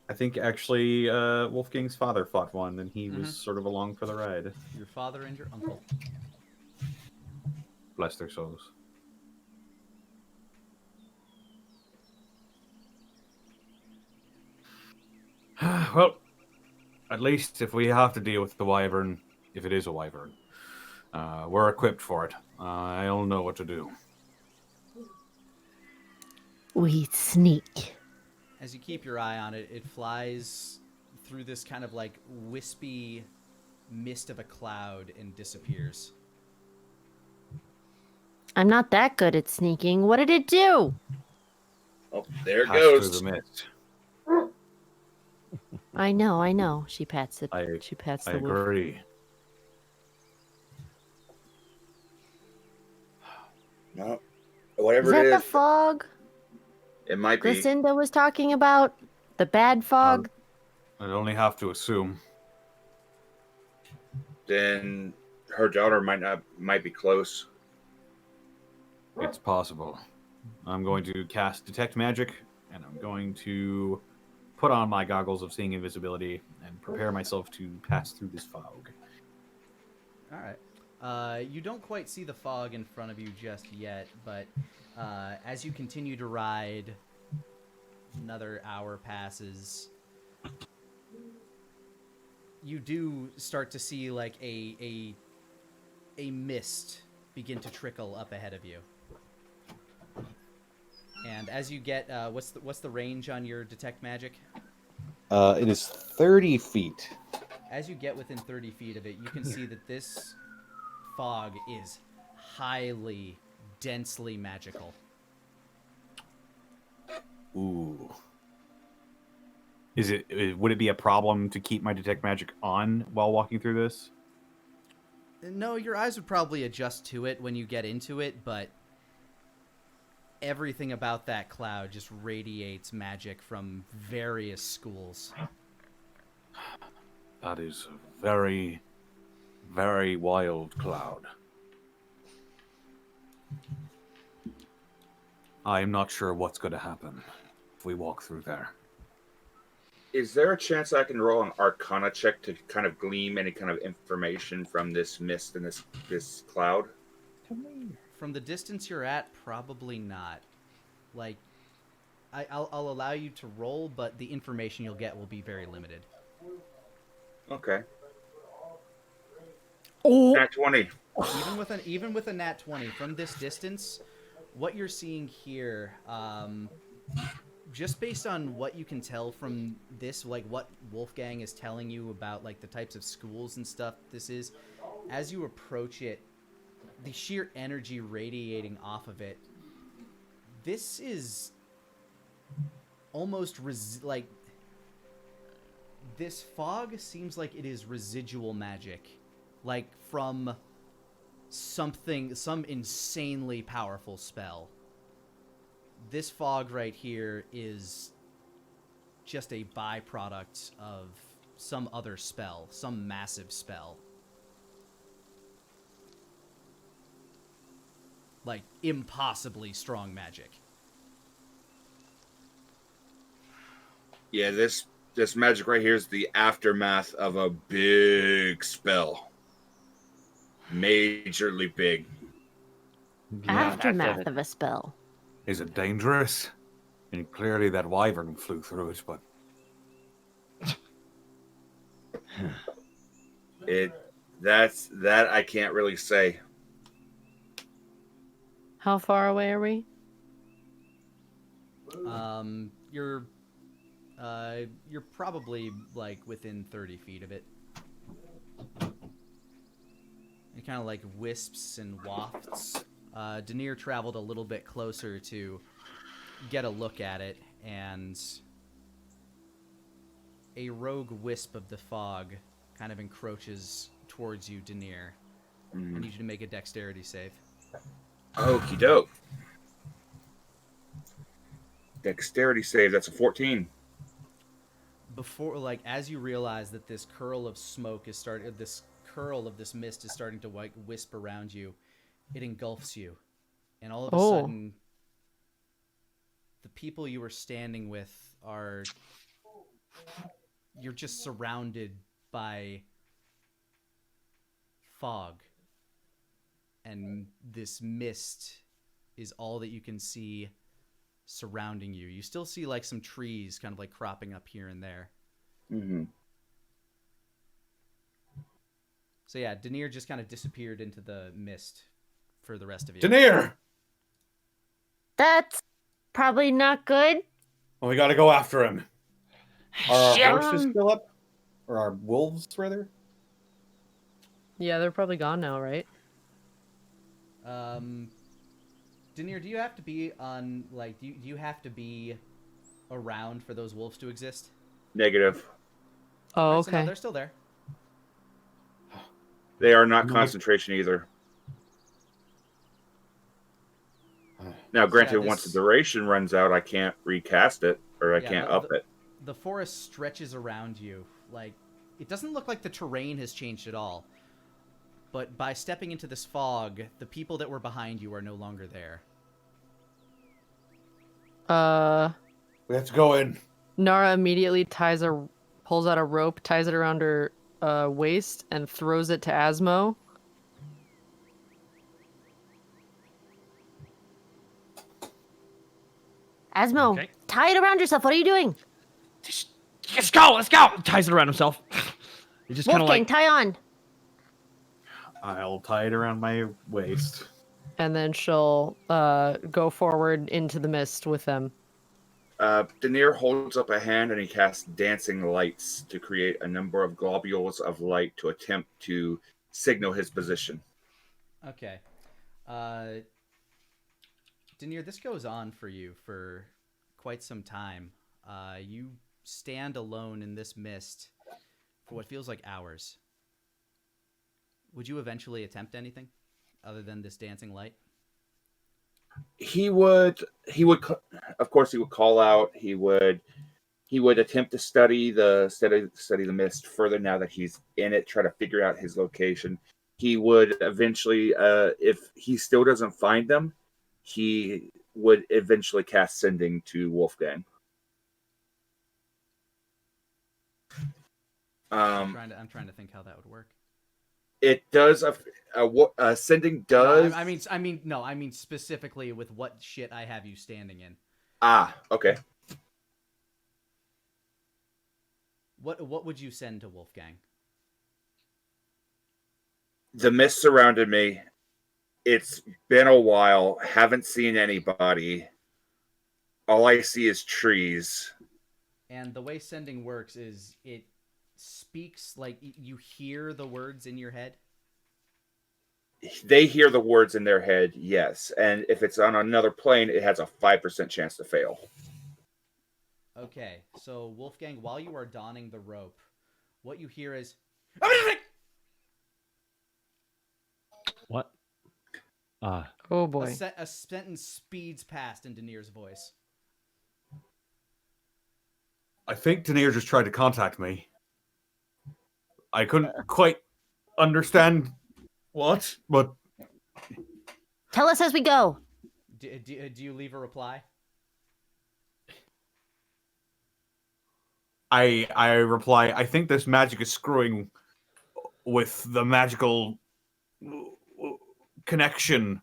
I think actually Wolfgang's father fought one, and he was sort of along for the ride. Your father and your uncle. Bless their souls. Well, at least if we have to deal with the wyvern, if it is a wyvern, we're equipped for it. I'll know what to do. We sneak. As you keep your eye on it, it flies through this kind of like wispy mist of a cloud and disappears. I'm not that good at sneaking. What did it do? Oh, there it Pass goes. through the mist. I know. She pats the I wolf. agree. No, Is whatever that it the is, fog it might be. Glycinda was talking about? The bad fog? I'd only have to assume. Then her daughter might be close. It's possible. I'm going to cast Detect Magic, and I'm going to put on my goggles of seeing invisibility and prepare myself to pass through this fog. All right. You don't quite see the fog in front of you just yet, but as you continue to ride, another hour passes. You do start to see like a mist begin to trickle up ahead of you. And as you get, what's the range on your detect magic? It is 30 feet. As you get within 30 feet of it, you can see that this fog is highly, densely magical. Ooh. Would it be a problem to keep my detect magic on while walking through this? No, your eyes would probably adjust to it when you get into it, but everything about that cloud just radiates magic from various schools. That is a very, very wild cloud. I'm not sure what's going to happen if we walk through there. Is there a chance I can roll an Arcana check to kind of glean any kind of information from this mist and this cloud? From the distance you're at, probably not. Like, I'll allow you to roll, but the information you'll get will be very limited. Okay. Oh. Nat 20. Even with a nat 20 from this distance, what you're seeing here, just based on what you can tell from this, like what Wolfgang is telling you about like the types of schools and stuff this is, as you approach it, the sheer energy radiating off of it, this is almost like this fog seems like it is residual magic, like from some insanely powerful spell. This fog right here is just a byproduct of some other spell, some massive spell. Like, impossibly strong magic. Yeah, this magic right here is the aftermath of a big spell. Majorly big. Aftermath of a spell. Is it dangerous? And clearly that wyvern flew through it, but... That I can't really say. How far away are we? You're probably like within 30 feet of it. It kind of like wisps and wafts. Denier traveled a little bit closer to get a look at it, and a rogue wisp of the fog kind of encroaches towards you, Denier. I need you to make a dexterity save. Okie doke. Dexterity save, that's a 14. Before, like, as you realize that this curl of smoke is starting, this curl of this mist is starting to like wisp around you, it engulfs you, and all of a sudden, the people you were standing with you're just surrounded by fog, and this mist is all that you can see surrounding you. You still see like some trees kind of like cropping up here and there. Mm-hmm. So yeah, Denier just kind of disappeared into the mist for the rest of you. Denier! That's probably not good. Well, we gotta go after him. Are Shit. our horses still up? Or our wolves, rather? Yeah, they're probably gone now, right? Denier, do you have to be on, like, do you have to be around for those wolves to exist? Negative. Oh, Alright, so okay. no, they're still there. They are not concentration either. Now, granted, once the duration runs out, I can't recast it, or I can't up it. The forest stretches around you. Like, it doesn't look like the terrain has changed at all. But by stepping into this fog, the people that were behind you are no longer there. Let's go in. Nara immediately pulls out a rope, ties it around her waist, and throws it to Asmo. Asmo, Okay. tie it around yourself. What are you doing? Let's go! Ties it around himself. He just kind of Wolfgang, like... tie on. I'll tie it around my waist. And then she'll go forward into the mist with them. Denier holds up a hand and he casts dancing lights to create a number of globules of light to attempt to signal his position. Okay. Denier, this goes on for you for quite some time. You stand alone in this mist for what feels like hours. Would you eventually attempt anything other than this dancing light? He would, of course, he would call out. He would attempt to study the mist further now that he's in it, try to figure out his location. He would eventually, if he still doesn't find them, he would eventually cast sending to Wolfgang. I'm trying to think how that would work. It does. Sending does. I mean specifically with what shit I have you standing in. Ah, okay. What would you send to Wolfgang? The mist surrounded me. It's been a while. Haven't seen anybody. all I see is trees. And the way sending works is it speaks like you hear the words in your head. They hear the words in their head, yes. And if it's on another plane, it has a 5% chance to fail. Okay, so Wolfgang, while you are donning the rope, what you hear is... What? Oh boy. A sentence speeds past in Daenerys' voice. I think Daenerys just tried to contact me. I couldn't quite understand what, but Tell us as we go. Do you leave a reply? I reply, I think this magic is screwing with the magical connection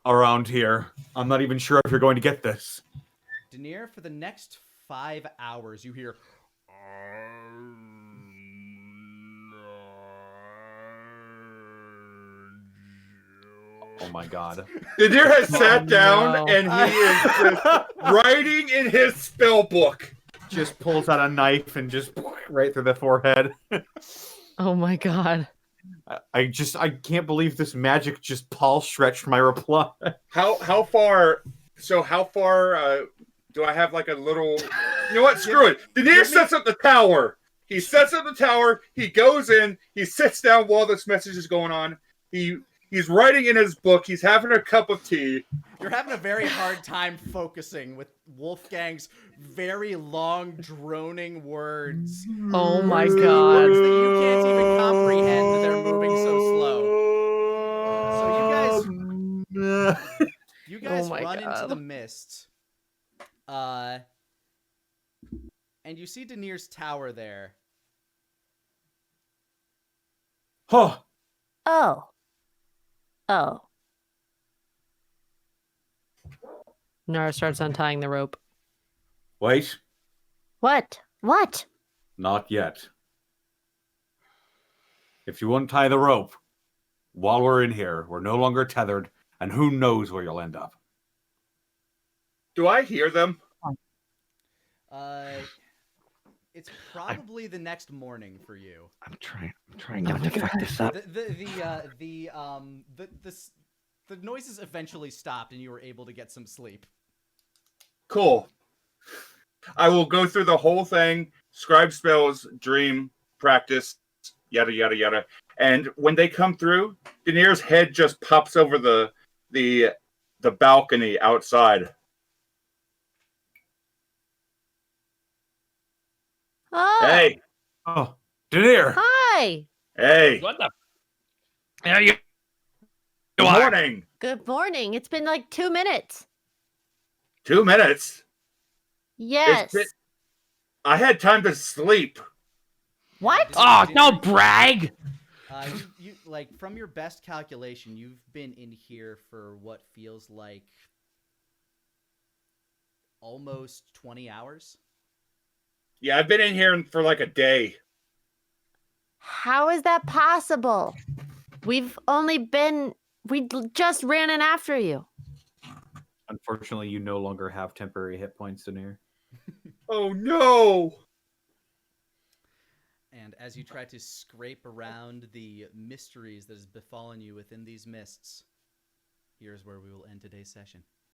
around here. I'm not even sure if you're going to get this. Daenerys, for the next 5 hours, you hear... Oh my god. Daenerys has sat down no. and he is just writing in his spell book. Just pulls out a knife and just right through the forehead. Oh my god. I can't believe this magic just Paul stretched my reply. How far? So how far do I have? Like a little. You know what? Screw it. Daenerys sets up the tower. He sets up the tower. He goes in. He sits down while this message is going on. He's writing in his book. He's having a cup of tea. You're having a very hard time focusing with Wolfgang's very long, droning words. Oh my Words god. that you can't even comprehend that they're moving so slow. So you guys Oh my run into God. the mist. And you see Daenerys' tower there. Huh. Oh. Oh. Nara starts untying the rope. Wait, What? What? not yet. If you untie the rope, while we're in here, we're no longer tethered, and who knows where you'll end up. Do I hear them? It's probably the next morning for you. I'm trying not to fuck this up. The noises eventually stopped, and you were able to get some sleep. Cool. I will go through the whole thing, scribe spells, dream, practice, yada yada yada. And when they come through, Daenerys' head just pops over the balcony outside. Oh. Hey, Oh, Daenerys! Hi. hey, What the? There you good are. morning. Good morning. It's been like 2 minutes. 2 minutes. Yes. I had time to sleep. What? Oh, don't brag! You like from your best calculation, you've been in here for what feels like almost 20 hours. Yeah, I've been in here for like a day. How is that possible? We just ran in after you. Unfortunately, you no longer have temporary hit points, Daenerys. Oh no! And as you try to scrape around the mysteries that has befallen you within these mists, here's where we will end today's session.